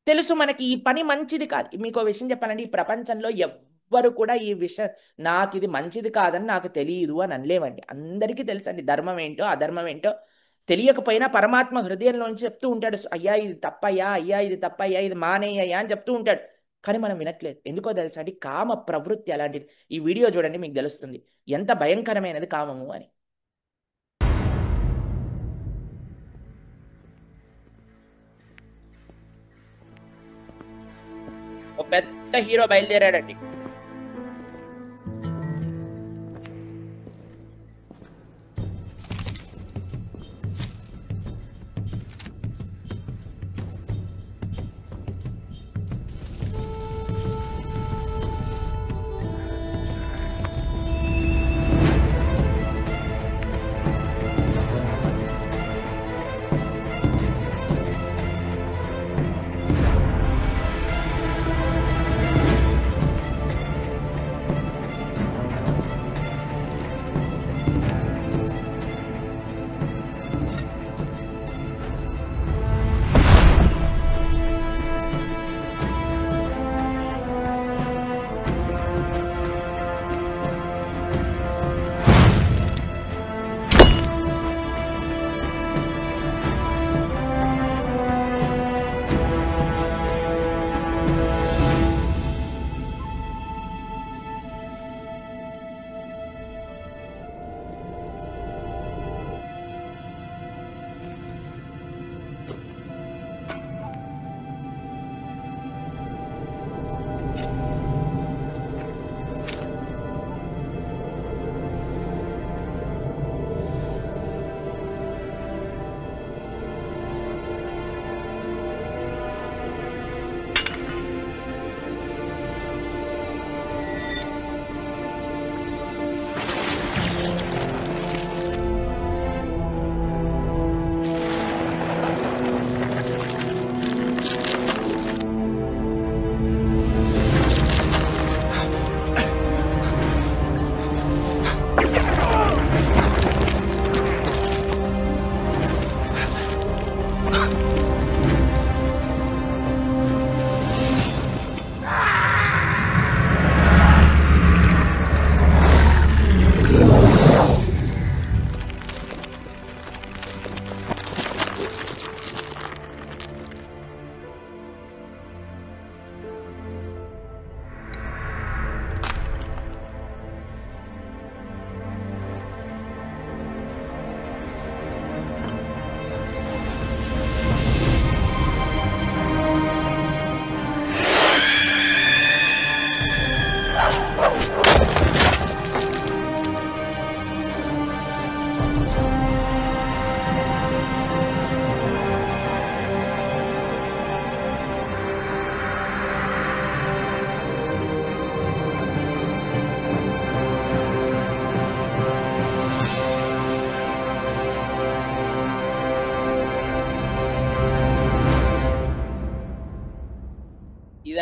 తెలుసు మనకి ఈ పని మంచిది కాదు. మీకు ఒక విషయం చెప్పాలండి, ఈ ప్రపంచంలో ఎవ్వరు కూడా ఈ విషయం నాకు ఇది మంచిది కాదని నాకు తెలియదు అని అనలేమండి. అందరికీ తెలుసండి ధర్మం ఏంటో అధర్మం ఏంటో. తెలియకపోయినా పరమాత్మ హృదయంలోంచి చెప్తూ ఉంటాడు, అయ్యా ఇది తప్పయ్యా, అయ్యా ఇది తప్పయ్యా, ఇది మానేయ్యా అని చెప్తూ ఉంటాడు. కానీ మనం వినట్లేదు. ఎందుకో తెలుసా అండి, కామ ప్రవృత్తి అలాంటిది. ఈ వీడియో చూడండి, మీకు తెలుస్తుంది ఎంత భయంకరమైనది కామము అని. ఒక పెద్ద హీరో బయలుదేరాడండి.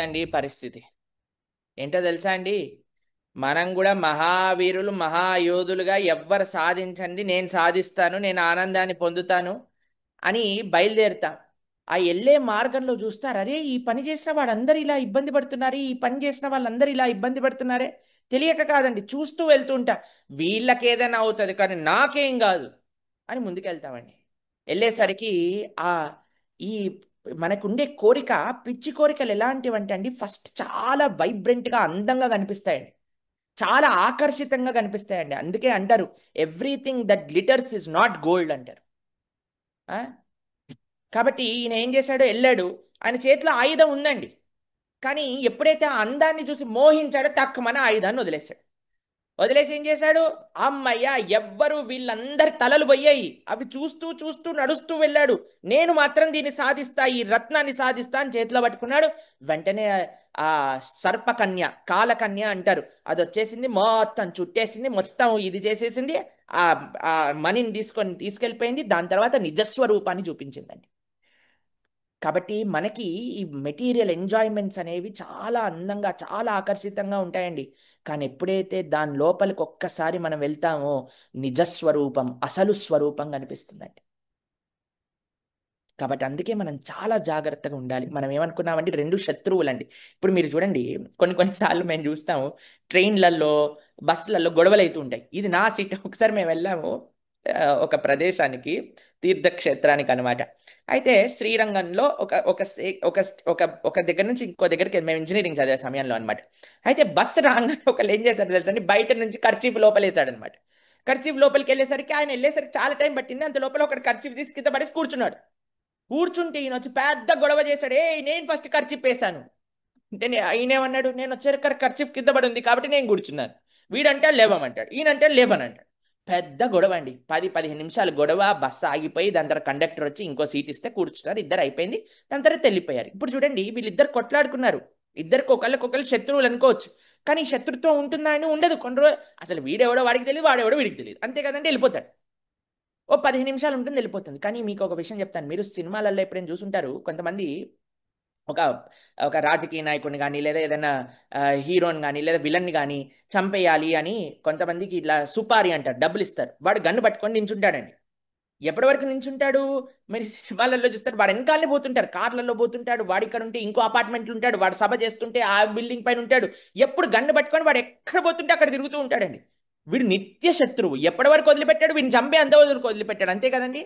లేదండి పరిస్థితి. ఏంటో తెలుసా అండి, మనం కూడా మహావీరులు మహాయోధులుగా ఎవ్వరు సాధించండి నేను సాధిస్తాను, నేను ఆనందాన్ని పొందుతాను అని బయలుదేరుతాం. ఆ వెళ్ళే మార్గంలో చూస్తారు, అరే ఈ పని చేసిన వాళ్ళందరూ ఇలా ఇబ్బంది పడుతున్నారు, ఈ పని చేసిన వాళ్ళందరూ ఇలా ఇబ్బంది పడుతున్నారే. తెలియక కాదండి, చూస్తూ వెళ్తూ ఉంటా, వీళ్ళకి ఏదైనా అవుతుంది కానీ నాకేం కాదు అని ముందుకెళ్తామండి. వెళ్ళేసరికి ఆ ఈ మనకుండే కోరిక, పిచ్చి కోరికలు ఎలాంటివంటే అండి, ఫస్ట్ చాలా వైబ్రెంట్గా అందంగా కనిపిస్తాయండి, చాలా ఆకర్షితంగా కనిపిస్తాయండి. అందుకే అంటారు everything that glitters is not gold అంటారు. ఆ? కాబట్టి ఈయన ఏం చేశాడో, వెళ్ళాడు, ఆయన చేతిలో ఆయుధం ఉందండి, కానీ ఎప్పుడైతే ఆ అందాన్ని చూసి మోహించాడో టక్కుమని ఆయుధాన్ని వదిలేశాడు. వదిలేసి ఏం చేశాడు, అమ్మయ్య ఎవ్వరు వీళ్ళందరి తలలు పోయాయి, అవి చూస్తూ చూస్తూ నడుస్తూ వెళ్ళాడు, నేను మాత్రం దీన్ని సాధిస్తా, ఈ రత్నాన్ని సాధిస్తా అని చేతిలో పట్టుకున్నాడు. వెంటనే ఆ సర్పకన్య, కాలకన్య అంటారు, అది వచ్చేసింది, మొత్తం చుట్టేసింది, మొత్తం ఇది చేసేసింది, ఆ ఆ మనీని తీసుకెళ్ళిపోయింది. దాని తర్వాత నిజస్వరూపాన్ని చూపించిందండి. కాబట్టి మనకి ఈ మెటీరియల్ ఎంజాయ్మెంట్స్ అనేవి చాలా అందంగా, చాలా ఆకర్షితంగా ఉంటాయండి. కానీ ఎప్పుడైతే దాని లోపలికి ఒక్కసారి మనం వెళ్తామో, నిజస్వరూపం, అసలు స్వరూపం కనిపిస్తుందండి. కాబట్టి అందుకే మనం చాలా జాగ్రత్తగా ఉండాలి. మనం ఏమనుకున్నామండి, రెండు శత్రువులండి. ఇప్పుడు మీరు చూడండి, కొన్నిసార్లు మేము చూస్తాము ట్రైన్లలో, బస్సులలో గొడవలు అవుతూ ఉంటాయి. ఇది నా సీట్. ఒకసారి మేము వెళ్ళాము ఒక ప్రదేశానికి, తీర్థక్షేత్రానికి అనమాట. అయితే శ్రీరంగంలో ఒక ఒక ఒక ఒక ఒక దగ్గర నుంచి ఇంకో దగ్గరికి మేము ఇంజనీరింగ్ చదివే సమయంలో అనమాట. అయితే బస్సు రాగానే ఒకళ్ళు ఏం చేశారు తెలుసండి, బయట నుంచి కర్చీఫ్ లోపలేసాడు అనమాట. కర్చీఫ్ లోపలికి వెళ్ళేసరికి, ఆయన వెళ్ళేసరికి చాలా టైం పట్టింది. అంత లోపల ఒకటి కర్చీఫ్ తీసి కింద పడేసి కూర్చున్నాడు. కూర్చుంటే ఈయన వచ్చి పెద్ద గొడవ చేశాడు, ఏ నేను ఫస్ట్ కర్చీఫ్ వేసాను అంటే. ఈయన ఏమన్నాడు, నేను వచ్చారు కర్చీఫ్ కింద పడి ఉంది కాబట్టి నేను కూర్చున్నాను. వీడంటే లేవమంటాడు, ఈయనంటే లేవనంటాడు. పెద్ద గొడవ అండి, 10-15 నిమిషాలు గొడవ. బస్సు ఆగిపోయి దాని తర్వాత కండక్టర్ వచ్చి ఇంకో సీట్ ఇస్తే కూర్చున్నారు, ఇద్దరు అయిపోయింది. దాని తర్వాత వెళ్ళిపోయారు. ఇప్పుడు చూడండి, వీళ్ళిద్దరు కొట్లాడుకున్నారు, ఇద్దరికి ఒకళ్ళకొకళ్ళు శత్రువులు అనుకోవచ్చు, కానీ శత్రుత్వం ఉంటుందా అని ఉండదు. కొన్ని రోజులు అసలు వీడెవడో వాడికి తెలియదు, వాడెవడో వీడికి తెలియదు, అంతే కదండి, వెళ్ళిపోతాడు. ఓ 15 నిమిషాలు ఉంటుంది, వెళ్ళిపోతుంది. కానీ మీకు ఒక విషయం చెప్తాను, మీరు సినిమాలలో ఎప్పుడైనా చూసుంటారు, కొంతమంది ఒక ఒక రాజకీయ నాయకుడిని కానీ, లేదా ఏదైనా హీరోని కానీ, లేదా విలన్ని కానీ చంపేయాలి అని కొంతమందికి ఇట్లా సుపారీ అంటారు, డబ్బులు ఇస్తారు. వాడు గన్ను పట్టుకొని నించుంటాడండి. ఎప్పటి వరకు నించుంటాడు, మీరు సినిమాలలో చూస్తారు, వాడు వెనకాలనే పోతుంటారు, కార్లలో పోతుంటాడు, వాడు ఇక్కడ ఉంటే ఇంకో అపార్ట్మెంట్లు ఉంటాడు, వాడు సభ చేస్తుంటే ఆ బిల్డింగ్ పైన ఉంటాడు. ఎప్పుడు గన్ను పట్టుకొని వాడు ఎక్కడ పోతుంటే అక్కడ తిరుగుతూ ఉంటాడండి. వీడు నిత్య శత్రువు. ఎప్పటి వరకు వదిలిపెట్టాడు, వీడిని చంపే అంత వరకు వదిలిపెట్టాడు, అంతే కదండి.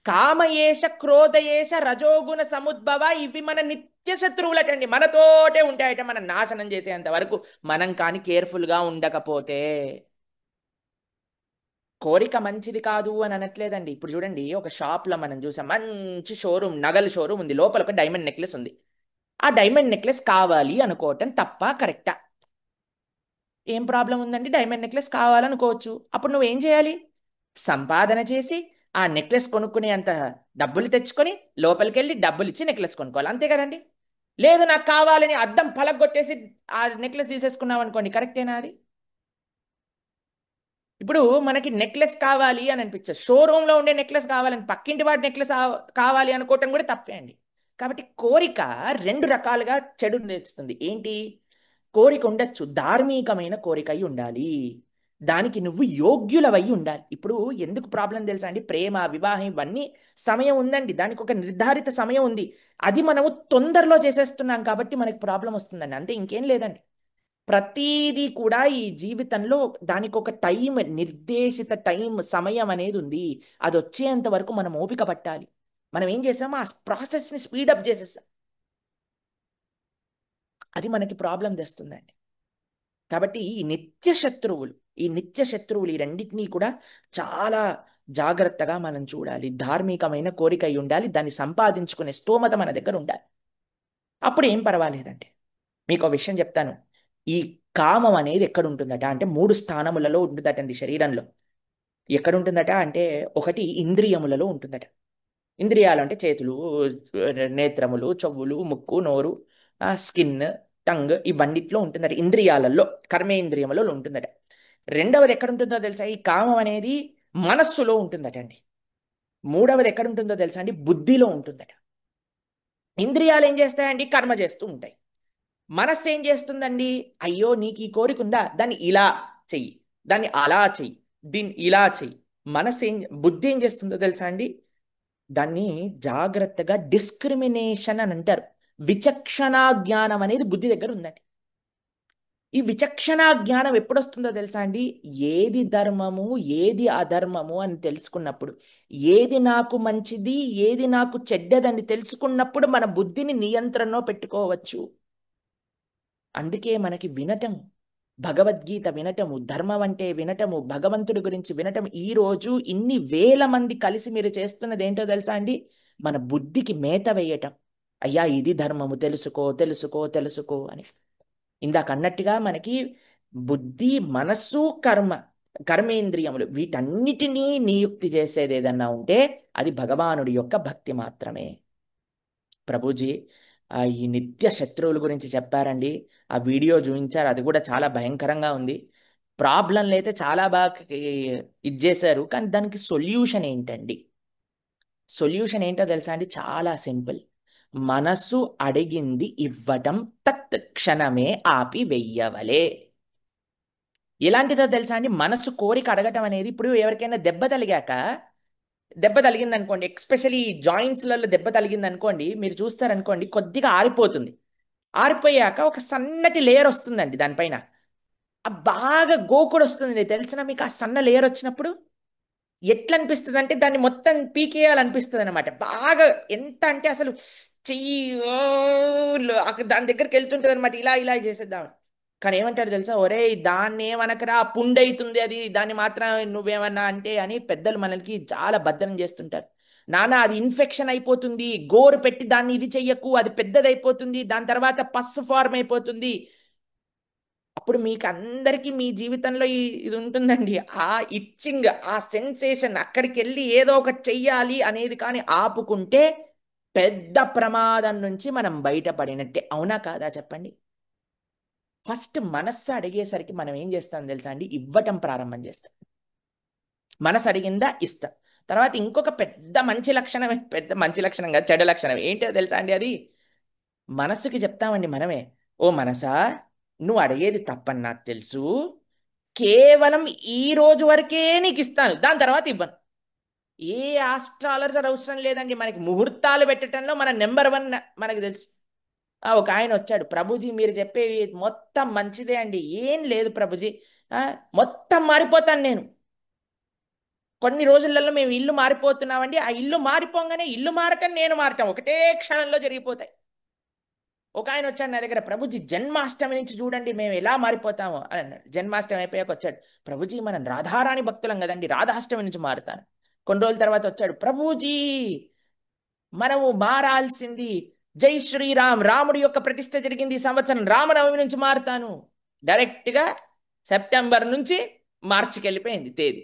కామయేష, క్రోధయేష, రజోగుణ సముద్భవ, ఇవి మన నిత్య శత్రువులటండి, మనతోటే ఉంటాయట, మనం నాశనం చేసేంత వరకు మనం కానీ కేర్ఫుల్గా ఉండకపోతే. కోరిక మంచిది కాదు అని అనట్లేదండి. ఇప్పుడు చూడండి, ఒక షాప్లో మనం చూసాం, మంచి షోరూమ్, నగల షోరూమ్ ఉంది, లోపల ఒక డైమండ్ నెక్లెస్ ఉంది. ఆ డైమండ్ నెక్లెస్ కావాలి అనుకోవటం తప్ప కరెక్టా? ఏం ప్రాబ్లం ఉందండి, డైమండ్ నెక్లెస్ కావాలనుకోవచ్చు. అప్పుడు నువ్వేం చేయాలి, సంపాదన చేసి ఆ నెక్లెస్ కొనుక్కునే అంత డబ్బులు తెచ్చుకొని లోపలికి వెళ్ళి డబ్బులు ఇచ్చి నెక్లెస్ కొనుక్కోవాలి, అంతే కదండి. లేదు నాకు కావాలని అద్దం పలగొట్టేసి ఆ నెక్లెస్ తీసేసుకున్నాం అనుకోండి, కరెక్టేనా అది? ఇప్పుడు మనకి నెక్లెస్ కావాలి అని అనిపించదు, షోరూంలో ఉండే నెక్లెస్ కావాలని, పక్కింటి వాడి నెక్లెస్ కావాలి అనుకోవటం కూడా తప్పే అండి. కాబట్టి కోరిక రెండు రకాలుగా చెడు నేర్చుతుంది. ఏంటి, కోరిక ఉండొచ్చు, ధార్మికమైన కోరిక అయి ఉండాలి, దానికి నువ్వు యోగ్యులవై ఉండాలి. ఇప్పుడు ఎందుకు ప్రాబ్లం తెలుసా అండి, ప్రేమ, వివాహం ఇవన్నీ సమయం ఉందండి, దానికి ఒక నిర్ధారిత సమయం ఉంది. అది మనము తొందరలో చేసేస్తున్నాం కాబట్టి మనకి ప్రాబ్లం వస్తుందండి, అంతే, ఇంకేం లేదండి. ప్రతిదీ కూడా ఈ జీవితంలో దానికి ఒక టైం, నిర్దేశిత టైం, సమయం అనేది ఉంది. అది వచ్చేంత వరకు మనం ఓపిక పట్టాలి. మనం ఏం చేసామో ఆ ప్రాసెస్ని స్పీడప్ చేసేసాం, అది మనకి ప్రాబ్లం తెస్తుందండి. కాబట్టి ఈ నిత్య శత్రువులు ఈ రెండింటినీ కూడా చాలా జాగ్రత్తగా మనం చూడాలి. ధార్మికమైన కోరిక అయి ఉండాలి, దాన్ని సంపాదించుకునే స్తోమత మన దగ్గర ఉండాలి. అప్పుడు ఏం పర్వాలేదండి. మీకు ఒక విషయం చెప్తాను, ఈ కామం అనేది ఎక్కడ ఉంటుందట అంటే 3 స్థానములలో ఉంటుందటండి శరీరంలో. ఎక్కడ ఉంటుందట అంటే, ఒకటి ఇంద్రియములలో ఉంటుందట. ఇంద్రియాలు అంటే చేతులు, నేత్రములు, చెవులు, ముక్కు, నోరు, స్కిన్, టంగ్, ఇవన్నిట్లో ఉంటుందట, ఇంద్రియాలలో, కర్మేంద్రియములలో ఉంటుందట. రెండవది ఎక్కడ ఉంటుందో తెలుసా, ఈ కామం అనేది మనస్సులో ఉంటుందట అండి. మూడవది ఎక్కడ ఉంటుందో తెలుసా అండి, బుద్ధిలో ఉంటుందట. ఇంద్రియాలు ఏం చేస్తాయండి, కర్మ చేస్తూ ఉంటాయి. మనస్సు ఏం చేస్తుందండి? అయ్యో నీకు ఈ కోరిక ఉందా, దాన్ని ఇలా చెయ్యి, దాన్ని అలా చెయ్యి, దీన్ని ఇలా చెయ్యి. బుద్ధి ఏం చేస్తుందో తెలుసా అండి? దాన్ని జాగ్రత్తగా డిస్క్రిమినేషన్ అని అంటారు. విచక్షణా జ్ఞానం అనేది బుద్ధి దగ్గర ఉందండి. ఈ విచక్షణా జ్ఞానం ఎప్పుడు వస్తుందో తెలుసా అండి? ఏది ధర్మము ఏది అధర్మము అని తెలుసుకున్నప్పుడు, ఏది నాకు మంచిది ఏది నాకు చెడ్డదని తెలుసుకున్నప్పుడు మన బుద్ధిని నియంత్రణలో పెట్టుకోవచ్చు. అందుకే మనకి వినటం, భగవద్గీత వినటము, ధర్మం అంటే వినటము, భగవంతుడి గురించి వినటం, ఈ రోజు ఇన్ని వేల మంది కలిసి మీరు చేస్తున్నది ఏంటో తెలుసా అండి? మన బుద్ధికి మేత వేయటం. అయ్యా ఇది ధర్మము, తెలుసుకో తెలుసుకో తెలుసుకో అని. ఇందాక అన్నట్టుగా మనకి బుద్ధి, మనస్సు, కర్మేంద్రియములు వీటన్నిటినీ నియుక్తి చేసేది ఏదన్నా ఉంటే అది భగవానుడి యొక్క భక్తి మాత్రమే. ప్రభుజీ ఈ నిత్య శత్రువుల గురించి చెప్పారండి. ఆ వీడియో చూపించారు, అది కూడా చాలా భయంకరంగా ఉంది. ప్రాబ్లంలు అయితే చాలా బాగా ఇది చేశారు, కానీ దానికి సొల్యూషన్ ఏంటండి? సొల్యూషన్ ఏంటో తెలుసా అండి? చాలా సింపుల్. మనస్సు అడిగింది ఇవ్వటం తత్ క్షణమే ఆపి వెయ్యవలే. ఎలాంటిదో తెలుసా అండి? మనస్సు కోరిక అడగటం అనేది, ఇప్పుడు ఎవరికైనా దెబ్బ తగిలింది అనుకోండి, ఎక్స్పెషలీ జాయింట్స్లలో దెబ్బ తగిలింది అనుకోండి, మీరు చూస్తారనుకోండి కొద్దిగా ఆరిపోతుంది. ఆరిపోయాక ఒక సన్నటి లేయర్ వస్తుందండి దానిపైన. బాగా గోకుడు వస్తుంది తెలిసిన మీకు. ఆ సన్న లేయర్ వచ్చినప్పుడు ఎట్లా అనిపిస్తుంది అంటే దాన్ని మొత్తం పీకేయాలనిపిస్తుంది అనమాట. బాగా ఎంత అంటే అసలు చెయ్యి దాని దగ్గరికి వెళ్తుంటుంది అనమాట, ఇలా ఇలా చేసేద్దామని. కానీ ఏమంటారు తెలుసా? ఒరే దాన్ని ఏమనకరా, పుండైతుంది అది, దాన్ని మాత్రం నువ్వేమన్నా అంటే అని పెద్దలు మనకి చాలా భద్రం చేస్తుంటారు. నాన్న అది ఇన్ఫెక్షన్ అయిపోతుంది, గోరు పెట్టి దాన్ని ఇది చెయ్యకు, అది పెద్దదైపోతుంది, దాని తర్వాత పస్ ఫార్మ్ అయిపోతుంది. అప్పుడు మీకు అందరికీ మీ జీవితంలో ఇది ఉంటుందండి, ఆ ఇచ్చింగ్, ఆ సెన్సేషన్, అక్కడికి వెళ్ళి ఏదో ఒకటి చెయ్యాలి అనేది కానీ ఆపుకుంటే పెద్ద ప్రమాదం నుంచి మనం బయటపడినట్టే. అవునా కాదా చెప్పండి? ఫస్ట్ మనస్సు అడిగేసరికి మనం ఏం చేస్తాం తెలుసా అండి? ఇవ్వటం ప్రారంభం చేస్తాం. మనసు అడిగిందా ఇస్తా. తర్వాత ఇంకొక పెద్ద మంచి లక్షణం కాదు, చెడు లక్షణం ఏంటో తెలుసా అండి? అది మనస్సుకి చెప్తామండి మనమే, ఓ మనసా నువ్వు అడిగేది తప్పని నాకు తెలుసు, కేవలం ఈ రోజు వరకే నీకు ఇస్తాను, దాని తర్వాత ఇవ్వను. ఏ ఆస్ట్రాలజర్ అవసరం లేదండి మనకి. ముహూర్తాలు పెట్టడంలో మన నెంబర్ 1 మనకు తెలుసు. ఒక ఆయన వచ్చాడు, ప్రభుజీ మీరు చెప్పేవి మొత్తం మంచిదే అండి, ఏం లేదు ప్రభుజీ, మొత్తం మారిపోతాను నేను. కొన్ని రోజులలో మేము ఇల్లు మారిపోతున్నామండి, ఆ ఇల్లు మారిపోగానే ఇల్లు మారటం నేను మారటం ఒకటే క్షణంలో జరిగిపోతాయి. ఒక ఆయన వచ్చాడు నా దగ్గర, ప్రభుజీ జన్మాష్టమి నుంచి చూడండి మేము ఎలా మారిపోతాము అని అన్నాడు. జన్మాష్టమి అయిపోయాక వచ్చాడు, ప్రభుజీ మనం రాధారాణి భక్తులం కదండి, రాధాష్టమి నుంచి మారుతాను. కొన్ని రోజుల తర్వాత వచ్చాడు, ప్రభుజీ మనము మారాల్సింది జై శ్రీరామ్, రాముడి యొక్క ప్రతిష్ట జరిగింది ఈ సంవత్సరం, రామనవమి నుంచి మారుతాను. డైరెక్ట్గా సెప్టెంబర్ నుంచి మార్చికి వెళ్ళిపోయింది తేదీ.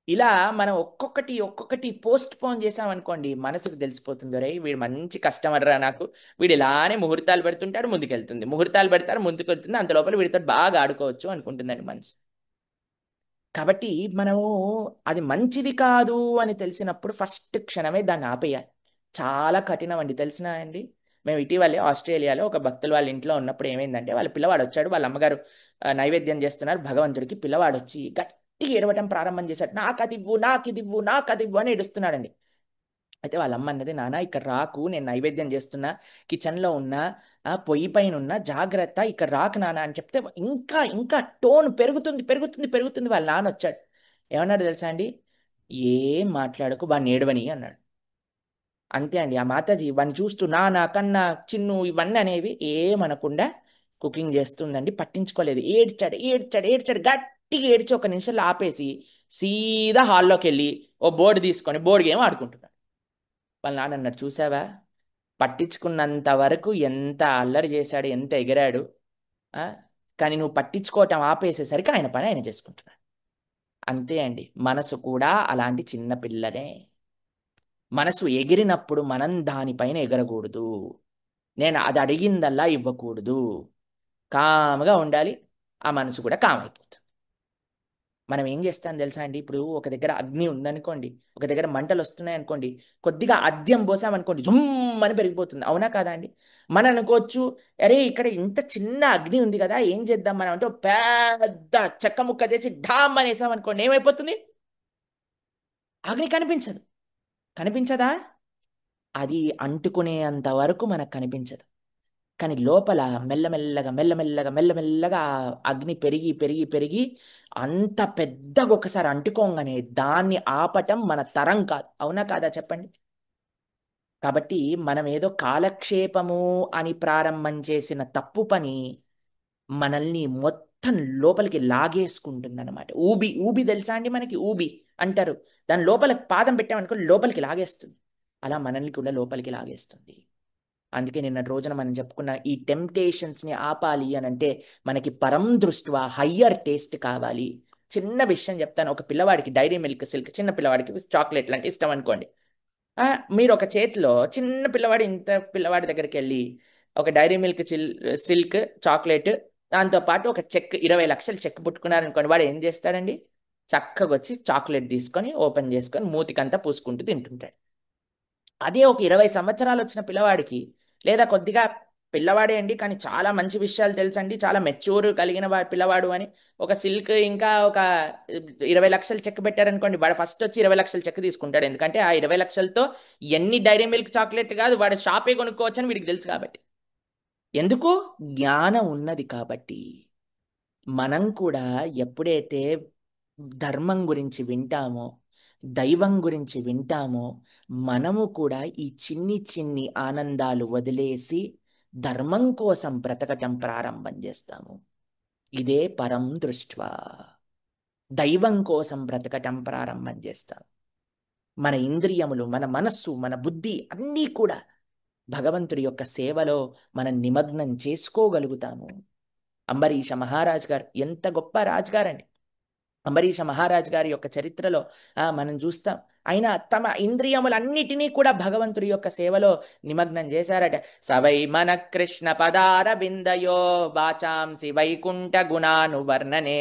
ఇలా మనం ఒక్కొక్కటి పోస్ట్ పోన్ చేసామనుకోండి, మనసుకు తెలిసిపోతుంది, రే వీడు మంచి కస్టమర్ రా నాకు, వీడు ఇలానే ముహూర్తాలు పెడుతుంటాడు ముందుకెళ్తుంది, ముహూర్తాలు పెడతారు ముందుకు వెళ్తుంది, అంత లోపల వీడితో బాగా ఆడుకోవచ్చు అనుకుంటుందండి మనసు. కాబట్టి మనము అది మంచిది కాదు అని తెలిసినప్పుడు ఫస్ట్ క్షణమే దాన్ని ఆపేయాలి. చాలా కఠినం అండి, తెలిసినా అండి. మేము ఇటీవలే ఆస్ట్రేలియాలో ఒక భక్తులు వాళ్ళ ఇంట్లో ఉన్నప్పుడు ఏమైందంటే, వాళ్ళ పిల్లవాడు వచ్చాడు, వాళ్ళ అమ్మగారు నైవేద్యం చేస్తున్నారు భగవంతుడికి. పిల్లవాడు వచ్చి గట్టిగా ఏడవటం ప్రారంభం చేశాడు, నాకు అది ఇవ్వు, నాకు ఇది ఇవ్వు, నాకు అది ఇవ్వు అని ఏడుస్తున్నాడండి. అయితే వాళ్ళ అమ్మ అన్నది, నాన్న ఇక్కడ రాకు, నేను నైవేద్యం చేస్తున్నా, కిచెన్లో ఉన్నా, పొయ్యి పైన ఉన్నా, జాగ్రత్త, ఇక్కడ రాకు నాన్న అని చెప్తే ఇంకా ఇంకా టోన్ పెరుగుతుంది పెరుగుతుంది పెరుగుతుంది. వాళ్ళ నాన్న వచ్చాడు, ఏమన్నాడు తెలుసా అండి? ఏం మాట్లాడకు, వాడిని ఏడవని అన్నాడు. అంతే అండి. ఆ మాతాజీ వాడిని చూస్తూ నాన్న కన్నా చిన్ను ఇవన్నీ అనేవి ఏమనకుండా కుకింగ్ చేస్తుందండి, పట్టించుకోలేదు. ఏడ్చాడు ఏడ్చాడు ఏడ్చాడు, గట్టిగా ఏడ్చి ఒక నిమిషంలో ఆపేసి సీదా హాల్లోకి వెళ్ళి ఓ బోర్డు తీసుకొని బోర్డు గేమ్ ఆడుకుంటున్నాడు. వాళ్ళ నాన్న అన్నాడు, చూసావా పట్టించుకున్నంత వరకు ఎంత అల్లరి చేశాడు, ఎంత ఎగిరాడు, కానీ నువ్వు పట్టించుకోవటం ఆపేసేసరికి ఆయన పని ఆయన చేసుకుంటున్నాడు. అంతే అండి, మనసు కూడా అలాంటి చిన్న పిల్లనే. మనసు ఎగిరినప్పుడు మనం దానిపైన ఎగరకూడదు, నేను అది అడిగిందల్లా ఇవ్వకూడదు, కామ్గా ఉండాలి, ఆ మనసు కూడా కామ్ అయిపోతుంది. మనం ఏం చేస్తాం తెలుసా అండి, ఇప్పుడు ఒక దగ్గర అగ్ని ఉందనుకోండి, ఒక దగ్గర మంటలు వస్తున్నాయి అనుకోండి, కొద్దిగా అద్దెం పోసామనుకోండి జుమ్ అని పెరిగిపోతుంది, అవునా కాదా అండి? మనం అనుకోవచ్చు, అరే ఇక్కడ ఇంత చిన్న అగ్ని ఉంది కదా, ఏం చేద్దాం మనం అంటే, పెద్ద చెక్క ముక్క తెచ్చి ఢామ్ అని వేసామనుకోండి, ఏమైపోతుంది? అగ్ని కనిపించదు. కనిపించదా? అది అంటుకునేంత వరకు మనకు కనిపించదు. కానీ లోపల మెల్లమెల్లగా మెల్లమెల్లగా మెల్లమెల్లగా ఆ అగ్ని పెరిగి పెరిగి పెరిగి అంత పెద్దగా ఒకసారి అంటుకోగానే దాన్ని ఆపటం మన తరం కాదు, అవునా కాదా చెప్పండి? కాబట్టి మనం ఏదో కాలక్షేపము అని ప్రారంభం చేసిన తప్పు పని మనల్ని మొత్తం లోపలికి లాగేసుకుంటుంది అనమాట. ఊబి ఊబి తెలుసా అండి మనకి? ఊబి అంటారు. దాని లోపల పాదం పెట్టామనుకో లోపలికి లాగేస్తుంది. అలా మనల్ని కూడా లోపలికి లాగేస్తుంది. అందుకే నిన్న రోజున మనం చెప్పుకున్న ఈ టెంప్టేషన్స్ని ఆపాలి అని అంటే మనకి పరం దృష్ట్యా హయ్యర్ టేస్ట్ కావాలి. చిన్న విషయం చెప్తాను. ఒక పిల్లవాడికి డైరీ మిల్క్ సిల్క్, చిన్న పిల్లవాడికి చాక్లెట్లు అంటే ఇష్టం అనుకోండి. మీరు ఒక చేతిలో చిన్న పిల్లవాడు, ఇంత పిల్లవాడి దగ్గరికి వెళ్ళి ఒక డైరీ మిల్క్ సిల్క్ చాక్లెట్, దాంతో పాటు ఒక చెక్ 20 లక్షలు చెక్ పుట్టుకున్నారనుకోండి, వాడు ఏం చేస్తాడండి? చక్కగా వచ్చి చాక్లెట్ తీసుకొని ఓపెన్ చేసుకొని మూతికంతా పూసుకుంటూ తింటుంటాడు. అదే ఒక 20 సంవత్సరాలు వచ్చిన పిల్లవాడికి, లేదా కొద్దిగా పిల్లవాడే అండి కానీ చాలా మంచి విషయాలు తెలుసండి, చాలా మెచ్యూర్ కలిగిన పిల్లవాడు అని ఒక సిల్క్ ఇంకా ఒక 20 లక్షలు చెక్ పెట్టారనుకోండి, వాడు ఫస్ట్ వచ్చి 20 లక్షల చెక్ తీసుకుంటాడు. ఎందుకంటే ఆ 20 లక్షలతో ఎన్ని డైరీ మిల్క్ చాక్లెట్ కాదు, వాడు షాపే కొనుక్కోవచ్చని వీడికి తెలుసు కాబట్టి. ఎందుకు? జ్ఞానం ఉన్నది కాబట్టి. మనం కూడా ఎప్పుడైతే ధర్మం గురించి వింటామో, దైవం గురించి వింటామో, మనము కూడా ఈ చిన్ని చిన్ని ఆనందాలు వదిలేసి ధర్మం కోసం బ్రతకటం ప్రారంభం చేస్తాము. ఇదే పరం దృష్ట్యా దైవం కోసం బ్రతకటం ప్రారంభం చేస్తాం. మన ఇంద్రియములు, మన మనస్సు, మన బుద్ధి అన్నీ కూడా భగవంతుడి యొక్క సేవలో మనం నిమగ్నం చేసుకోగలుగుతాము. అంబరీష మహారాజ్ గారు ఎంత గొప్ప రాజుగారండి. అంబరీష మహారాజ్ గారి యొక్క చరిత్రలో మనం చూస్తాం, ఆయన తమ ఇంద్రియములన్నిటినీ కూడా భగవంతుడి యొక్క సేవలో నిమగ్నం చేశారట. సవై మన కృష్ణ పదార విందయో వాచాంసి వైకుంఠ గుణానువర్ణనే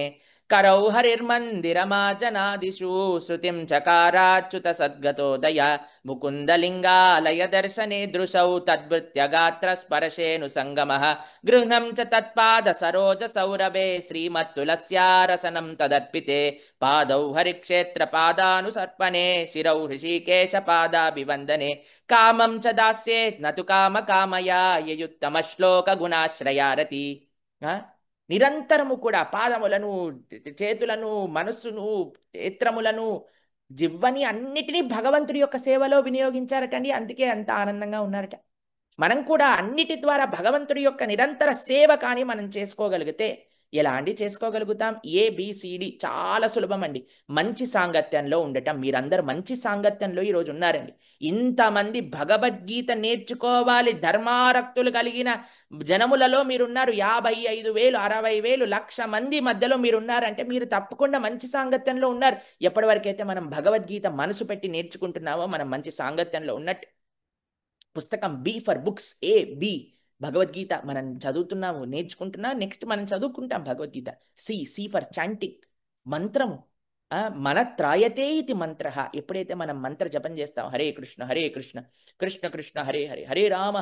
కరౌ హరిర్మందిరమాజనాదిషు శృతిం చకారాచ్యుత సద్గతోదయ ముకుందలింగాలయ దర్శనే దృశౌ తద్వృత్య గాత్ర స్పర్శేను సంగమః గృహ్ణం చ తత్పాద సరోజ సౌరభే శ్రీమత్తులస్యారసనం తదర్పితే పాదౌ హరిక్షేత్ర పాదానుసర్పణే శిరౌ హృషికేశ పాదాభివందనే కామం చ దాస్యేత్ నతు కామ కామయా యయుత్తమ శ్లోక గుణాశ్రయారతి. నిరంతరము కూడా పాదములను, చేతులను, మనస్సును, నేత్రములను, జివ్వని అన్నిటినీ భగవంతుడి యొక్క సేవలో వినియోగించారటండి. అందుకే అంత ఆనందంగా ఉన్నారట. మనం కూడా అన్నిటి ద్వారా భగవంతుడి యొక్క నిరంతర సేవ కానీ మనం చేసుకోగలిగితే, ఎలా అండి చేసుకోగలుగుతాం? ABCD చాలా సులభం అండి. మంచి సాంగత్యంలో ఉండటం. మీరందరూ మంచి సాంగత్యంలో ఈరోజు ఉన్నారండి. ఇంతమంది భగవద్గీత నేర్చుకోవాలి ధర్మారక్తులు కలిగిన జనములలో మీరున్నారు. 55,000, 60,000, 1,00,000 మంది మధ్యలో మీరున్నారంటే మీరు తప్పకుండా మంచి సాంగత్యంలో ఉన్నారు. ఎప్పటివరకైతే మనం భగవద్గీత మనసు పెట్టి నేర్చుకుంటున్నామో మనం మంచి సాంగత్యంలో ఉన్నట్టు. పుస్తకం B for books, B Bhagavad Gita మనం చదువుతున్నాము, నేర్చుకుంటున్నాం. నెక్స్ట్ మనం చదువుకుంటాం భగవద్గీత. C ఫర్ చాంటింగ్, మంత్రము. మన త్రాయతే ఇది మంత్ర. ఎప్పుడైతే మనం మంత్ర జపం చేస్తాం, హరే కృష్ణ హరే కృష్ణ కృష్ణ కృష్ణ హరే హరే హరే రామ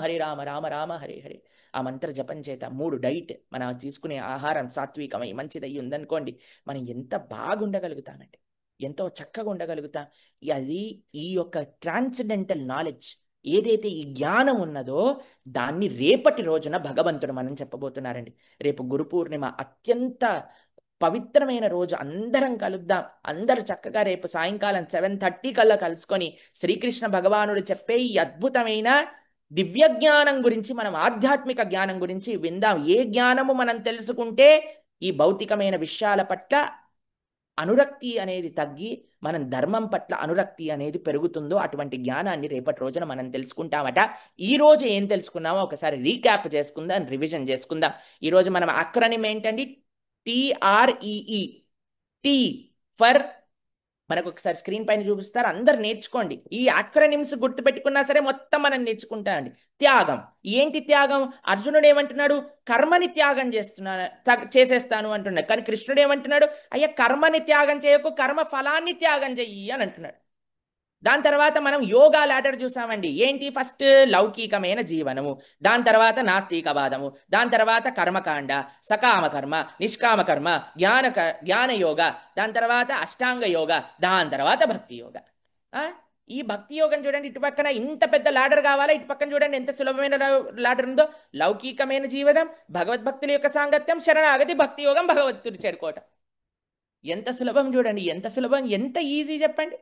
రామ రామ హరే హరే, ఆ మంత్ర జపం చేత 3 డైట్ మనం తీసుకునే ఆహారం సాత్వికమై మంచిదయ్యి ఉందనుకోండి, మనం ఎంత బాగుండగలుగుతామండి, ఎంతో చక్కగా ఉండగలుగుతాం. అది ఈ యొక్క ట్రాన్సెండెంటల్ నాలెడ్జ్ ఏదైతే ఈ జ్ఞానం ఉన్నదో దాన్ని రేపటి రోజున భగవంతుడు మనం చెప్పబోతున్నారండి. రేపు గురు పూర్ణిమ, అత్యంత పవిత్రమైన రోజు. అందరం కలుద్దాం. అందరూ చక్కగా రేపు సాయంకాలం 7:30 కల్లా కలుసుకొని శ్రీకృష్ణ భగవానుడు చెప్పే ఈ అద్భుతమైన దివ్య జ్ఞానం గురించి, మనం ఆధ్యాత్మిక జ్ఞానం గురించి విందాం. ఏ జ్ఞానము మనం తెలుసుకుంటే ఈ భౌతికమైన విషయాల పట్ల అనురక్తి అనేది తగ్గి మనం ధర్మం పట్ల అనురక్తి అనేది పెరుగుతుందో అటువంటి జ్ఞానాన్ని రేపటి రోజున మనం తెలుసుకుంటామట. ఈ రోజు ఏం తెలుసుకున్నామో ఒకసారి రీక్యాప్ చేసుకుందాం, రివిజన్ చేసుకుందాం. ఈరోజు మనం అక్రనిమ్ ఏంటండి? TREE. T ఫర్ మనకు ఒకసారి స్క్రీన్ పైన చూపిస్తారు, అందరు నేర్చుకోండి. ఈ అక్రనిమ్స్ గుర్తుపెట్టుకున్నా సరే మొత్తం మనం నేర్చుకుంటామండి. త్యాగం. ఏంటి త్యాగం? అర్జునుడు ఏమంటున్నాడు? కర్మని త్యాగం చేసేస్తాను అంటున్నాడు. కానీ కృష్ణుడు ఏమంటున్నాడు? అయ్యా కర్మని త్యాగం చేయకు, కర్మ ఫలాన్ని త్యాగం చెయ్యి అని అంటున్నాడు. దాని తర్వాత మనం యోగా లాడర్ చూసామండి. ఏంటి? ఫస్ట్ లౌకికమైన జీవనము, దాని తర్వాత నాస్తికవాదము, దాని తర్వాత కర్మకాండ, సకామ కర్మ, నిష్కామ కర్మ, జ్ఞాన యోగ, దాని తర్వాత అష్టాంగ యోగ, దాని తర్వాత భక్తి యోగ. ఈ భక్తి యోగం చూడండి, ఇటు పక్కన ఇంత పెద్ద లాడర్ కావాలా, ఇటు పక్కన చూడండి ఎంత సులభమైన లాడర్ ఉందో. లౌకికమైన జీవనం, భగవద్భక్తుల యొక్క సాంగత్యం, శరణాగతి, భక్తి యోగం, భగవద్తుడు చేరుకోవటం. ఎంత సులభం చూడండి, ఎంత సులభం, ఎంత ఈజీ చెప్పండి.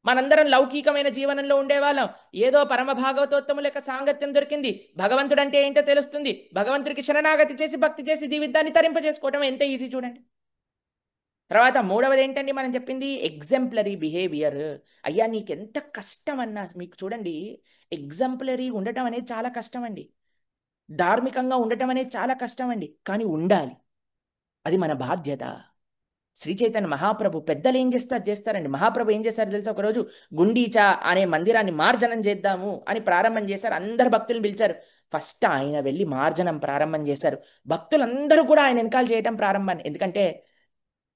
మనందరం లౌకికమైన జీవనంలో ఉండేవాళ్ళం. ఏదో పరమ భాగవతోత్తముల యొక్క సాంగత్యం దొరికింది, భగవంతుడు అంటే ఏంటో తెలుస్తుంది, భగవంతుడికి శరణాగతి చేసి భక్తి చేసి జీవితాన్ని తరింపజేసుకోవటం ఎంత ఈజీ చూడండి. తర్వాత మూడవది ఏంటండి మనం చెప్పింది? Exemplary behaviour. అయ్యా నీకెంత కష్టం అన్నా మీకు చూడండి, ఎగ్జాంపులరీ ఉండటం అనేది చాలా కష్టం అండి. ధార్మికంగా ఉండటం అనేది చాలా కష్టం అండి, కానీ ఉండాలి, అది మన బాధ్యత. శ్రీ చైతన్య మహాప్రభు పెద్దలు ఏం చేస్తారండి. మహాప్రభు ఏం చేస్తారు తెలుసా? ఒకరోజు గుండీచా అనే మందిరాన్ని మార్జనం చేద్దాము అని ప్రారంభం చేశారు. అందరు భక్తులను పిలిచారు. ఫస్ట్ ఆయన వెళ్ళి మార్జనం ప్రారంభం చేశారు. భక్తులందరూ కూడా ఆయన వెనకాల చేయడం ప్రారంభాన్ని. ఎందుకంటే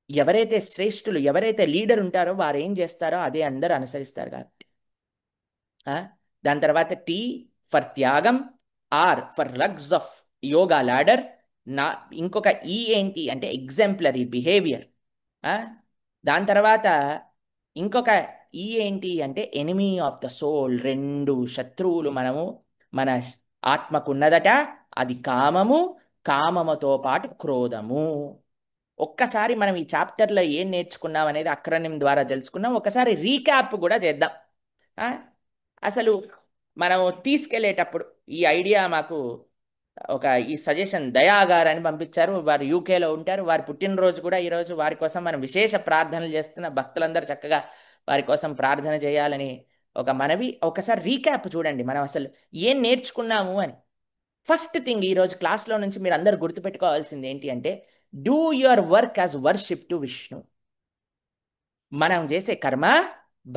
ఎవరైతే శ్రేష్ఠులు, ఎవరైతే లీడర్ ఉంటారో వారు ఏం చేస్తారో అదే అందరూ అనుసరిస్తారు కాబట్టి. దాని తర్వాత టీ ఫర్ త్యాగం, R for rungs of yoga ladder, ఇంకొక ఈ ఏంటి అంటే ఎగ్జాంపులరీ బిహేవియర్. దాని తర్వాత ఇంకొక ఈ ఏంటి అంటే ఎనిమీ ఆఫ్ ద సోల్. రెండు శత్రువులు మన ఆత్మకున్నదట. అది కామము, కామముతో పాటు క్రోధము. ఒక్కసారి మనం ఈ చాప్టర్లో ఏం నేర్చుకున్నాం అనేది అక్రనిం ద్వారా తెలుసుకున్నాం. ఒకసారి రీక్యాప్ కూడా చేద్దాం. అసలు మనం తీసుకెళ్లేటప్పుడు ఈ ఐడియా మాకు ఈ సజెషన్ దయా గారు అని పంపించారు. వారు యూకేలో ఉంటారు. వారి పుట్టినరోజు కూడా ఈరోజు. వారి కోసం మనం విశేష ప్రార్థనలు చేస్తున్న భక్తులందరూ చక్కగా వారి కోసం ప్రార్థన చేయాలని ఒక మనవి. ఒకసారి రీక్యాప్ చూడండి, మనం అసలు ఏం నేర్చుకున్నాము అని. ఫస్ట్ థింగ్ ఈరోజు క్లాస్లో నుంచి మీరు అందరూ గుర్తుపెట్టుకోవాల్సింది ఏంటి అంటే, do your work as worship to Vishnu. మనం చేసే కర్మ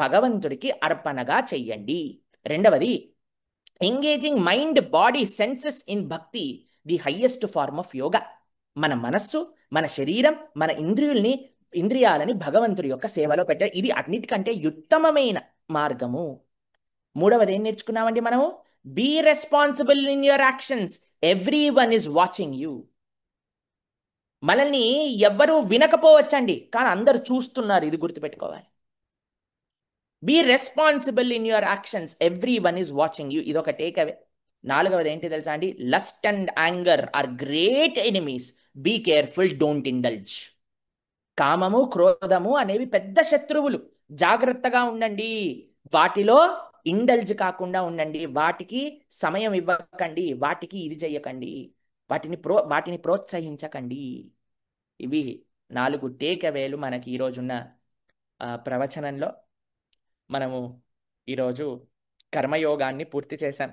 భగవంతుడికి అర్పణగా చెయ్యండి. రెండవది, engaging mind, body, senses in bhakti, the highest form of yoga. మన మనస్సు, మన శరీరం, మన ఇంద్రియాలని భగవంతుడి యొక్క సేవలో పెట్టారు. ఇది అన్నిటికంటే ఉత్తమమైన మార్గము. మూడవది ఏం నేర్చుకున్నామండి మనము? Be responsible in your actions, every one is watching you. మనల్ని ఎవ్వరూ వినకపోవచ్చండి, కానీ అందరు చూస్తున్నారు, ఇది గుర్తుపెట్టుకోవాలి. Be responsible in your actions, every one is watching you. ఇదొక టేక్ అవే. నాలుగవది ఏంటి తెలుసా అండి? Lust and anger are great enemies, be careful, don't indulge. కామము, క్రోధము అనేవి పెద్ద శత్రువులు, జాగ్రత్తగా ఉండండి. వాటిలో ఇండల్జ్ కాకుండా ఉండండి, వాటికి సమయం ఇవ్వకండి, వాటికి ఇది చెయ్యకండి, వాటిని ప్రోత్సహించకండి. ఇవి 4 టేక్ అవేలు మనకి ఈరోజున్న ప్రవచనంలో. మనము ఈరోజు కర్మయోగాన్ని పూర్తి చేశాం.